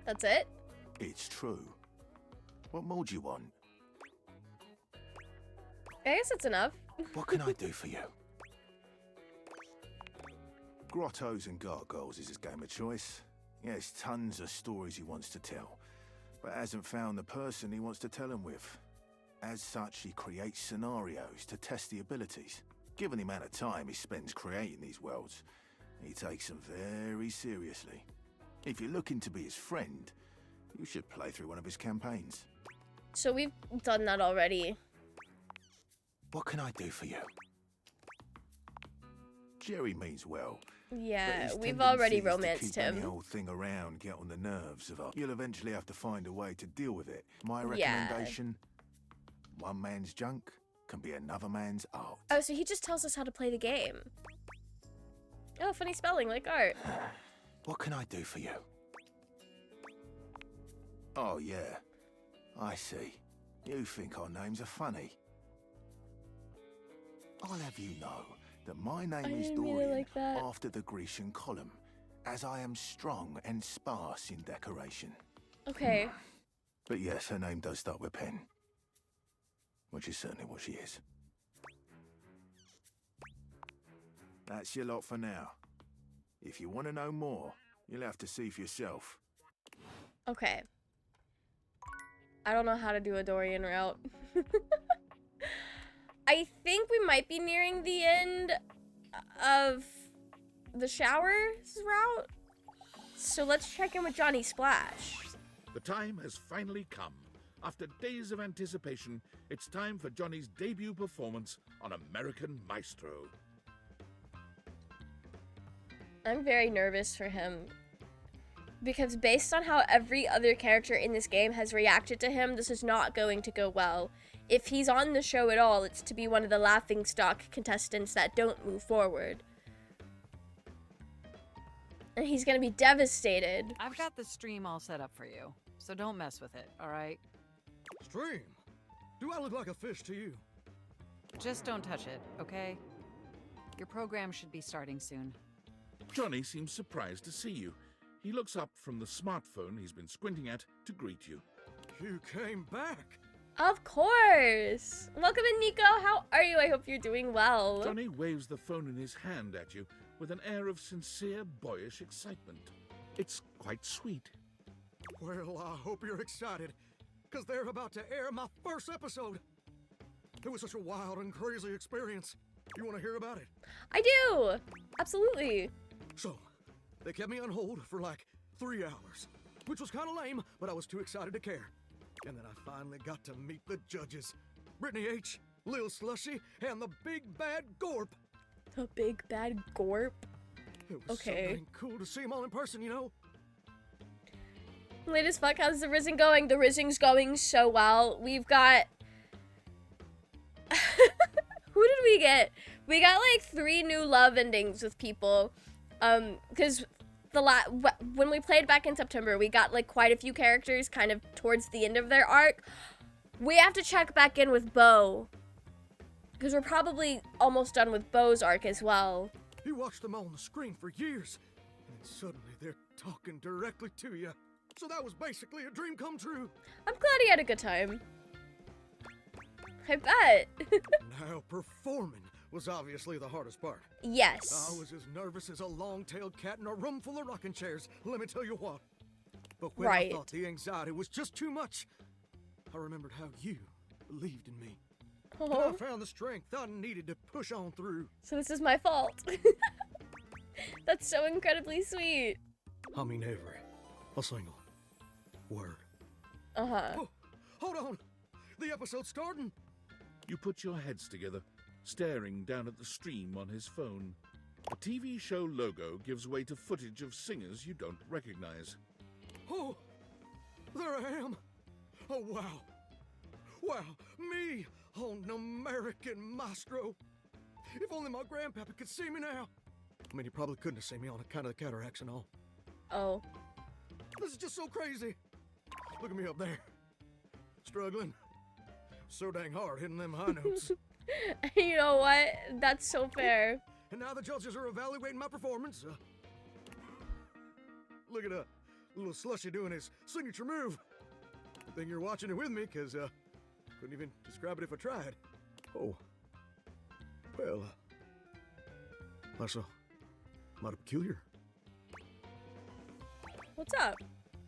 That's it? It's true. What more do you want? I guess it's enough. What can I do for you? Grottos and Gargoyles is his game of choice. He has tons of stories he wants to tell, but hasn't found the person he wants to tell them with. As such, he creates scenarios to test the abilities. Given the amount of time he spends creating these worlds, he takes them very seriously. If you're looking to be his friend, you should play through one of his campaigns. So we've done that already. What can I do for you? Jerry means well, Yeah, But his we've already tendencies to romanced keep any him. old thing around get on the nerves of us. You'll eventually have to find a way to deal with it. My Yeah. recommendation: one man's junk can be another man's art. Oh, so he just tells us how to play the game. Oh, funny spelling, like art. What can I do for you? Oh, yeah. I see. You think our names are funny. I'll have you know that my name is didn't mean it Dorian, like that. after the Grecian column, as I am strong and sparse in decoration. Okay. But yes, her name does start with Pen. Which is certainly what she is. That's your lot for now. If you want to know more, you'll have to see for yourself. Okay. I don't know how to do a Dorian route. I think we might be nearing the end of the showers route. So let's check in with Johnny Splash. The time has finally come. After days of anticipation, it's time for Johnny's debut performance on American Maestro. I'm very nervous for him. Because based on how every other character in this game has reacted to him, this is not going to go well. If he's on the show at all, it's to be one of the laughingstock contestants that don't move forward. And he's gonna be devastated. I've got the stream all set up for you, so don't mess with it, all right? Stream? Do I look like a fish to you? Just don't touch it, okay? Your program should be starting soon. Johnny seems surprised to see you. He looks up from the smartphone he's been squinting at to greet you. You came back. Of course! Welcome in, Nico. How are you? I hope you're doing well. Johnny waves the phone in his hand at you with an air of sincere, boyish excitement. It's quite sweet. Well, I hope you're excited, because they're about to air my first episode. It was such a wild and crazy experience. You want to hear about it? I do! Absolutely. So, they kept me on hold for like 3 hours, which was kind of lame, but I was too excited to care. And then I finally got to meet the judges. Brittany H., Lil Slushy, and the big bad Gorp. The big bad Gorp? It was so dang cool to see them all in person, you know? Late as fuck, how's the Risen going? The Risen's going so well. We've got... Who did we get? We got like 3 new love endings with people. Because when we played back in September, we got like quite a few characters kind of towards the end of their arc. We have to check back in with Bo. Because we're probably almost done with Bo's arc as well. You watched them all on the screen for years, and then suddenly they're talking directly to you. So that was basically a dream come true. I'm glad he had a good time. I bet. Now, performing was obviously the hardest part. Yes. I was as nervous as a long-tailed cat in a room full of rocking chairs, let me tell you what. But when I thought the anxiety was just too much, I remembered how you believed in me. And I found the strength I needed to push on through. So this is my fault. That's so incredibly sweet. I mean every a single word. Uh-huh. Oh, hold on. The episode's starting. You put your heads together, staring down at the stream on his phone. The TV show logo gives way to footage of singers you don't recognize. Oh, there I am. Oh, wow. Wow, me on American Maestro. If only my grandpapa could see me now. I mean, he probably couldn't have seen me on account of the cataracts and all. Oh. This is just so crazy. Look at me up there. Struggling. So dang hard hitting them high notes. You know what? That's so fair. And now the judges are evaluating my performance. Look at little Slushy doing his signature move. Good thing you're watching it with me, because couldn't even describe it if I tried. Oh. Well, that's a lot of peculiar. What's up?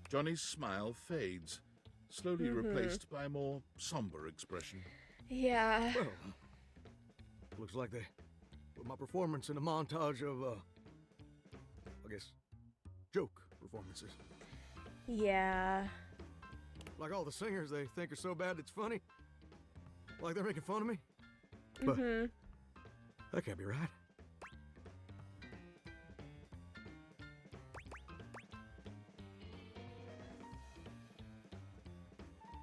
Johnny's smile fades, slowly replaced by a more somber expression. Yeah. Well, looks like they put my performance in a montage of, I guess, joke performances. Yeah. Like all the singers they think are so bad it's funny. Like they're making fun of me. But that can't be right.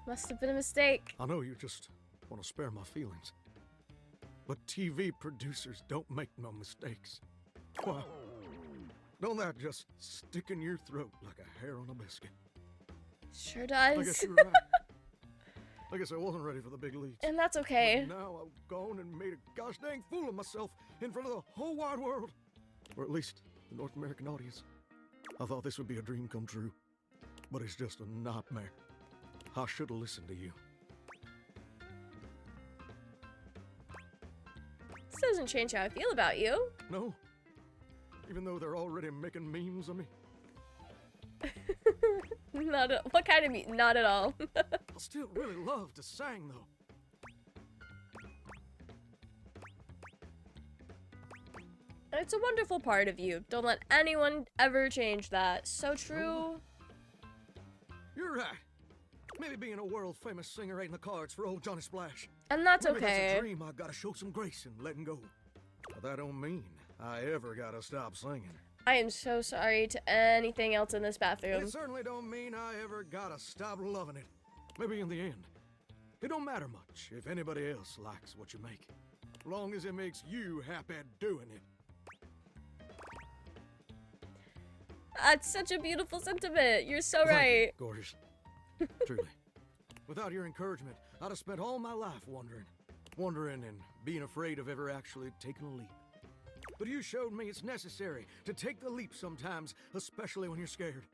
Must have been a mistake. I know you just want to spare my feelings. But TV producers don't make no mistakes. Why? Don't that just stick in your throat like a hair on a biscuit? Sure does. I guess you're right. I guess I wasn't ready for the big leagues. And that's okay. But now I've gone and made a gosh dang fool of myself in front of the whole wide world. Or at least the North American audience. I thought this would be a dream come true. But it's just a nightmare. I should have listened to you. This doesn't change how I feel about you. No. Even though they're already making memes of me. Not at, what kind of meme? Not at all. I still really love to sing though. It's a wonderful part of you. Don't let anyone ever change that. So true. You're right. Maybe being a world famous singer ain't in the cards for old Johnny Splash. And that's Maybe okay. That's a dream I gotta show some grace in letting go. But that don't mean I ever gotta stop singing. I am so sorry to anything else in this bathroom. It certainly don't mean I ever gotta stop loving it. Maybe in the end, it don't matter much if anybody else likes what you make. Long as it makes you happy doing it. That's such a beautiful sentiment. You're so Thank you, right. gorgeous. Truly. Without your encouragement, I'd have spent all my life wondering and being afraid of ever actually taking a leap. But you showed me it's necessary to take the leap sometimes, especially when you're scared.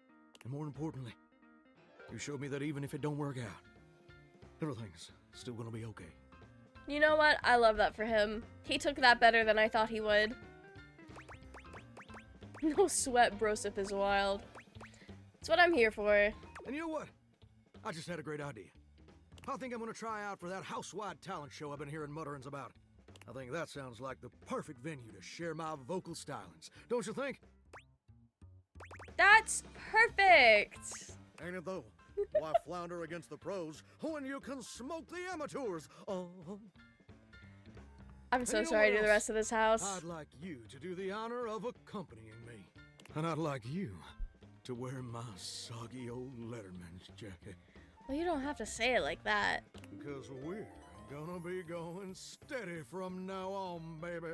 And more importantly, you showed me that even if it don't work out, everything's still gonna be okay. You know what? I love that for him. He took that better than I thought he would. No sweat, brosip is wild. It's what I'm here for. And you know what? I just had a great idea. I think I'm gonna try out for that house-wide talent show I've been hearing mutterings about. I think that sounds like the perfect venue to share my vocal stylings. Don't you think? That's perfect! Ain't it though? Why flounder against the pros when you can smoke the amateurs? I'm so And you know sorry what to the else? rest of this house. I'd like you to do the honor of accompanying me. And I'd like you to wear my soggy old Letterman's jacket. Well, you don't have to say it like that. Because we're gonna be going steady from now on, baby.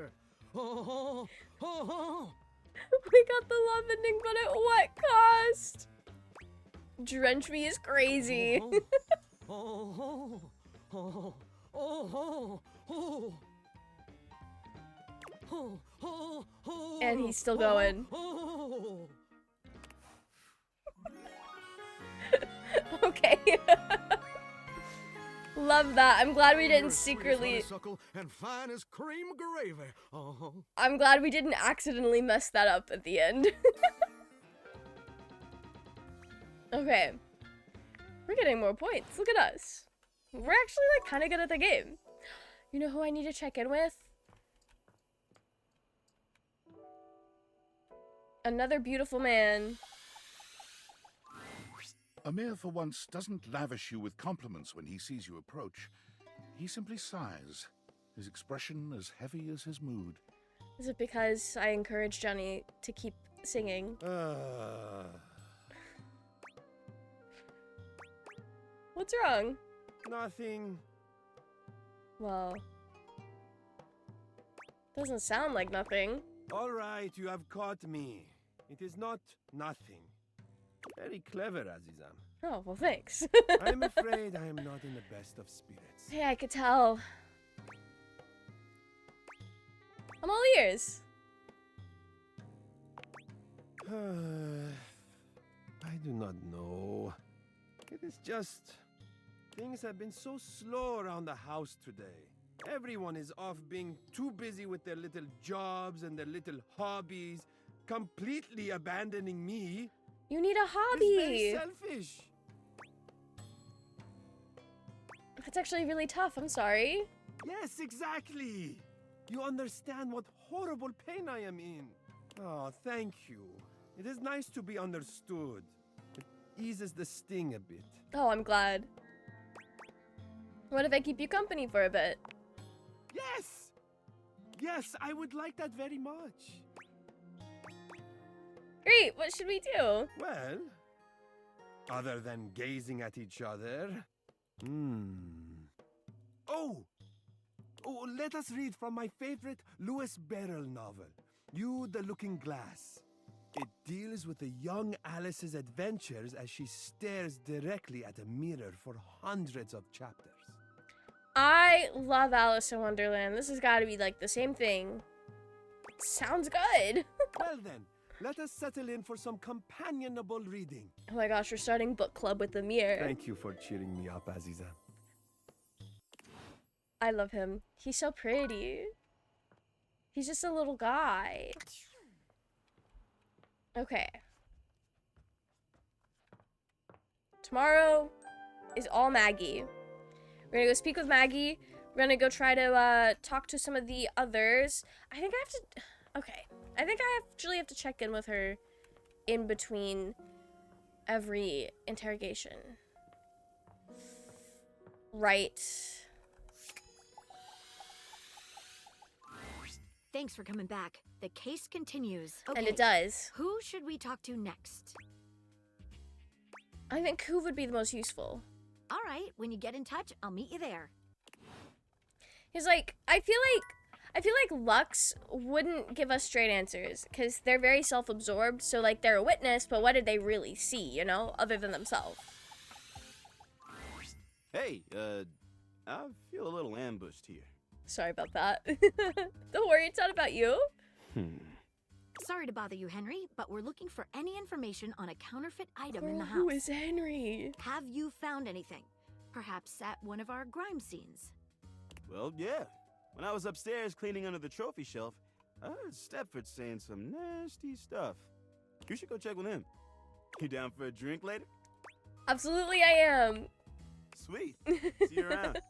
Oh, oh, oh. We got the love ending, but at what cost? Drench Me is crazy. Oh, oh, oh, oh, oh, oh, oh, oh, And he's still going. oh. Okay. Love that. I'm glad we didn't Sweet as secretly... honeysuckle and fine as cream gravy. I'm glad we didn't accidentally mess that up at the end. Okay. We're getting more points. Look at us. We're actually, like, kind of good at the game. You know who I need to check in with? Another beautiful man. Amir, for once, doesn't lavish you with compliments when he sees you approach. He simply sighs, his expression as heavy as his mood. Is it because I encouraged Johnny to keep singing? What's wrong? Nothing. Well, doesn't sound like nothing. All right, you have caught me. It is not nothing. Very clever, Azizam. Oh, well, thanks. I'm afraid I am not in the best of spirits. Hey, I could tell. I'm all ears. I do not know. It is just... things have been so slow around the house today. Everyone is off being too busy with their little jobs and their little hobbies, completely abandoning me. You need a It's hobby. very selfish. That's actually really tough. I'm sorry. Yes, exactly. You understand what horrible pain I am in. Oh, thank you. It is nice to be understood. It eases the sting a bit. Oh, I'm glad. What if I keep you company for a bit? Yes! Yes, I would like that very much. Great, what should we do? Well, other than gazing at each other, Oh! Oh, let us read from my favorite Lewis Barrel novel, You the Looking Glass. It deals with a young Alice's adventures as she stares directly at a mirror for hundreds of chapters. I love Alice in Wonderland. This has got to be like the same thing. Sounds good. Well then, let us settle in for some companionable reading. Oh my gosh, we're starting book club with Amir. Thank you for cheering me up, Aziza. I love him. He's so pretty. He's just a little guy. Okay. Tomorrow is all Maggie. We're gonna go speak with Maggie. We're gonna go try to talk to some of the others. I think I have to... Okay. I think I actually have to check in with her in between every interrogation. Right. Thanks for coming back. The case continues. Okay. And it does. Who should we talk to next? I think who would be the most useful? All right, when you get in touch, I'll meet you there. He's like, I feel like Lux wouldn't give us straight answers because they're very self-absorbed. So like they're a witness, but what did they really see, you know, other than themselves? Hey, I feel a little ambushed here. Sorry about that. Don't worry, it's not about you. Sorry to bother you, Henry, but we're looking for any information on a counterfeit item in the house. Who is Henry? Have you found anything? Perhaps at one of our grime scenes? Well, yeah. When I was upstairs cleaning under the trophy shelf, I heard Stepford saying some nasty stuff. You should go check with him. You down for a drink later? Absolutely, I am. Sweet. See you around.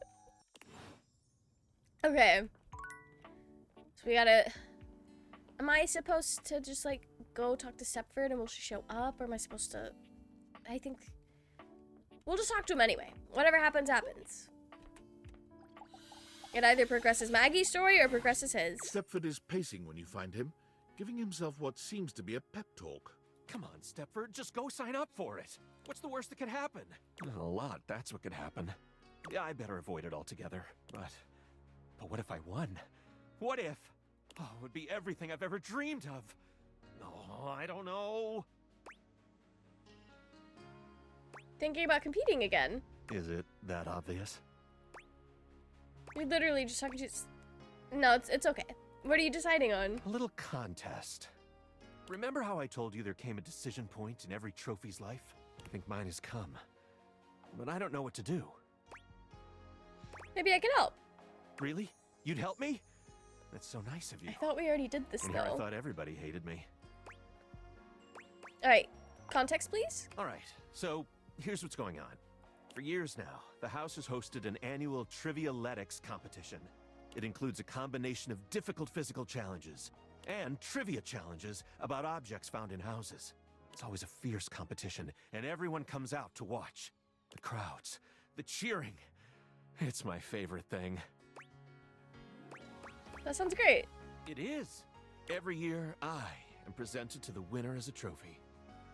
Okay. So we gotta... Am I supposed to just, like, go talk to Stepford and will she show up? Or am I supposed to... I think... We'll just talk to him anyway. Whatever happens, happens. It either progresses Maggie's story or progresses his. Stepford is pacing when you find him, giving himself what seems to be a pep talk. Come on, Stepford, just go sign up for it. What's the worst that could happen? A lot, that's what could happen. Yeah, I better avoid it altogether, but what if I won? What if? Oh, it would be everything I've ever dreamed of. Oh, I don't know. Thinking about competing again. Is it that obvious? You're literally just talking to... No, it's okay. What are you deciding on? A little contest. Remember how I told you there came a decision point in every trophy's life? I think mine has come. But I don't know what to do. Maybe I can help. Really? You'd help me? That's so nice of you. I thought we already did this, And though. here I thought everybody hated me. Alright, context, please? Alright, so here's what's going on. For years now, the house has hosted an annual Trivialetics competition. It includes a combination of difficult physical challenges and trivia challenges about objects found in houses. It's always a fierce competition, and everyone comes out to watch. The crowds, the cheering. It's my favorite thing. That sounds great. It is. Every year, I am presented to the winner as a trophy.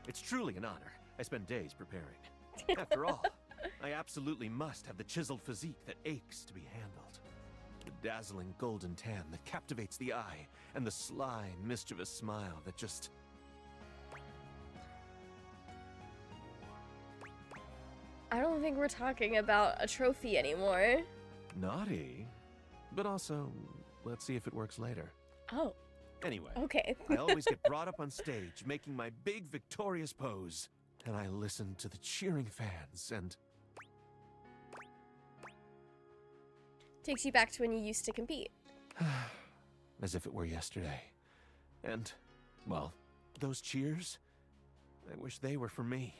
It's truly an honor. I spend days preparing. After all, I absolutely must have the chiseled physique that aches to be handled. The dazzling golden tan that captivates the eye, and the sly, mischievous smile that just... I don't think we're talking about a trophy anymore. Naughty. But also, let's see if it works later. Oh. Anyway. Okay. I always get brought up on stage, making my big victorious pose. And I listen to the cheering fans and... Takes you back to when you used to compete. As if it were yesterday. And, well, those cheers, I wish they were for me.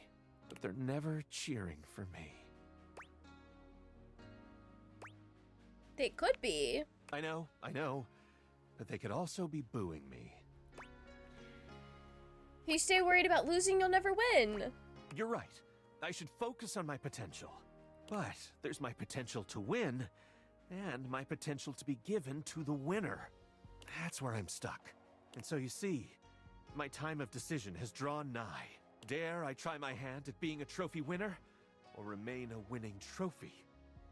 But they're never cheering for me. They could be. I know. But they could also be booing me. If you stay worried about losing, you'll never win. You're right. I should focus on my potential. But there's my potential to win, and my potential to be given to the winner. That's where I'm stuck. And so you see, my time of decision has drawn nigh. Dare I try my hand at being a trophy winner? or remain a winning trophy.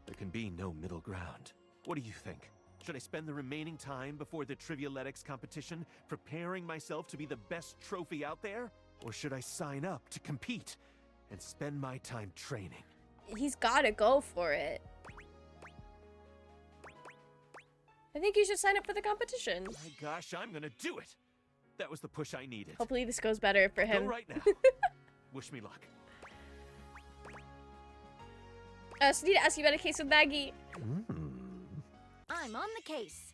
There can be no middle ground. What do you think? Should I spend the remaining time before the Trivialetics competition preparing myself to be the best trophy out there? Or should I sign up to compete and spend my time training? He's gotta go for it. I think you should sign up for the competition. My gosh, I'm gonna do it! That was the push I needed. Hopefully this goes better for him. Go right now. Wish me luck. So I need to ask you about a case with Maggie. I'm on the case.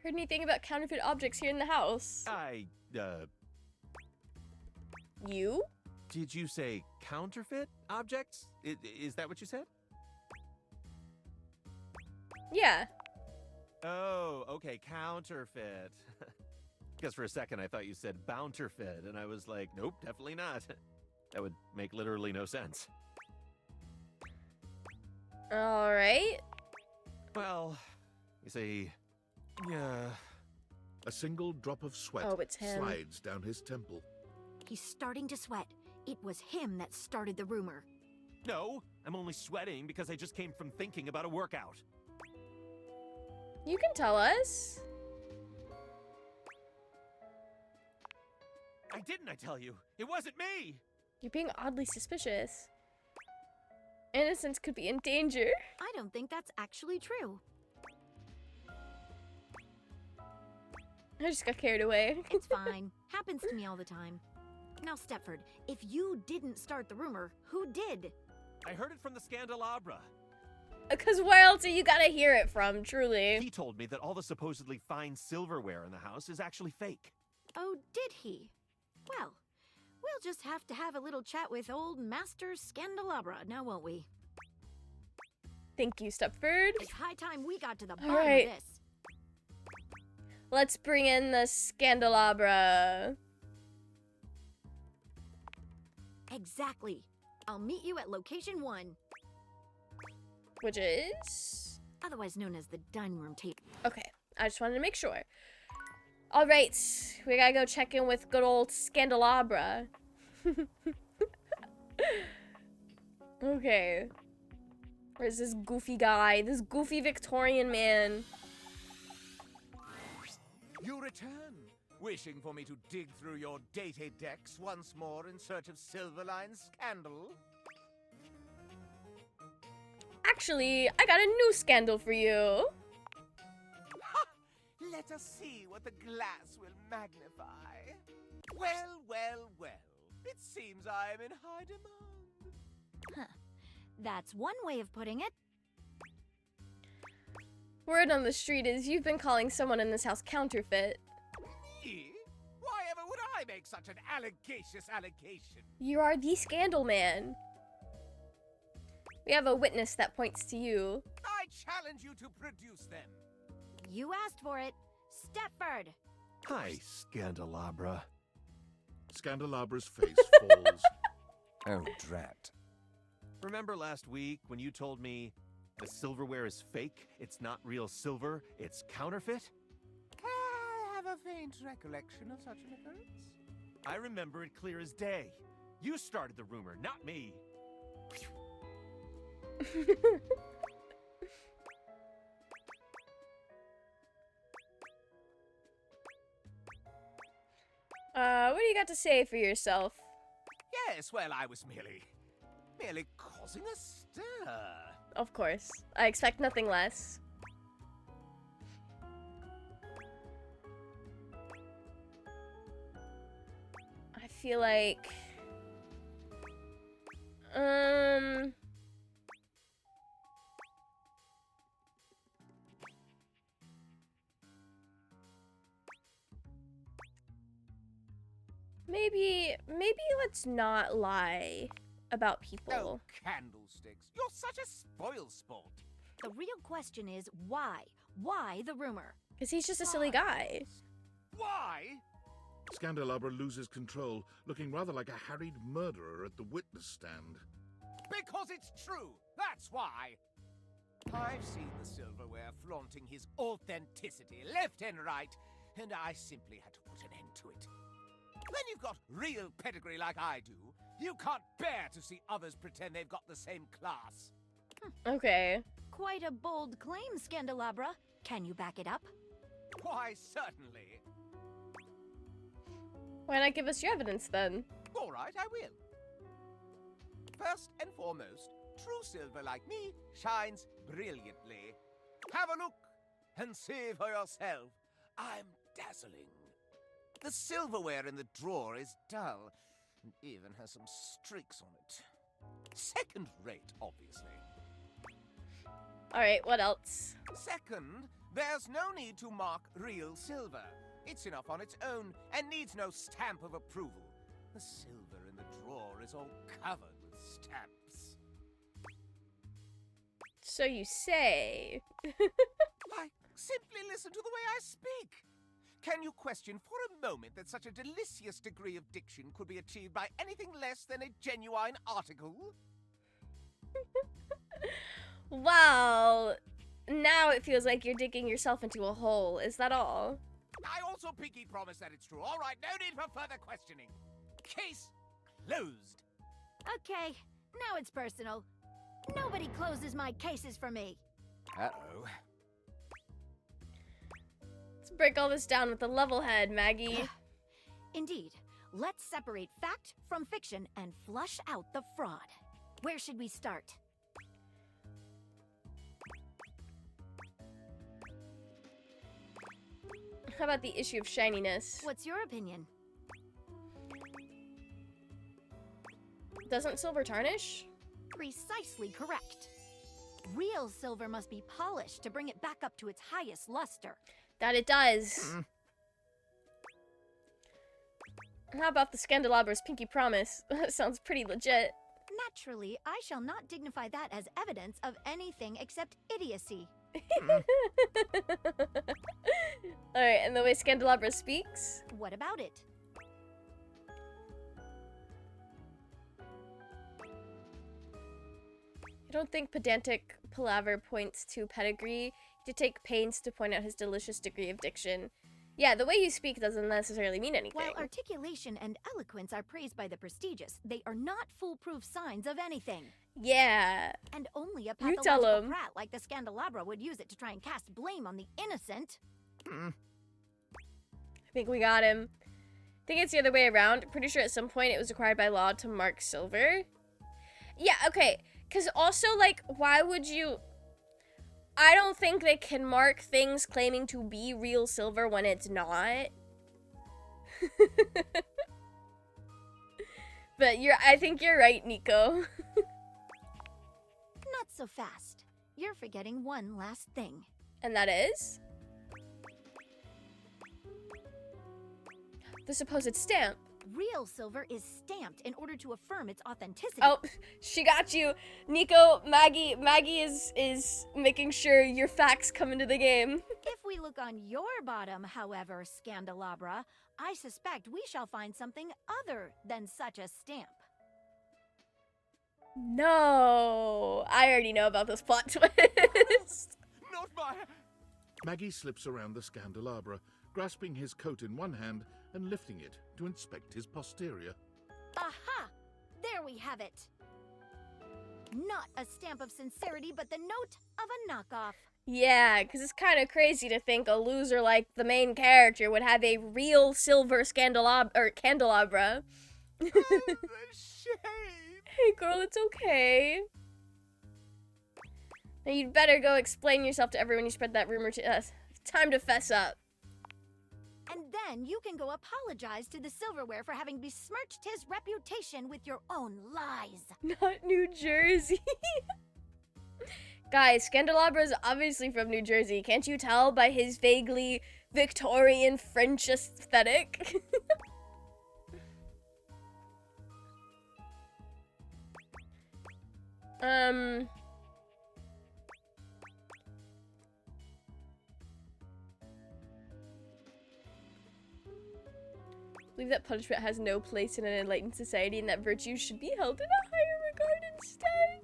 Heard anything about counterfeit objects here in the house? You? Did you say counterfeit objects? Is that what you said? Yeah. Oh, okay, counterfeit. Because for a second I thought you said bounterfeit, and I was like, nope, definitely not. That would make literally no sense. All right. Well, you see, yeah. A single drop of sweat it's him. slides down his temple. He's starting to sweat. It was him that started the rumor. No, I'm only sweating because I just came from thinking about a workout. You can tell us. I tell you? It wasn't me! You're being oddly suspicious. Innocence could be in danger. I don't think that's actually true. I just got carried away. It's fine. Happens to me all the time. Now, Stepford, if you didn't start the rumor, who did? I heard it from the Scandelabra. Because where else are you gonna hear it from, truly? He told me that all the supposedly fine silverware in the house is actually fake. Oh, did he? Well, we'll just have to have a little chat with old Master Scandelabra, now won't we? Thank you, Stepford. It's high time we got to the bottom right. of this. Let's bring in the Scandelabra. Exactly. I'll meet you at location 1. Which is? Otherwise known as the dining room table. Okay, I just wanted to make sure. All right, we gotta go check in with good old Scandelabra. Okay. Where's this goofy guy? This goofy Victorian man. You return, wishing for me to dig through your data decks once more in search of Silverline's scandal? Actually, I got a new scandal for you. Let us see what the glass will magnify. Well, well, well. It seems I am in high demand. Huh. That's one way of putting it. Word on the street is you've been calling someone in this house counterfeit. Me? Why ever would I make such an allegacious allegation? You are the scandal man. We have a witness that points to you. I challenge you to produce them. You asked for it. Stepford. Hi, Scandelabra. Scandelabra's face falls. Oh, drat. Remember last week when you told me the silverware is fake? It's not real silver, it's counterfeit? I have a faint recollection of such an occurrence. I remember it clear as day. You started the rumor, not me. What do you got to say for yourself? Yes, well, I was merely causing a stir. Of course. I expect nothing less. I feel like... Maybe let's not lie about people. Oh, candlesticks. You're such a spoil sport. The real question is why? Why the rumor? Because he's just a silly guy. Why? Scandelabra loses control, looking rather like a harried murderer at the witness stand. Because it's true. That's why. I've seen the silverware flaunting his authenticity left and right, and I simply had to put an end to it. When you've got real pedigree like I do, you can't bear to see others pretend they've got the same class. Okay. Quite a bold claim, Scandelabra. Can you back it up? Why, certainly. Why not give us your evidence then? All right, I will. First and foremost, true silver like me shines brilliantly. Have a look and see for yourself. I'm dazzling. The silverware in the drawer is dull and even has some streaks on it. Second rate, obviously. Alright, what else? Second, there's no need to mark real silver. It's enough on its own and needs no stamp of approval. The silver in the drawer is all covered with stamps. So you say. Why, simply listen to the way I speak. Can you question for a moment that such a delicious degree of diction could be achieved by anything less than a genuine article? Wow. Now it feels like you're digging yourself into a hole. Is that all? I also pinky promise that it's true. All right, no need for further questioning. Case closed. Okay, now it's personal. Nobody closes my cases for me. Uh-oh. Let's break all this down with a level head, Maggie. Indeed. Let's separate fact from fiction and flush out the fraud. Where should we start? How about the issue of shininess? What's your opinion? Doesn't silver tarnish? Precisely correct. Real silver must be polished to bring it back up to its highest luster. That it does. How about the Scandalabra's pinky promise? That sounds pretty legit. Naturally, I shall not dignify that as evidence of anything except idiocy. Alright, and the way Scandelabra speaks? What about it? I don't think pedantic palaver points to pedigree. To take pains to point out his delicious degree of diction. Yeah, the way you speak doesn't necessarily mean anything. While articulation and eloquence are praised by the prestigious, they are not foolproof signs of anything. Yeah. And only a You tell pathological him. prat like the Scandelabra would use it to try and cast blame on the innocent. I think we got him. I think it's the other way around. Pretty sure at some point it was required by law to mark silver. Yeah, okay. Because also, like, why would you... I don't think they can mark things claiming to be real silver when it's not. But I think you're right, Nico. Not so fast. You're forgetting one last thing. And that is? The supposed stamp. Real silver is stamped in order to affirm its authenticity. Oh, she got you. Nico, Maggie is making sure your facts come into the game. If we look on your bottom, however, Scandelabra, I suspect we shall find something other than such a stamp. No, I already know about this plot twist. Not my... Maggie slips around the Scandelabra, grasping his coat in one hand and lifting it to inspect his posterior. Aha! There we have it. Not a stamp of sincerity, but the note of a knockoff. Yeah, because it's kind of crazy to think a loser like the main character would have a real silver candelabra. Hey girl, it's okay. Now you'd better go explain yourself to everyone you spread that rumor to us. Time to fess up. And then you can go apologize to the silverware for having besmirched his reputation with your own lies. Not New Jersey. Guys, Scandelabra is obviously from New Jersey. Can't you tell by his vaguely Victorian French aesthetic? I believe that punishment has no place in an enlightened society and that virtue should be held in a higher regard instead.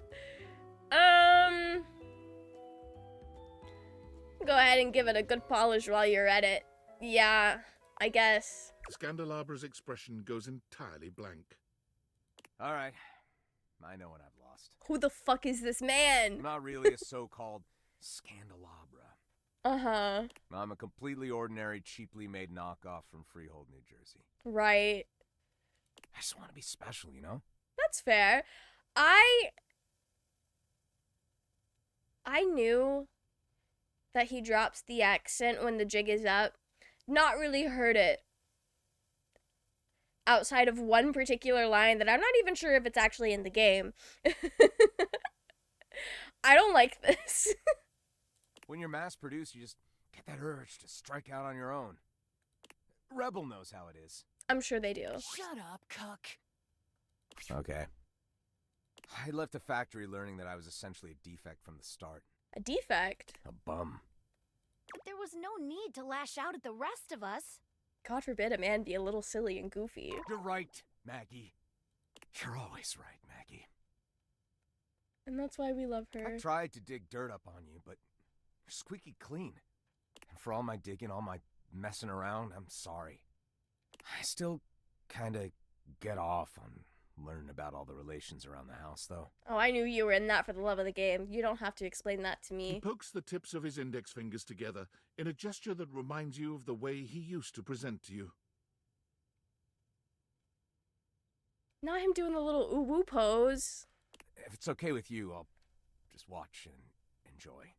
Go ahead and give it a good polish while you're at it. Yeah, I guess. Scandalabra's expression goes entirely blank. All right. I know what I've lost. Who the fuck is this man? I'm not really a so-called Scandalabra. Uh-huh. I'm a completely ordinary, cheaply made knockoff from Freehold, New Jersey. Right. I just want to be special, you know? That's fair. I knew that he drops the accent when the jig is up. Not really heard it outside of one particular line that I'm not even sure if it's actually in the game. I don't like this. When you're mass-produced, you just get that urge to strike out on your own. Rebel knows how it is. I'm sure they do. Shut up, cuck. Okay. I left the factory learning that I was essentially a defect from the start. A defect? A bum. But there was no need to lash out at the rest of us. God forbid a man be a little silly and goofy. You're right, Maggie. You're always right, Maggie. And that's why we love her. I tried to dig dirt up on you, but you're squeaky clean. And for all my digging, all my messing around, I'm sorry. I still kinda get off on learning about all the relations around the house, though. Oh, I knew you were in that for the love of the game. You don't have to explain that to He me. pokes the tips of his index fingers together in a gesture that reminds you of the way he used to present to you. Now I'm doing the little ooh-woo pose. If it's okay with you, I'll just watch and enjoy.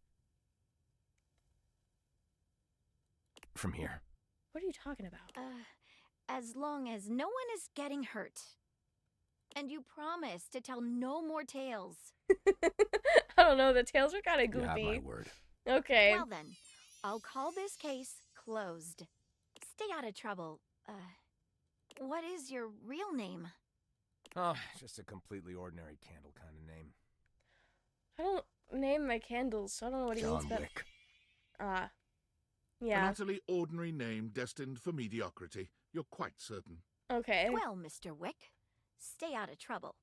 From here. What are you talking about? As long as no one is getting hurt. And you promise to tell no more tales. I don't know, the tails are kind of You have goofy. my word. Okay. Well then, I'll call this case closed. Stay out of trouble. What is your real name? Oh, just a completely ordinary candle kind of name. I don't name my candles, so I don't know what he means John by Wick. Ah. An Yeah. utterly ordinary name destined for mediocrity. You're quite certain. Okay. Well, Mr. Wick, stay out of trouble.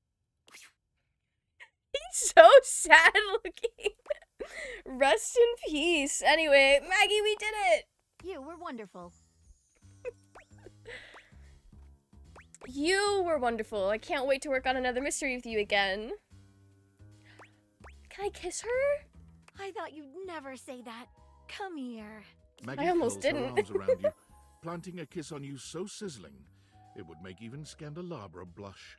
He's so sad looking. Rest in peace. Anyway, Maggie, we did it. You were wonderful. You were wonderful. I can't wait to work on another mystery with you again. Can I kiss her? I thought you'd never say that. Come here. Maggie I almost curls her didn't. arms around you, planting a kiss on you so sizzling, it would make even Scandalabra blush.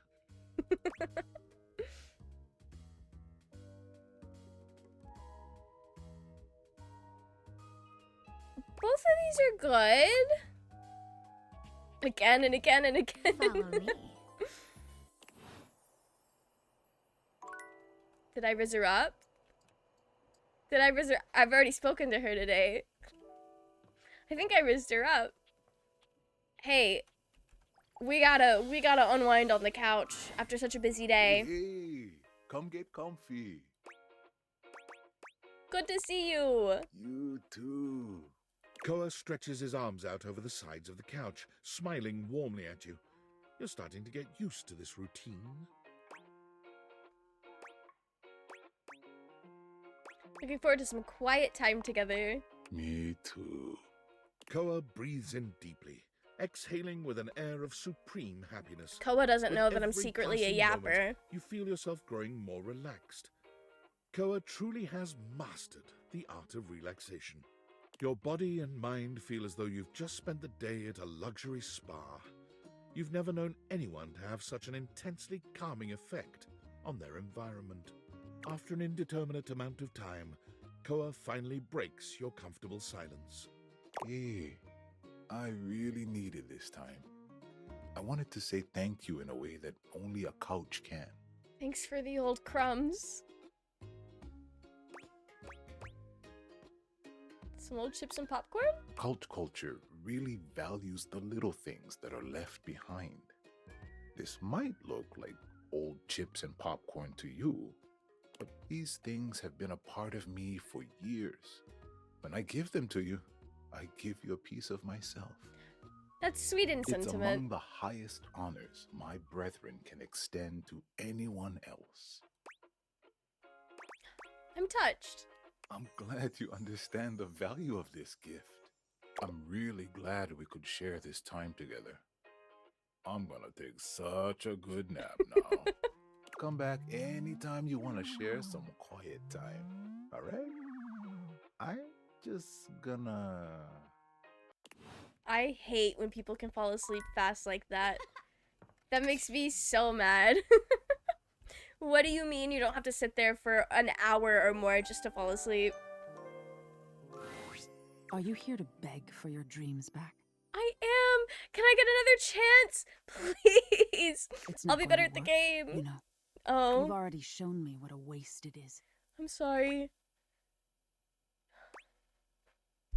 Both of these are good. Again and again and again. Follow me. Did I riz her up? Did I riz her? I've already spoken to her today. I think I rizzed her up. Hey, we gotta unwind on the couch after such a busy day. Hey, come get comfy. Good to see you. You too. Koa stretches his arms out over the sides of the couch, smiling warmly at you. You're starting to get used to this routine. Looking forward to some quiet time together. Me too. Koa breathes in deeply, exhaling with an air of supreme happiness. Koa doesn't With know that I'm every secretly a passing moment, yapper. you feel yourself growing more relaxed. Koa truly has mastered the art of relaxation. Your body and mind feel as though you've just spent the day at a luxury spa. You've never known anyone to have such an intensely calming effect on their environment. After an indeterminate amount of time, Koa finally breaks your comfortable silence. Hey, I really needed this time. I wanted to say thank you in a way that only a couch can. Thanks for the old crumbs. Some old chips and popcorn? Cult culture really values the little things that are left behind. This might look like old chips and popcorn to you, but these things have been a part of me for years. When I give them to you, I give you a piece of myself. That's sweet and It's sentiment. among the highest honors my brethren can extend to anyone else. I'm touched. I'm glad you understand the value of this gift. I'm really glad we could share this time together. I'm gonna take such a good nap now. Come back anytime you want to share some quiet time. All right? I'm just gonna. I hate when people can fall asleep fast like that. That makes me so mad. What do you mean you don't have to sit there for an hour or more just to fall asleep? Are you here to beg for your dreams back? I am! Can I get another chance? Please! It's I'll not be going better to at the work, game. You know. Oh. You've already shown me what a waste it is. I'm sorry.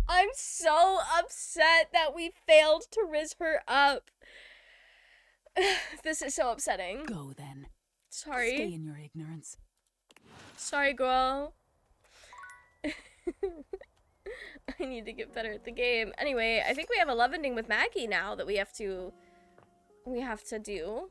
I'm so upset that we failed to riz her up. This is so upsetting. Go then. Sorry. Stay in your ignorance. Sorry, girl. I need to get better at the game. Anyway, I think we have a love ending with Maggie now that we have to do.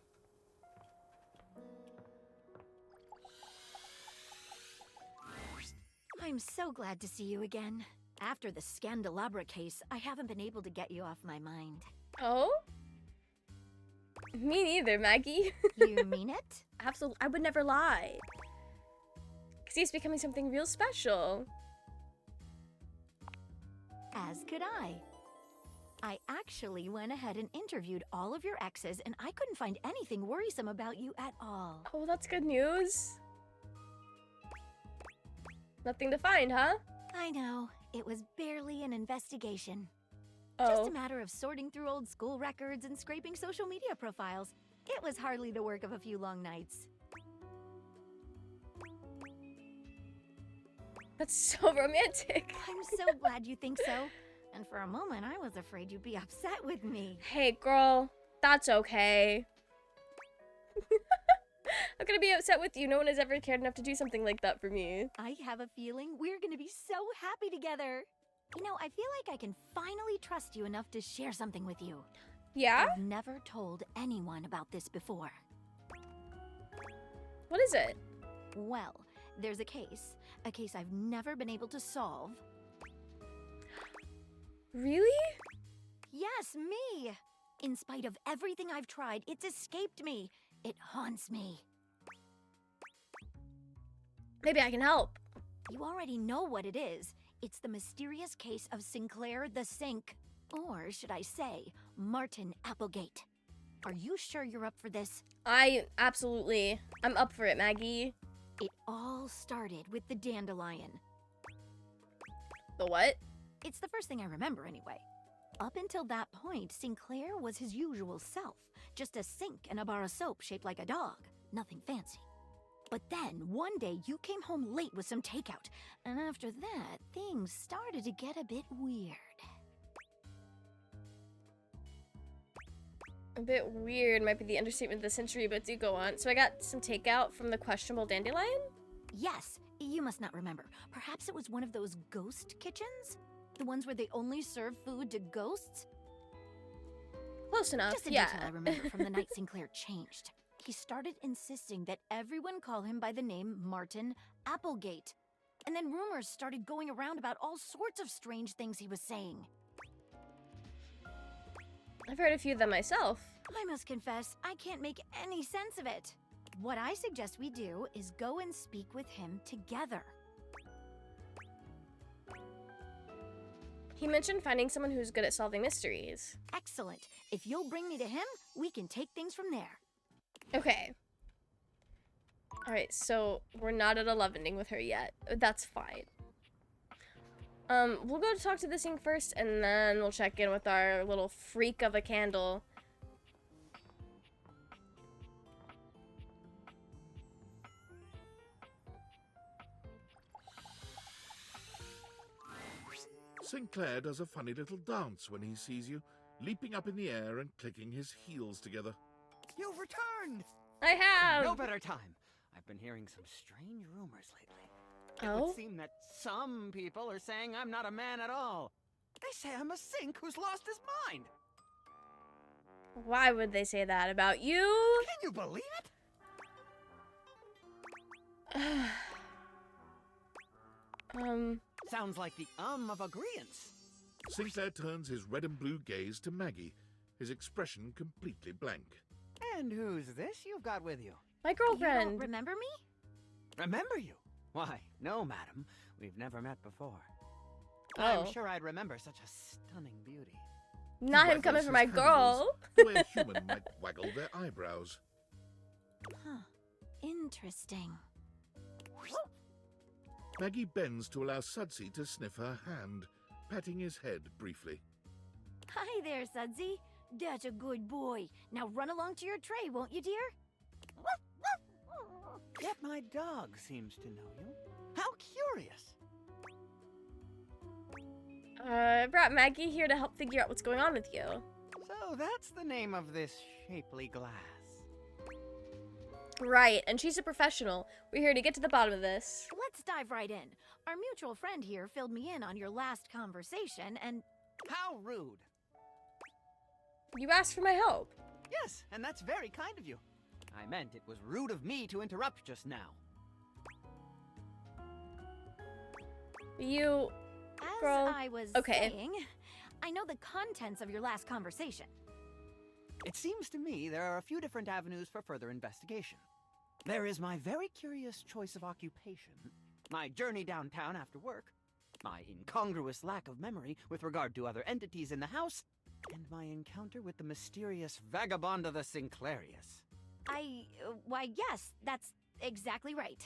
I'm so glad to see you again. After the Scandelabra case, I haven't been able to get you off my mind. Oh? Me neither, Maggie. You mean it? Absolutely. I would never lie. Because he's becoming something real special. As could I. I actually went ahead and interviewed all of your exes, and I couldn't find anything worrisome about you at all. Oh, that's good news. Nothing to find, huh? I know. It was barely an investigation. Oh. Just a matter of sorting through old school records and scraping social media profiles. It was hardly the work of a few long nights. That's so romantic. I'm so glad you think so. And for a moment, I was afraid you'd be upset with me. Hey, girl. That's okay. I'm gonna be upset with you. No one has ever cared enough to do something like that for me. I have a feeling we're gonna be so happy together. You know, I feel like I can finally trust you enough to share something with you. Yeah? I've never told anyone about this before. What is it? Well, there's a case I've never been able to solve. Really? Yes, me! In spite of everything I've tried, it's escaped me. It haunts me. Maybe I can help. You already know what it is. It's the mysterious case of Sinclair the Sink. Or should I say, Martin Applegate. Are you sure you're up for this? I'm up for it, Maggie. It all started with the dandelion. The what? It's the first thing I remember anyway. Up until that point, Sinclair was his usual self. Just a sink and a bar of soap shaped like a dog. Nothing fancy. But then, one day, you came home late with some takeout. And after that, things started to get a bit weird. A bit weird might be the understatement of the century, but do go on. So I got some takeout from the questionable dandelion? Yes, you must not remember. Perhaps it was one of those ghost kitchens? The ones where they only serve food to ghosts? Close enough, Just a yeah. detail I remember from the night Sinclair changed. He started insisting that everyone call him by the name Martin Applegate. And then rumors started going around about all sorts of strange things he was saying. I've heard a few of them myself. I must confess, I can't make any sense of it. What I suggest we do is go and speak with him together. He mentioned finding someone who's good at solving mysteries. Excellent. If you'll bring me to him, we can take things from there. Okay. Alright, so we're not at a love ending with her yet. That's fine. We'll go talk to this thing first, and then we'll check in with our little freak of a candle. Sinclair does a funny little dance when he sees you, leaping up in the air and clicking his heels together. You've returned! I have! No better time. I've been hearing some strange rumors lately. It Oh? would seem that some people are saying I'm not a man at all. They say I'm a sink who's lost his mind. Why would they say that about you? Can you believe it? Sounds like the of agreeance. Sinclair turns his red and blue gaze to Maggie, his expression completely blank. And who's this you've got with you? My girlfriend. You don't remember me? Remember you? Why, no, madam. We've never met before. Oh. I'm sure I'd remember such a stunning beauty. Not him coming for my girl. The way a human might waggle their eyebrows. Huh. Interesting. Maggie bends to allow Sudsy to sniff her hand, patting his head briefly. Hi there, Sudsy. That's a good boy. Now run along to your tray, won't you, dear? Yet my dog seems to know you. How curious. I brought Maggie here to help figure out what's going on with you. So that's the name of this shapely glass. Right, and she's a professional. We're here to get to the bottom of this. Let's dive right in. Our mutual friend here filled me in on your last conversation, and... How rude. You asked for my help. Yes, and that's very kind of you. I meant it was rude of me to interrupt just now. You... As Girl. I was Okay. saying, I know the contents of your last conversation. It seems to me there are a few different avenues for further investigation. There is my very curious choice of occupation, my journey downtown after work, my incongruous lack of memory with regard to other entities in the house, and my encounter with the mysterious vagabond of the Sinclairius. Why, yes, that's exactly right.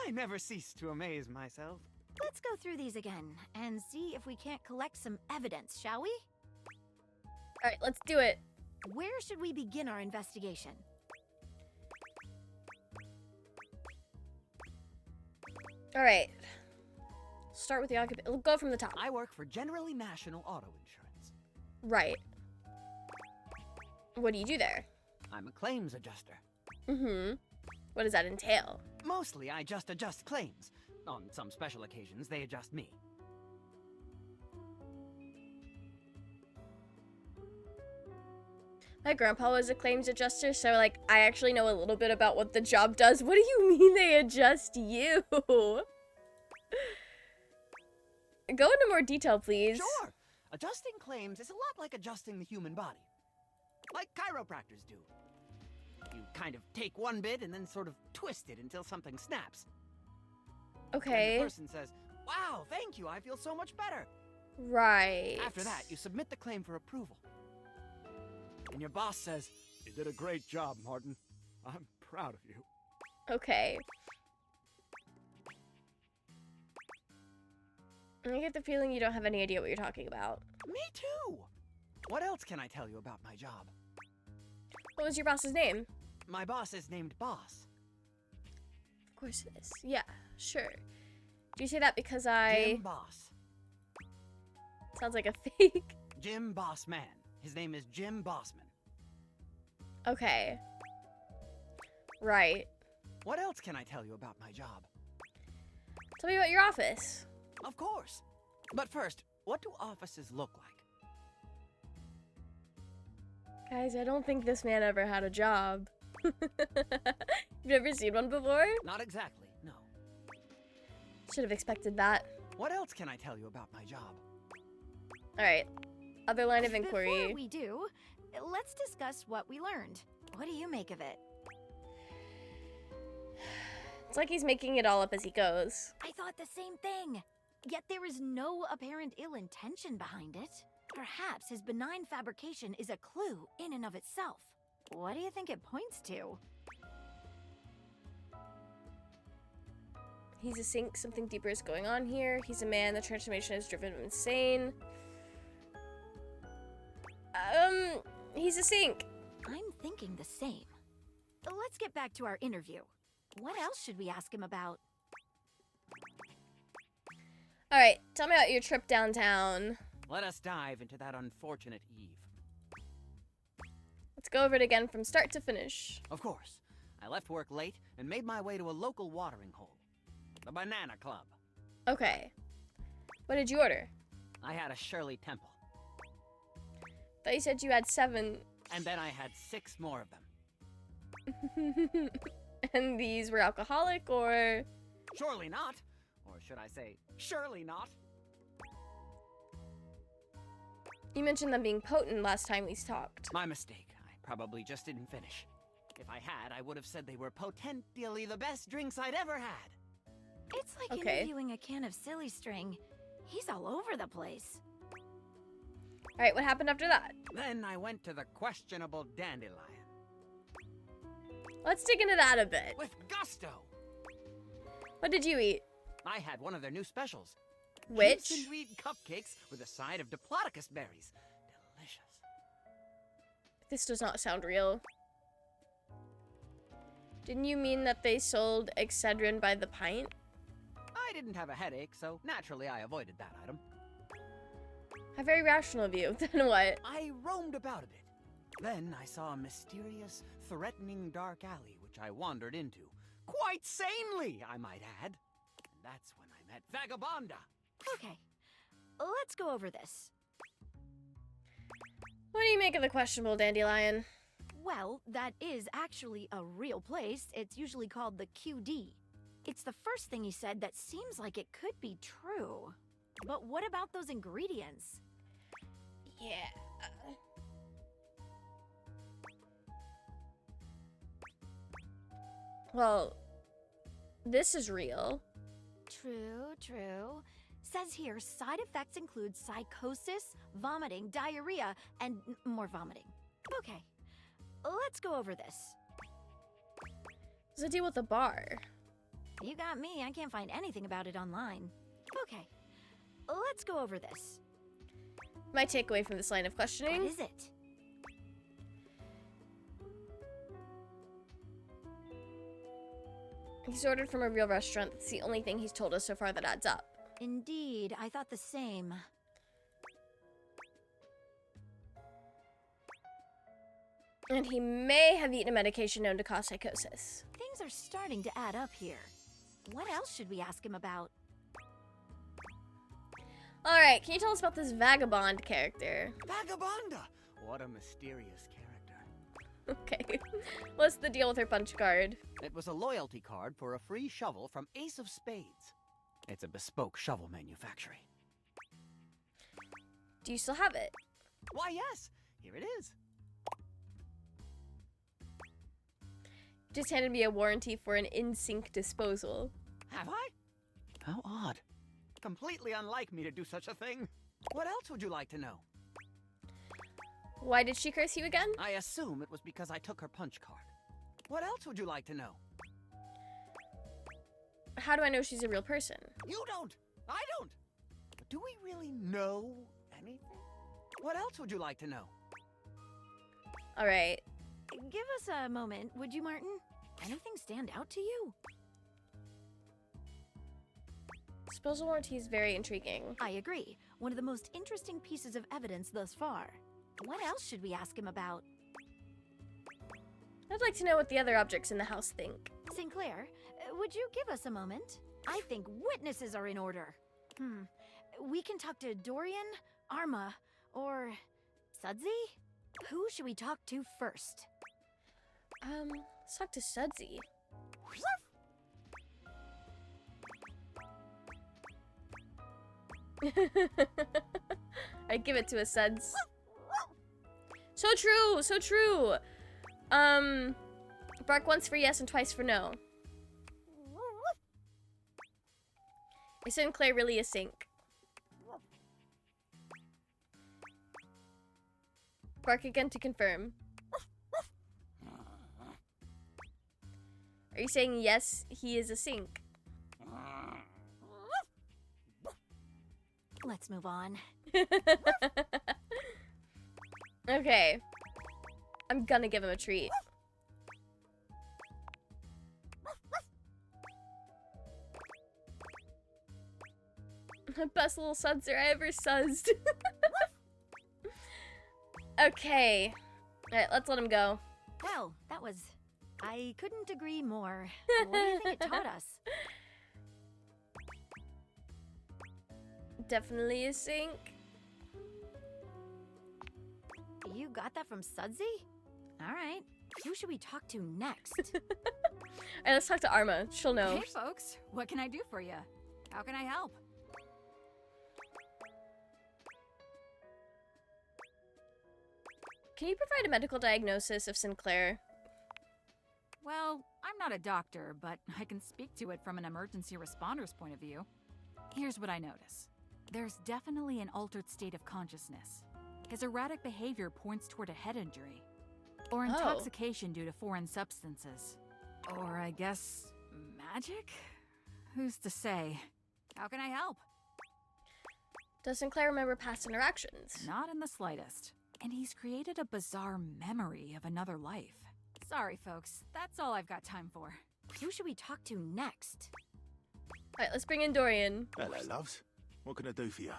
I never cease to amaze myself. Let's go through these again and see if we can't collect some evidence, shall we? Alright, let's do it. Where should we begin our investigation? Alright. Start with the occupation. We'll go from the top. I work for Generally National Auto Insurance. Right. What do you do there? I'm a claims adjuster. Mm-hmm. What does that entail? Mostly, I just adjust claims. On some special occasions, they adjust me. My grandpa was a claims adjuster, so, like, I actually know a little bit about what the job does. What do you mean they adjust you? Go into more detail, please. Sure. Adjusting claims is a lot like adjusting the human body. Like chiropractors do. You kind of take one bit and then sort of twist it until something snaps. Okay. And the person says, "Wow, thank you, I feel so much better." Right. After that, you submit the claim for approval. And your boss says, "You did a great job, Martin. I'm proud of you." Okay. I get the feeling you don't have any idea what you're talking about. Me too. What else can I tell you about my job? What was your boss's name? My boss is named Boss. Of course it is. Yeah, sure. Do you say that because I... Jim Boss. Sounds like a fake. Jim Bossman. His name is Jim Bossman. Okay. Right. What else can I tell you about my job? Tell me about your office. Of course. But first, what do offices look like? Guys, I don't think this man ever had a job. You've never seen one before? Not exactly, no. Should have expected that. What else can I tell you about my job? Alright. Other line of inquiry. Before we do, let's discuss what we learned. What do you make of it? It's like he's making it all up as he goes. I thought the same thing. Yet there is no apparent ill intention behind it. Perhaps his benign fabrication is a clue in and of itself. What do you think it points to? He's a sink. Something deeper is going on here. He's a man. The transformation has driven him insane. He's a sink. I'm thinking the same. Let's get back to our interview. What else should we ask him about? Alright, tell me about your trip downtown. Let us dive into that unfortunate eve. Let's go over it again from start to finish. Of course. I left work late and made my way to a local watering hole. The Banana Club. Okay. What did you order? I had a Shirley Temple. Thought you said you had 7. And then I had 6 more of them. And these were alcoholic, or? Surely not. Or should I say, surely not. You mentioned them being potent last time we talked. My mistake. I probably just didn't finish. If I had, I would have said they were potentially the best drinks I'd ever had. It's like interviewing a can of silly string. He's all over the place. Alright, what happened after that? Then I went to the questionable dandelion. Let's dig into that a bit. With gusto! What did you eat? I had one of their new specials. Which? Juice and reed cupcakes with a side of diplodocus berries. Delicious. This does not sound real. Didn't you mean that they sold Excedrin by the pint? I didn't have a headache, so naturally I avoided that item. How very rational of you. Then what? I roamed about a bit. Then I saw a mysterious, threatening dark alley which I wandered into. Quite sanely, I might add. And that's when I met Vagabonda. Okay, let's go over this. What do you make of the questionable dandelion? Well, that is actually a real place. It's usually called the QD. It's the first thing he said that seems like it could be true. But what about those ingredients? Yeah. Well, this is real. True, true. Says here, side effects include psychosis, vomiting, diarrhea, and more vomiting. Okay, let's go over this. What's the deal with the bar? You got me. I can't find anything about it online. Okay, let's go over this. My takeaway from this line of questioning. What is it? He's ordered from a real restaurant. That's the only thing he's told us so far that adds up. Indeed, I thought the same. And he may have eaten a medication known to cause psychosis. Things are starting to add up here. What else should we ask him about? Alright, can you tell us about this vagabond character? Vagabonda! What a mysterious character. Okay. What's the deal with her punch card? It was a loyalty card for a free shovel from Ace of Spades. It's a bespoke shovel manufacturing. Do you still have it? Why, yes. Here it is. Just handed me a warranty for an in-sync disposal. Have I? How odd. Completely unlike me to do such a thing. What else would you like to know? Why did she curse you again? I assume it was because I took her punch card. What else would you like to know? How do I know she's a real person? You don't! I don't! But do we really know anything? What else would you like to know? Alright. Give us a moment, would you, Martin? Anything stand out to you? Disposal warranty is very intriguing. I agree. One of the most interesting pieces of evidence thus far. What else should we ask him about? I'd like to know what the other objects in the house think. Sinclair, would you give us a moment? I think witnesses are in order. We can talk to Dorian, Arma, or Sudsy? Who should we talk to first? Let's talk to Sudsy. I'd give it to a Suds. So true, so true. Bark once for yes and twice for no. Is Sinclair really a sink? Bark again to confirm. Are you saying yes, he is a sink? Let's move on. Okay. I'm gonna give him a treat. Best little sudzer I ever suzzed. Okay. Alright, let's let him go. Well, that was... I couldn't agree more. What do you think it taught us? Definitely a sink. You got that from Sudsy? Alright. Who should we talk to next? Alright, let's talk to Arma. She'll know. Hey, folks. What can I do for you? How can I help? Can you provide a medical diagnosis of Sinclair? Well, I'm not a doctor, but I can speak to it from an emergency responder's point of view. Here's what I notice. There's definitely an altered state of consciousness. His erratic behavior points toward a head injury. Or intoxication due to foreign substances. Or I guess, magic? Who's to say? How can I help? Does Sinclair remember past interactions? Not in the slightest. And he's created a bizarre memory of another life. Sorry, folks. That's all I've got time for. Who should we talk to next? Alright, let's bring in Dorian. Hello, loves. What can I do for you?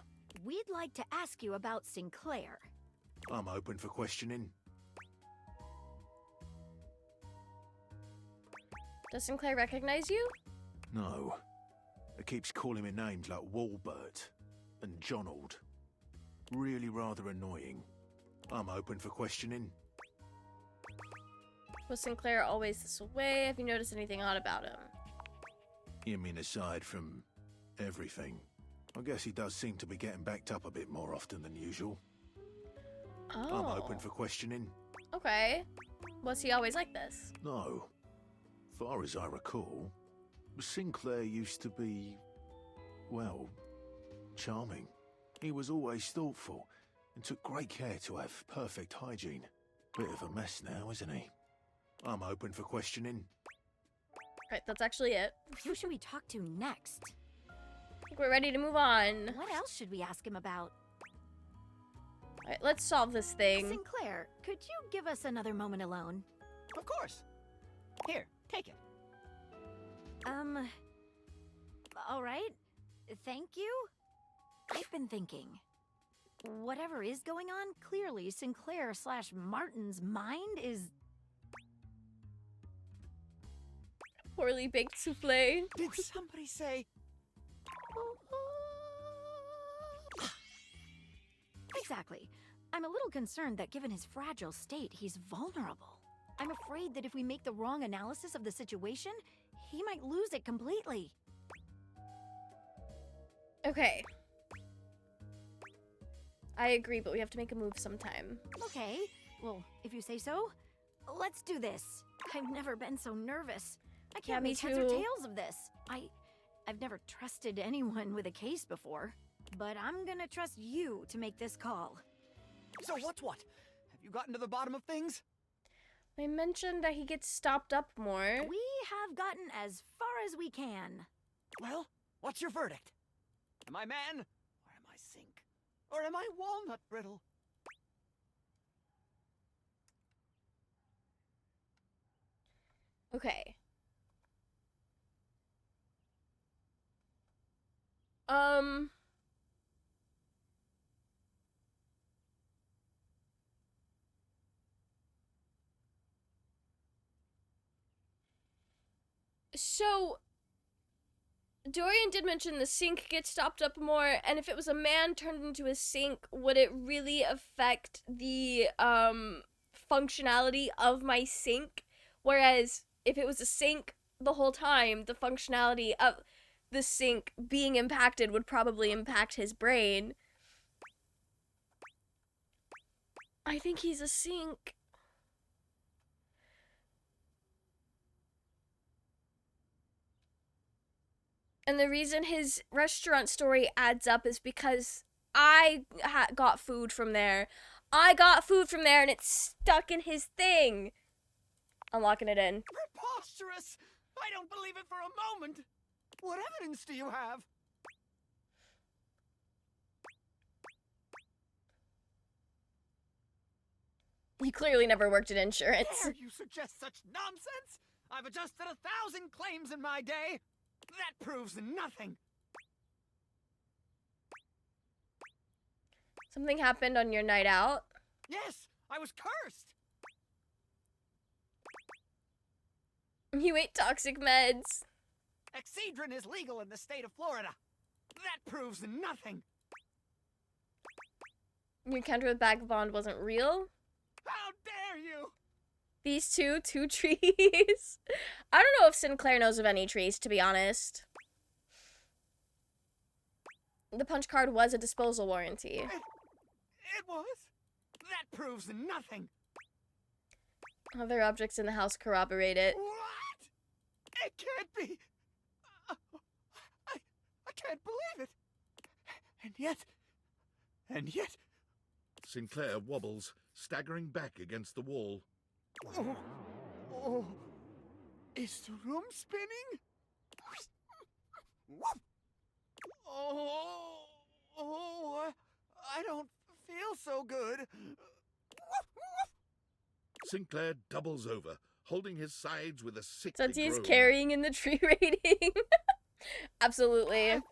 We'd like to ask you about Sinclair. I'm open for questioning. Does Sinclair recognize you? No. It keeps calling me names like Walbert and Jonald. Really rather annoying. I'm open for questioning. Was Sinclair always this way? Have you noticed anything odd about him? You mean aside from everything? I guess he does seem to be getting backed up a bit more often than usual. Oh. I'm open for questioning. Okay. Was he always like this? No. Far as I recall, Sinclair used to be, well, charming. He was always thoughtful and took great care to have perfect hygiene. Bit of a mess now, isn't he? I'm open for questioning. Right, that's actually it. Who should we talk to next? I think we're ready to move on. What else should we ask him about? Alright, let's solve this thing. Sinclair, could you give us another moment alone? Of course. Here, take it. All right. Thank you. I've been thinking. Whatever is going on, clearly Sinclair/Martin's mind is... Poorly baked souffle. Did somebody say... Exactly. I'm a little concerned that given his fragile state, he's vulnerable. I'm afraid that if we make the wrong analysis of the situation, he might lose it completely. Okay. I agree, but we have to make a move sometime. Okay, well, if you say so, let's do this. I've never been so nervous. I can't make heads or tails of this. I've never trusted anyone with a case before, but I'm gonna trust you to make this call. So what's what? Have you gotten to the bottom of things? They mentioned that he gets stopped up more. We have gotten as far as we can. Well, what's your verdict? Am I man, or am I sink? Or am I walnut brittle? Okay. So, Dorian did mention the sink gets stopped up more, and if it was a man turned into a sink, would it really affect the, functionality of my sink? Whereas, if it was a sink the whole time, the functionality of the sink being impacted would probably impact his brain. I think he's a sink. And the reason his restaurant story adds up is because I got food from there. I got food from there and it's stuck in his thing. I'm locking it in. Preposterous! I don't believe it for a moment. What evidence do you have? He clearly never worked in insurance. Dare you suggest such nonsense? I've adjusted 1,000 claims in my day. That proves nothing. Something happened on your night out? Yes, I was cursed. You ate toxic meds. Excedrin is legal in the state of Florida. That proves nothing. Your encounter with Vagabond wasn't real? How dare you! These two trees. I don't know if Sinclair knows of any trees, to be honest. The punch card was a disposal warranty. It was? That proves nothing. Other objects in the house corroborate it. What? It can't be. I can't believe it. And yet. Sinclair wobbles, staggering back against the wall. Oh, is the room spinning? I don't feel so good. Sinclair doubles over, holding his sides with a sickly Since he's groan. carrying in the tree rating. Absolutely. I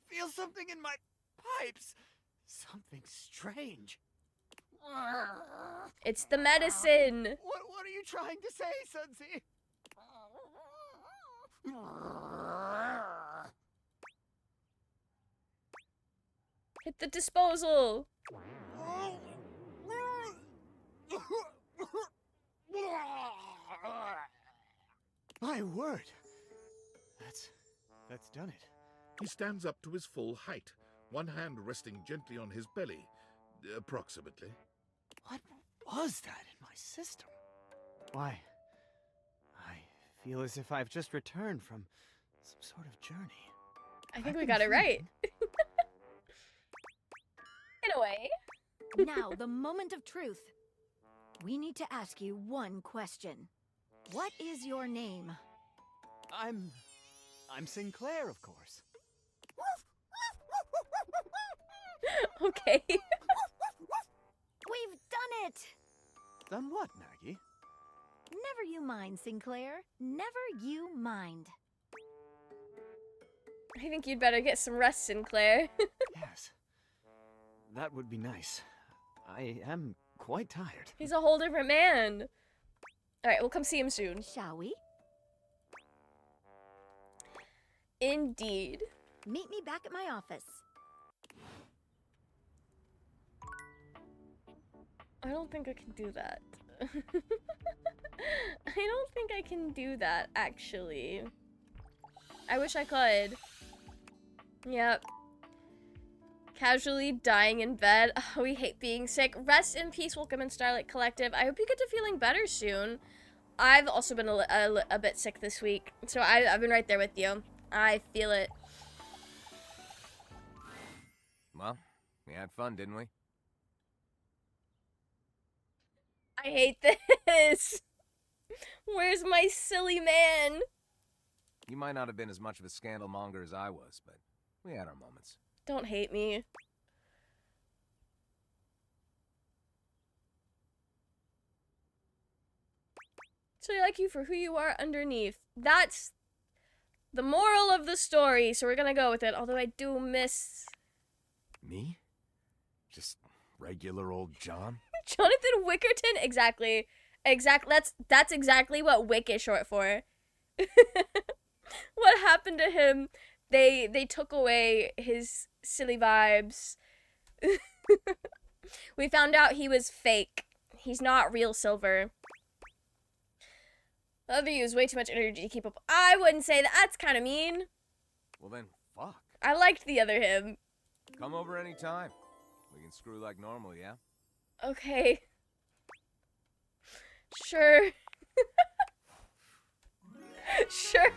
feel something in my pipes. Something strange. It's the medicine. What are you trying to say, Sunsy? Hit the disposal. My word. That's done it. He stands up to his full height, one hand resting gently on his belly, approximately. What was that in my system? Why, I feel as if I've just returned from some sort of journey. I think we got it right. In a way. Now, the moment of truth. We need to ask you one question. What is your name? I'm Sinclair, of course. Okay. We've done it! Done what, Maggie? Never you mind, Sinclair. Never you mind. I think you'd better get some rest, Sinclair. Yes. That would be nice. I am quite tired. He's a whole different man. Alright, we'll come see him soon. Shall we? Indeed. Meet me back at my office. I don't think I can do that. I don't think I can do that, actually. I wish I could. Yep. Casually dying in bed. Oh, we hate being sick. Rest in peace, Welcome in Starlight Collective. I hope you get to feeling better soon. I've also been a bit sick this week, so I've been right there with you. I feel it. Well, we had fun, didn't we? I hate this. Where's my silly man? You might not have been as much of a scandal monger as I was, but we had our moments. Don't hate me. So I like you for who you are underneath. That's the moral of the story, so we're gonna go with it. Although I do miss... Me? Just regular old John? Jonathan Wickerton? Exactly. That's exactly what Wick is short for. What happened to him? They took away his silly vibes. We found out he was fake. He's not real silver. The other used way too much energy to keep up. I wouldn't say that. That's kind of mean. Well then, fuck. I liked the other him. Come over anytime. We can screw like normal, yeah? Okay. Sure. Sure.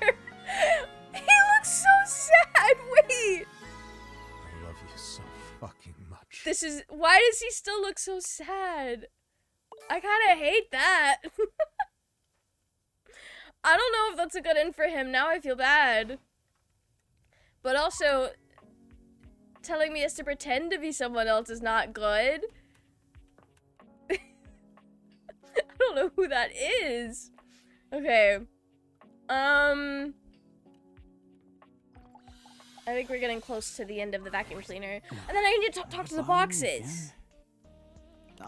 He looks so sad. Wait. I love you so fucking much. Why does he still look so sad? I kind of hate that. I don't know if that's a good end for him. Now I feel bad. But also, telling me he has to pretend to be someone else is not good. I don't know who that is. Okay. I think we're getting close to the end of the vacuum cleaner. And then I need to talk to the boxes.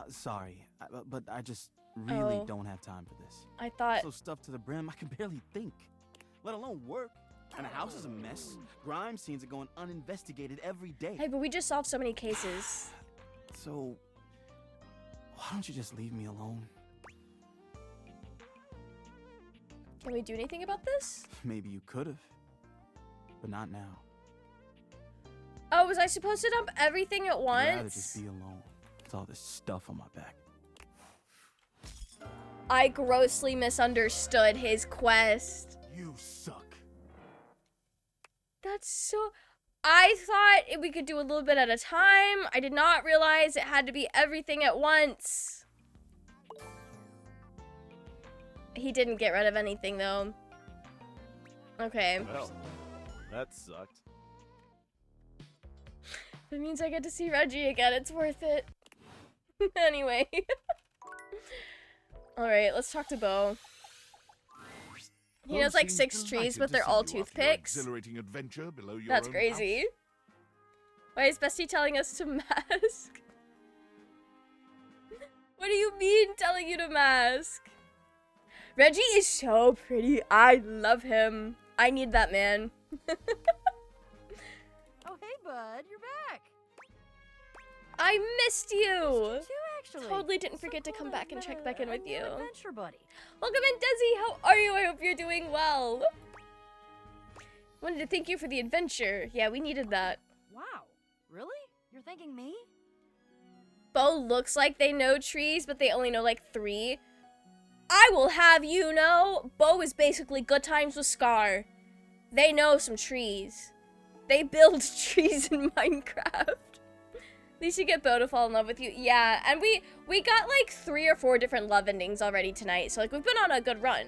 Sorry, but I just really Oh. don't have time for this. I thought... So stuffed to the brim, I can barely think, let alone work. And the house is a mess. Crime scenes are going uninvestigated every day. Hey, but we just solved so many cases. So, why don't you just leave me alone? Can we do anything about this? Maybe you could have, but not now. Oh, was I supposed to dump everything at I'd rather once? just be alone with all this stuff on my back. I grossly misunderstood his quest. You suck. That's so... I thought we could do a little bit at a time. I did not realize it had to be everything at once. He didn't get rid of anything, though. Okay. Well, that sucked. That means I get to see Reggie again. It's worth it. Anyway. Alright, let's talk to Bo. He knows like 6 trees, but they're all toothpicks. Exhilarating adventure below your That's own crazy. house. Why is Bestie telling us to mask? What do you mean telling you to mask? Reggie is so pretty. I love him. I need that man. Oh, hey, bud, you're back. I missed you. Too, actually. Totally didn't forget to come back and check back in with you. Adventure buddy. Welcome in, Desi. How are you? I hope you're doing well. Wanted to thank you for the adventure. Yeah, we needed that. Wow, really? You're thanking me? Bo looks like they know trees, but they only know like 3. I will have you know, Bo is basically Good Times with Scar. They know some trees. They build trees in Minecraft. At least you get Bo to fall in love with you. Yeah, and we got like 3 or 4 different love endings already tonight, so like we've been on a good run.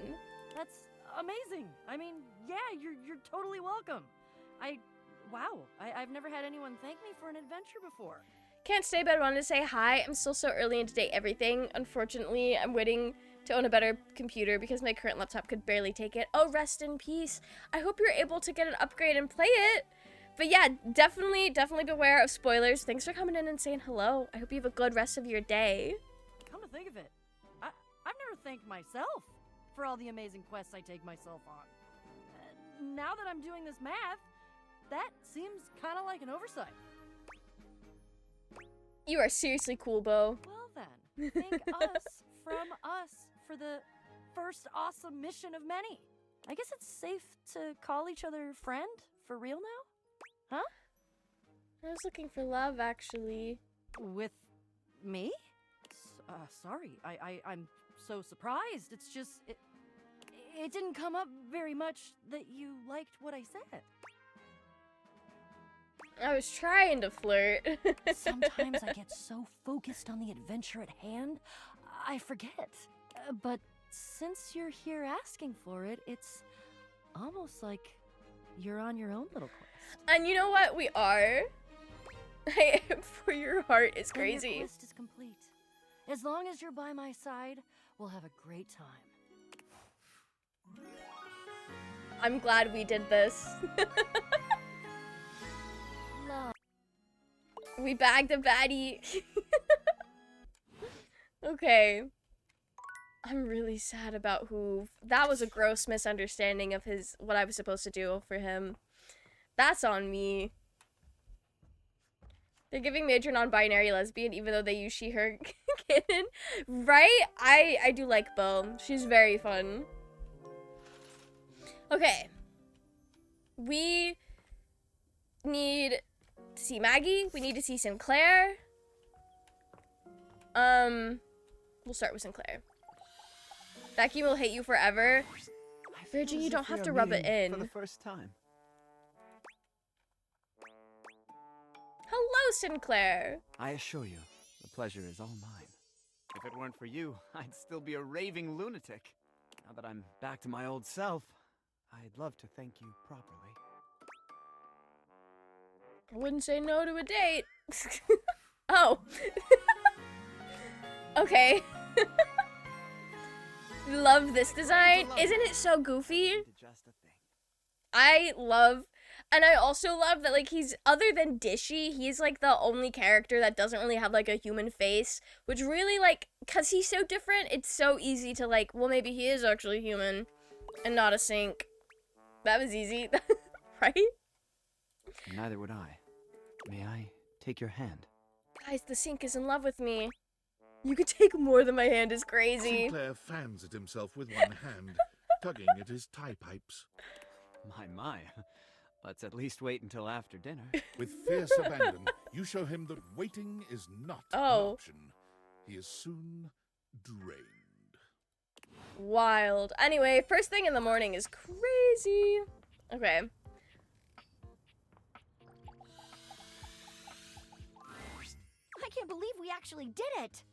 That's amazing. I mean, yeah, you're totally welcome. Wow, I've never had anyone thank me for an adventure before. Can't stay, but I wanted to say hi. I'm still so early into day everything. Unfortunately, I'm waiting to own a better computer because my current laptop could barely take it. Oh, rest in peace. I hope you're able to get an upgrade and play it. But yeah, definitely beware of spoilers. Thanks for coming in and saying hello. I hope you have a good rest of your day. Come to think of it, I've never thanked myself for all the amazing quests I take myself on. Now that I'm doing this math, that seems kind of like an oversight. You are seriously cool, Bo. Well then, thank us from us for the first awesome mission of many. I guess it's safe to call each other friend for real now? Huh? I was looking for love, actually. With me? Sorry, I'm so surprised. It's just, it didn't come up very much that you liked what I said. I was trying to flirt. Sometimes I get so focused on the adventure at hand, I forget. But since you're here asking for it, it's almost like you're on your own little quest. And you know what? We are. For your heart is crazy. Your quest is complete. As long as you're by my side, we'll have a great time. I'm glad we did this. Love. We bagged a baddie. Okay. I'm really sad about who. That was a gross misunderstanding of what I was supposed to do for him. That's on me. They're giving major non-binary lesbian even though they use she, her canon. Right? I do like Bo. She's very fun. Okay. We need to see Maggie. We need to see Sinclair. We'll start with Sinclair. Becky will hate you forever. Virgie, you don't have to rub it in. For the first time. Hello, Sinclair. I assure you, the pleasure is all mine. If it weren't for you, I'd still be a raving lunatic. Now that I'm back to my old self, I'd love to thank you properly. I wouldn't say no to a date. Oh. Okay. Love this design. Isn't it so goofy? I love, and I also love that, like, he's, other than Dishy, he's, like, the only character that doesn't really have, like, a human face, which really, like, because he's so different, it's so easy to, like, well, maybe he is actually human and not a sink. That was easy, right? Neither would I. May I take your hand? Guys, the sink is in love with me. You could take more than my hand is crazy. Sinclair fans at himself with one hand, tugging at his tie pipes. My. Let's at least wait until after dinner. With fierce abandon, you show him that waiting is not an option. He is soon drained. Wild. Anyway, first thing in the morning is crazy. Okay. I can't believe we actually did it!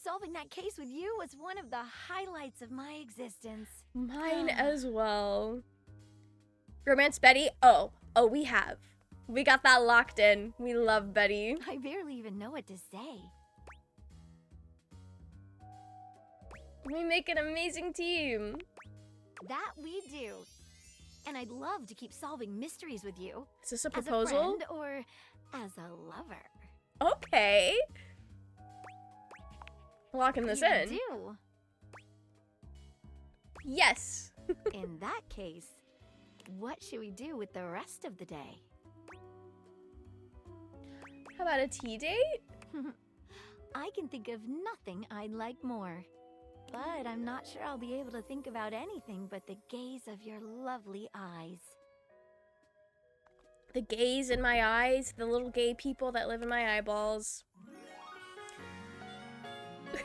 Solving that case with you was one of the highlights of my existence. Mine as well. Romance Betty? Oh, we have. We got that locked in. We love Betty. I barely even know what to say. We make an amazing team. That we do. And I'd love to keep solving mysteries with you. Is this a proposal? As a friend or as a lover. Okay. Locking this in. Do. Yes. In that case, what should we do with the rest of the day? How about a tea date? I can think of nothing I'd like more. But I'm not sure I'll be able to think about anything but the gaze of your lovely eyes. The gaze in my eyes, the little gay people that live in my eyeballs. Case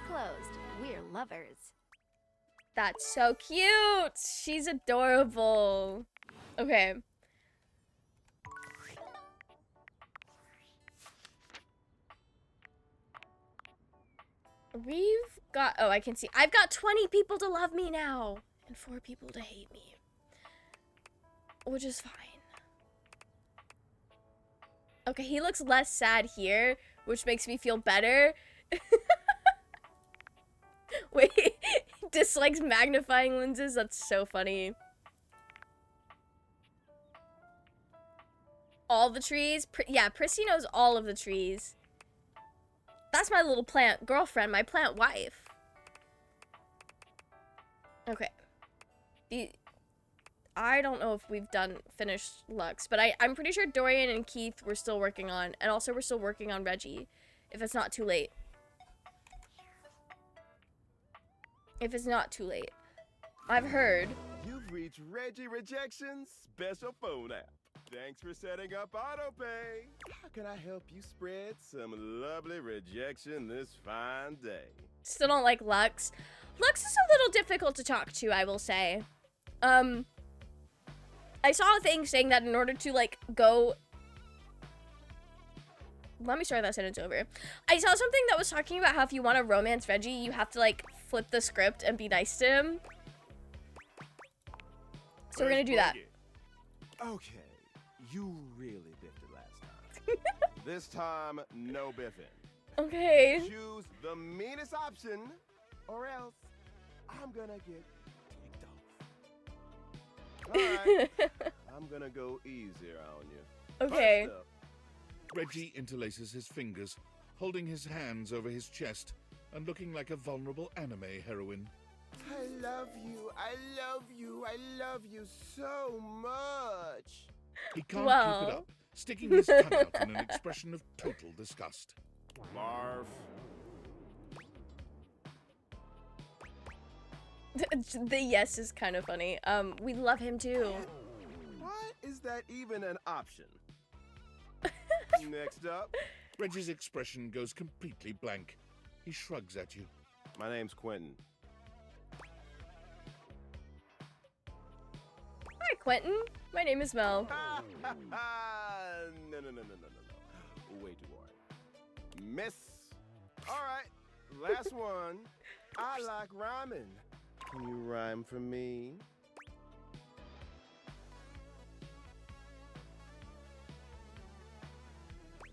closed. We're lovers. That's so cute. She's adorable. Okay. We've got, oh, I can see. I've got 20 people to love me now and 4 people to hate me, which is fine. Okay, he looks less sad here, which makes me feel better. Wait, dislikes magnifying lenses? That's so funny. All the trees? Yeah, Prissy knows all of the trees. That's my little plant girlfriend, my plant wife. Okay. I don't know if we've finished Lux, but I'm pretty sure Dorian and Keith we're still working on, and also we're still working on Reggie, if it's not too late. If it's not too late. I've heard. You've reached Reggie Rejection's special phone app. Thanks for setting up autopay. How can I help you spread some lovely rejection this fine day? Still don't like Lux. Lux is a little difficult to talk to, I will say. I saw a thing saying that in order to, like, go... Let me start that sentence over. I saw something that was talking about how if you want to romance Reggie, you have to, like, flip the script and be nice to him. So we're gonna do that. Okay, you really biffed it last time. This time, no biffing. Okay. Choose the meanest option, or else I'm gonna get ticked off. Alright, I'm gonna go easier on you. Okay. First up, Reggie interlaces his fingers, holding his hands over his chest and looking like a vulnerable anime heroine. I love you, I love you, I love you so much. He can't keep it up, sticking his tongue out in an expression of total disgust. Barf. The yes is kind of funny. We love him too. Why is that even an option? Next up. Reggie's expression goes completely blank. He shrugs at you. My name's Quentin. Hi, Quentin. My name is Mel. No. Way too boring. Miss. Alright, last one. I like rhyming. Can you rhyme for me?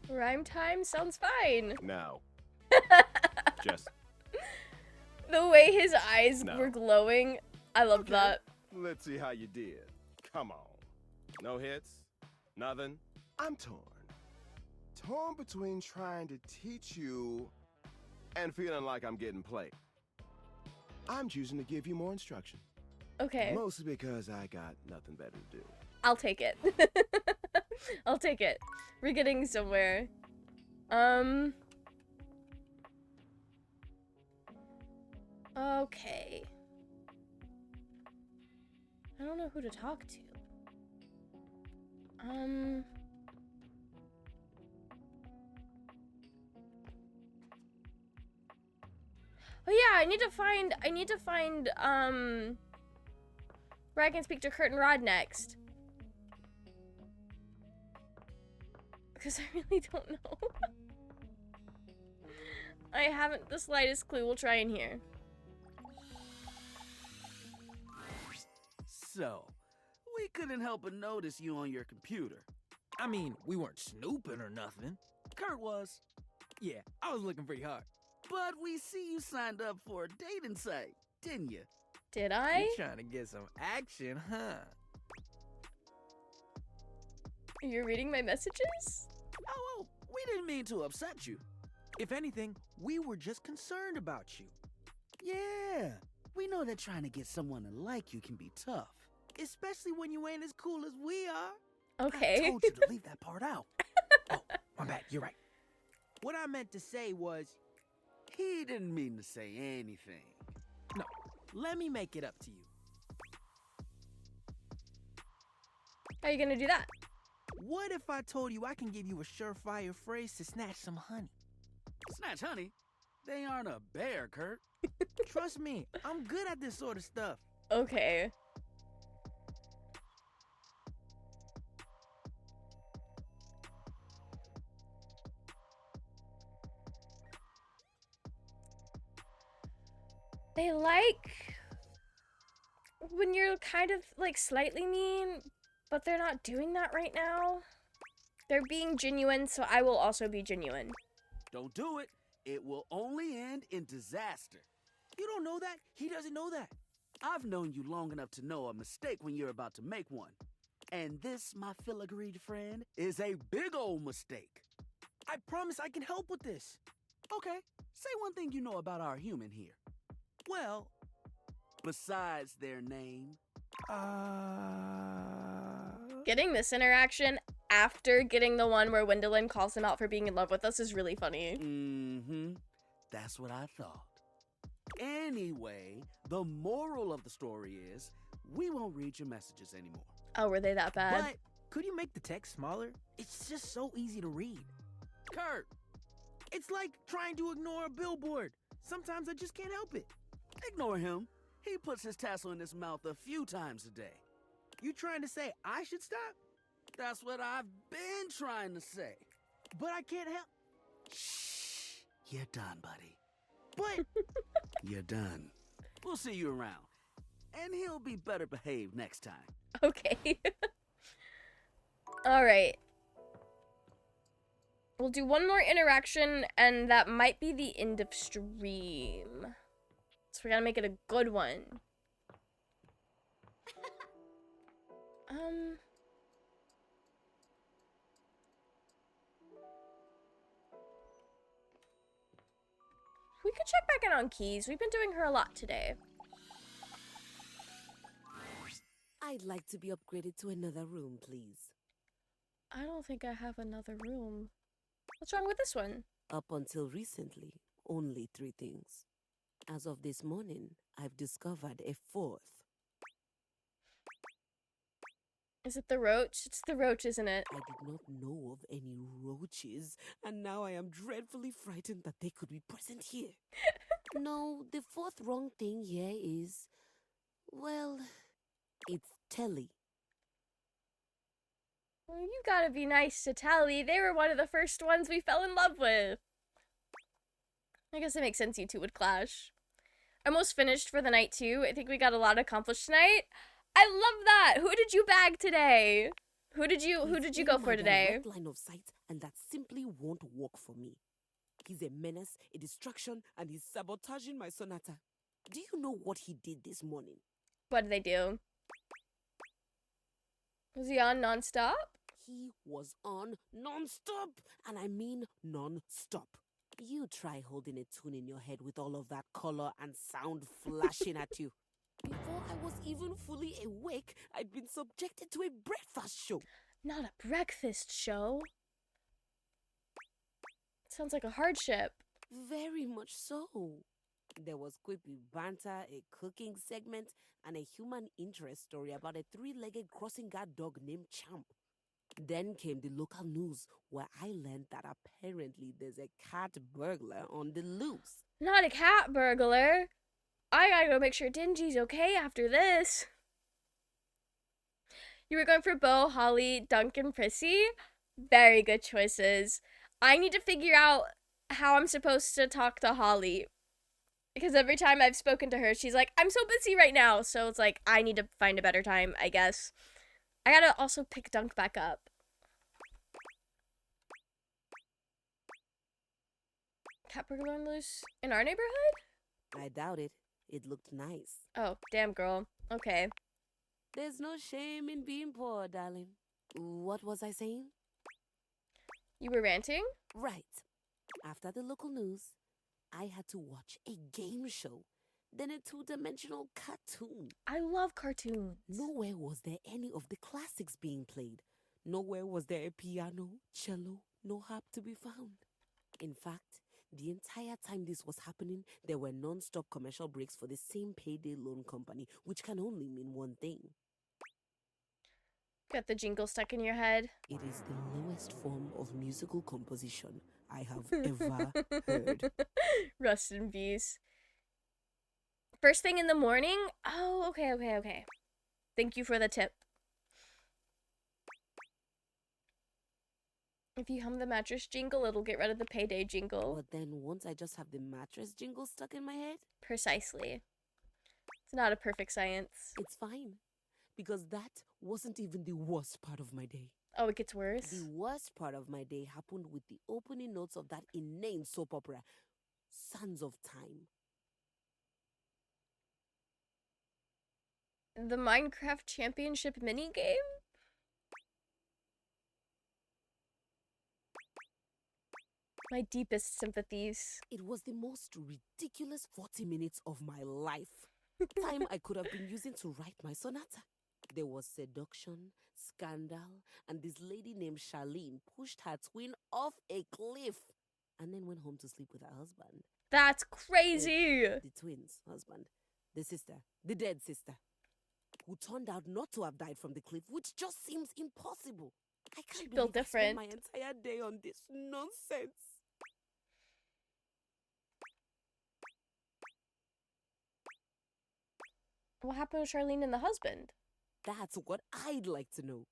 Rhyme time sounds fine. No. Just. The way his eyes No. were glowing, I loved that. Let's see how you did. Come on. No hits? Nothing? I'm torn. Torn between trying to teach you and feeling like I'm getting played. I'm choosing to give you more instruction. Okay. Mostly because I got nothing better to do. I'll take it. I'll take it. We're getting somewhere. Okay. I don't know who to talk to. Oh yeah, I need to find where I can speak to Kurt and Rod next. Because I really don't know. I haven't the slightest clue. We'll try in here. So, we couldn't help but notice you on your computer. I mean, we weren't snooping or nothing. Kurt was. Yeah, I was looking pretty hard. But we see you signed up for a dating site, didn't you? Did I? You're trying to get some action, huh? You're reading my messages? Oh, we didn't mean to upset you. If anything, we were just concerned about you. Yeah, we know that trying to get someone to like you can be tough. Especially when you ain't as cool as we are. Okay. I told you to leave that part out. Oh, my bad, you're right. What I meant to say was, He didn't mean to say anything. no, let me make it up to you. How are you gonna do that? What if I told you I can give you a surefire phrase to snatch some honey? Snatch honey? They aren't a bear, Kurt. Trust me, I'm good at this sort of stuff. Okay. They like when you're kind of like slightly mean, but they're not doing that right now. They're being genuine, so I will also be genuine. Don't do it. It will only end in disaster. You don't know that? He doesn't know that. I've known you long enough to know a mistake when you're about to make one. And this, my filigreed friend, is a big old mistake. I promise I can help with this. Okay, say one thing you know about our human here. Well, besides their name. Getting this interaction after getting the one where Wendelin calls him out for being in love with us is really funny. Mm-hmm. That's what I thought. Anyway, the moral of the story is we won't read your messages anymore. Oh, were they that bad? But could you make the text smaller? It's just so easy to read. Kurt! It's like trying to ignore a billboard. Sometimes I just can't help it. Ignore him. He puts his tassel in his mouth a few times a day. You trying to say I should stop? That's what I've been trying to say. But I can't help. Shh. You're done, buddy. But you're done. We'll see you around. And he'll be better behaved next time. Okay. Alright. We'll do one more interaction, and that might be the end of stream. So we gotta make it a good one. We could check back in on Keys. We've been doing her a lot today. I'd like to be upgraded to another room, please. I don't think I have another room. What's wrong with this one? Up until recently, only 3 things. As of this morning, I've discovered a 4th. Is it the roach? It's the roach, isn't it? I did not know of any roaches, and now I am dreadfully frightened that they could be present here. No, the 4th wrong thing here is, well, it's Telly. Well, you gotta be nice to Telly. They were one of the first ones we fell in love with. I guess it makes sense you two would clash. Almost finished for the night too. I think we got a lot accomplished tonight. I love that. Who did you bag today? Who did you go for today? Line of sight, and that simply won't work for me. He's a menace, a distraction, and he's sabotaging my sonata. Do you know what he did this morning? What did they do? Was he on non-stop? He was on non-stop, and I mean non-stop. You try holding a tune in your head with all of that color and sound flashing at you. Before I was even fully awake, I'd been subjected to a breakfast show. Not a breakfast show. Sounds like a hardship. Very much so. There was quippy banter, a cooking segment, and a human interest story about a 3-legged crossing guard dog named Champ. Then came the local news, where I learned that apparently there's a cat burglar on the loose. Not a cat burglar. I gotta go make sure Dingy's okay after this. You were going for Bo, Holly, Duncan, Prissy. Very good choices. I need to figure out how I'm supposed to talk to Holly. Because every time I've spoken to her, she's like, I'm so busy right now. So it's like, I need to find a better time, I guess. I gotta also pick Dunk back up. Cat burglar on loose in our neighborhood? I doubt it. It looked nice. Oh, damn, girl. Okay. There's no shame in being poor, darling. What was I saying? You were ranting? Right. After the local news, I had to watch a game show, then a two-dimensional cartoon. I love cartoons. Nowhere was there any of the classics being played. Nowhere was there a piano, cello, no harp to be found. In fact, the entire time this was happening, there were non-stop commercial breaks for the same payday loan company, which can only mean one thing. Got the jingle stuck in your head? It is the lowest form of musical composition I have ever heard. Rust in peace. First thing in the morning? Oh, okay. Thank you for the tip. If you hum the mattress jingle, it'll get rid of the payday jingle. But then won't I just have the mattress jingle stuck in my head? Precisely. It's not a perfect science. It's fine. Because that wasn't even the worst part of my day. Oh, it gets worse? The worst part of my day happened with the opening notes of that inane soap opera, Sands of Time. The Minecraft Championship minigame? My deepest sympathies. It was the most ridiculous 40 minutes of my life. Time I could have been using to write my sonata. There was seduction, scandal, and this lady named Charlene pushed her twin off a cliff and then went home to sleep with her husband. That's crazy! The twins' husband. The sister. The dead sister. Who turned out not to have died from the cliff, which just seems impossible. I can't believe I spent my entire day on this nonsense. What happened with Charlene and the husband? That's what I'd like to know.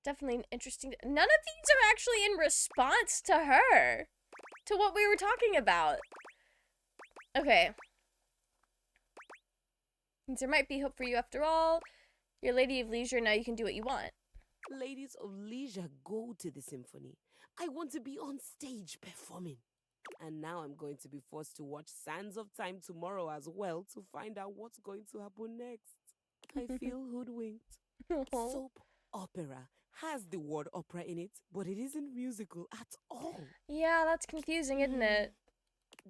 Definitely an interesting... None of these are actually in response to her. To what we were talking about. Okay. Since there might be hope for you after all. You're a lady of leisure, now you can do what you want. Ladies of leisure go to the symphony. I want to be on stage performing. And now I'm going to be forced to watch Sands of Time tomorrow as well to find out what's going to happen next. I feel hoodwinked. Soap opera has the word opera in it, but it isn't musical at all. Yeah, that's confusing, isn't it?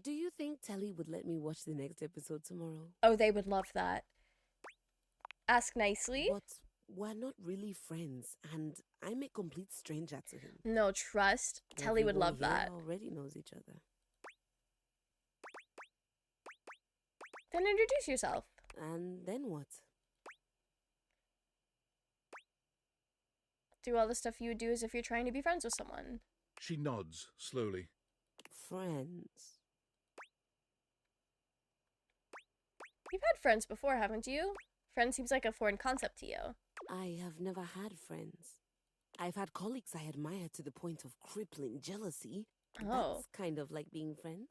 Do you think Telly would let me watch the next episode tomorrow? Oh, they would love that. Ask nicely. But we're not really friends, and I'm a complete stranger to him. No, trust. Telly would love that. Already knows each other. Then introduce yourself. And then what? Do all the stuff you would do as if you're trying to be friends with someone. She nods slowly. Friends. You've had friends before, haven't you? Friend seems like a foreign concept to you. I have never had friends. I've had colleagues I admire to the point of crippling jealousy. Oh. That's kind of like being friends.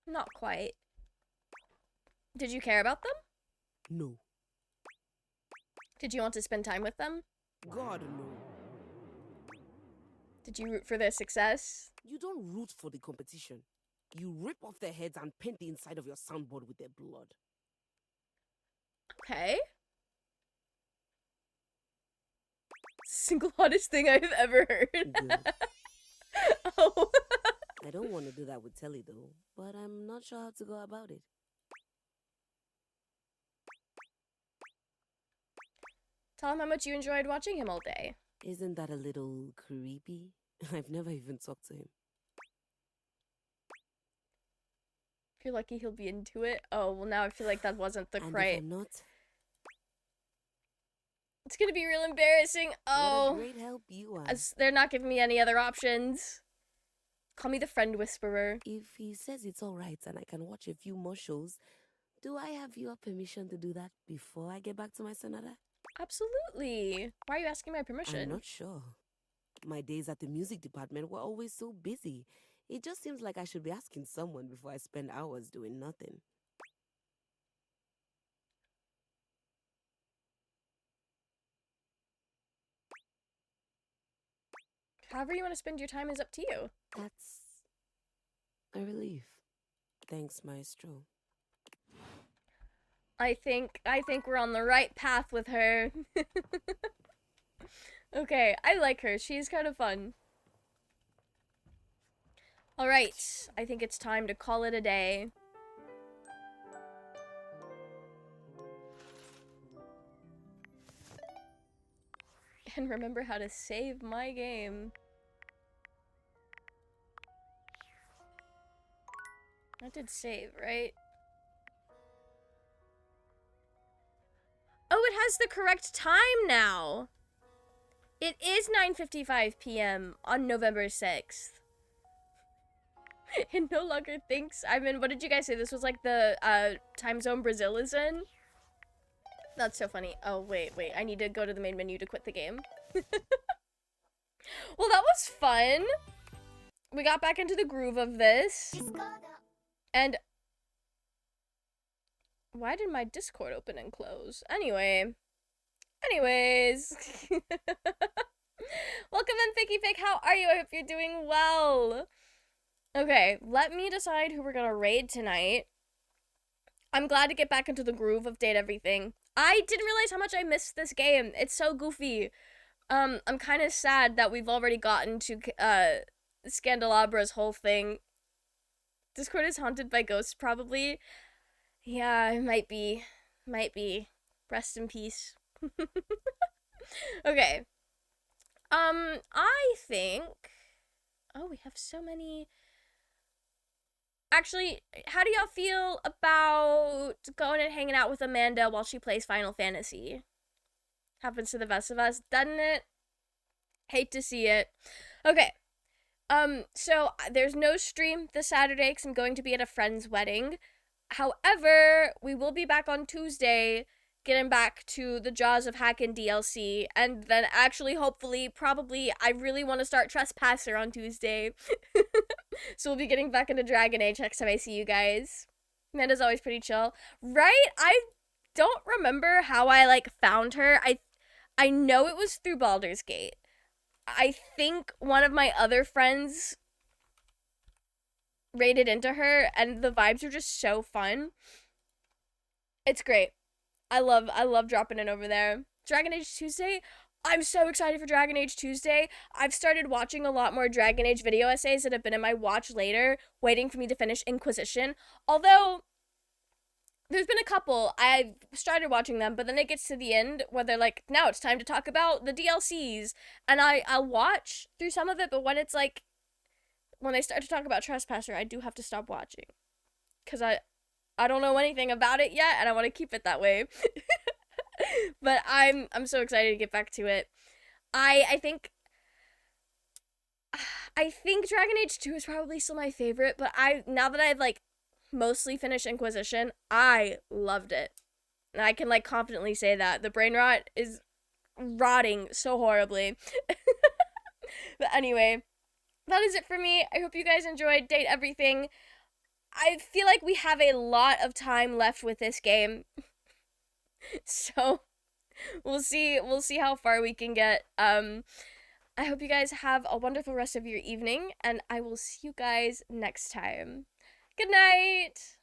Not quite. Did you care about them? No. Did you want to spend time with them? God, no. Did you root for their success? You don't root for the competition. You rip off their heads and paint the inside of your soundboard with their blood. Okay. Single hottest thing I've ever heard. Oh. I don't want to do that with Telly though, but I'm not sure how to go about it. Tell him how much you enjoyed watching him all day. Isn't that a little creepy? I've never even talked to him. If you're lucky, he'll be into it. Oh, well, now I feel like that wasn't the And right. if I'm not, It's gonna be real embarrassing. Oh. what a great help you are. As they're not giving me any other options. Call me the friend whisperer. If he says it's all right and I can watch a few more shows, do I have your permission to do that before I get back to my Sonata? Absolutely. Why are you asking my permission? I'm not sure. My days at the music department were always so busy. It just seems like I should be asking someone before I spend hours doing nothing. However you want to spend your time is up to you. That's a relief. Thanks, Maestro. I think we're on the right path with her. Okay, I like her. She's kind of fun. All right, I think it's time to call it a day. And remember how to save my game. I did save, right? Oh, it has the correct time now. It is 9:55 p.m. on November 6th. It no longer thinks I'm in. What did you guys say? This was like the time zone Brazil is in? That's so funny. Oh, wait. I need to go to the main menu to quit the game. Well, that was fun. We got back into the groove of this. And why did my Discord open and close? Anyways. Welcome in, Ficky Fick. How are you? I hope you're doing well. Okay, let me decide who we're gonna raid tonight. I'm glad to get back into the groove of Date Everything. I didn't realize how much I missed this game. It's so goofy. I'm kind of sad that we've already gotten to Scandalabra's whole thing. Discord is haunted by ghosts, probably. Yeah, it might be. Rest in peace. Okay. I think... Oh, we have so many... Actually, how do y'all feel about going and hanging out with Amanda while she plays Final Fantasy? Happens to the best of us, doesn't it? Hate to see it. Okay. So there's no stream this Saturday because I'm going to be at a friend's wedding. However, we will be back on Tuesday, getting back to the Jaws of Hackin' DLC, and then actually, hopefully, probably, I really want to start Trespasser on Tuesday. So we'll be getting back into Dragon Age next time I see you guys. Amanda's always pretty chill. Right? I don't remember how I, like, found her. I know it was through Baldur's Gate. I think one of my other friends raided into her, and the vibes are just so fun. It's great. I love dropping in over there. Dragon Age Tuesday? I'm so excited for Dragon Age Tuesday. I've started watching a lot more Dragon Age video essays that have been in my watch later, waiting for me to finish Inquisition. Although, there's been a couple, I've started watching them, but then it gets to the end where they're like, now it's time to talk about the DLCs. And I'll watch through some of it, but when it's like, when they start to talk about Trespasser, I do have to stop watching. Because I don't know anything about it yet, and I want to keep it that way. But I'm so excited to get back to it. I think Dragon Age 2 is probably still my favorite, but now that I've like mostly finished Inquisition, I loved it. And I can like confidently say that. The brain rot is rotting so horribly. But anyway, that is it for me. I hope you guys enjoyed Date Everything. I feel like we have a lot of time left with this game. So we'll see how far we can get. I hope you guys have a wonderful rest of your evening, and I will see you guys next time. Good night.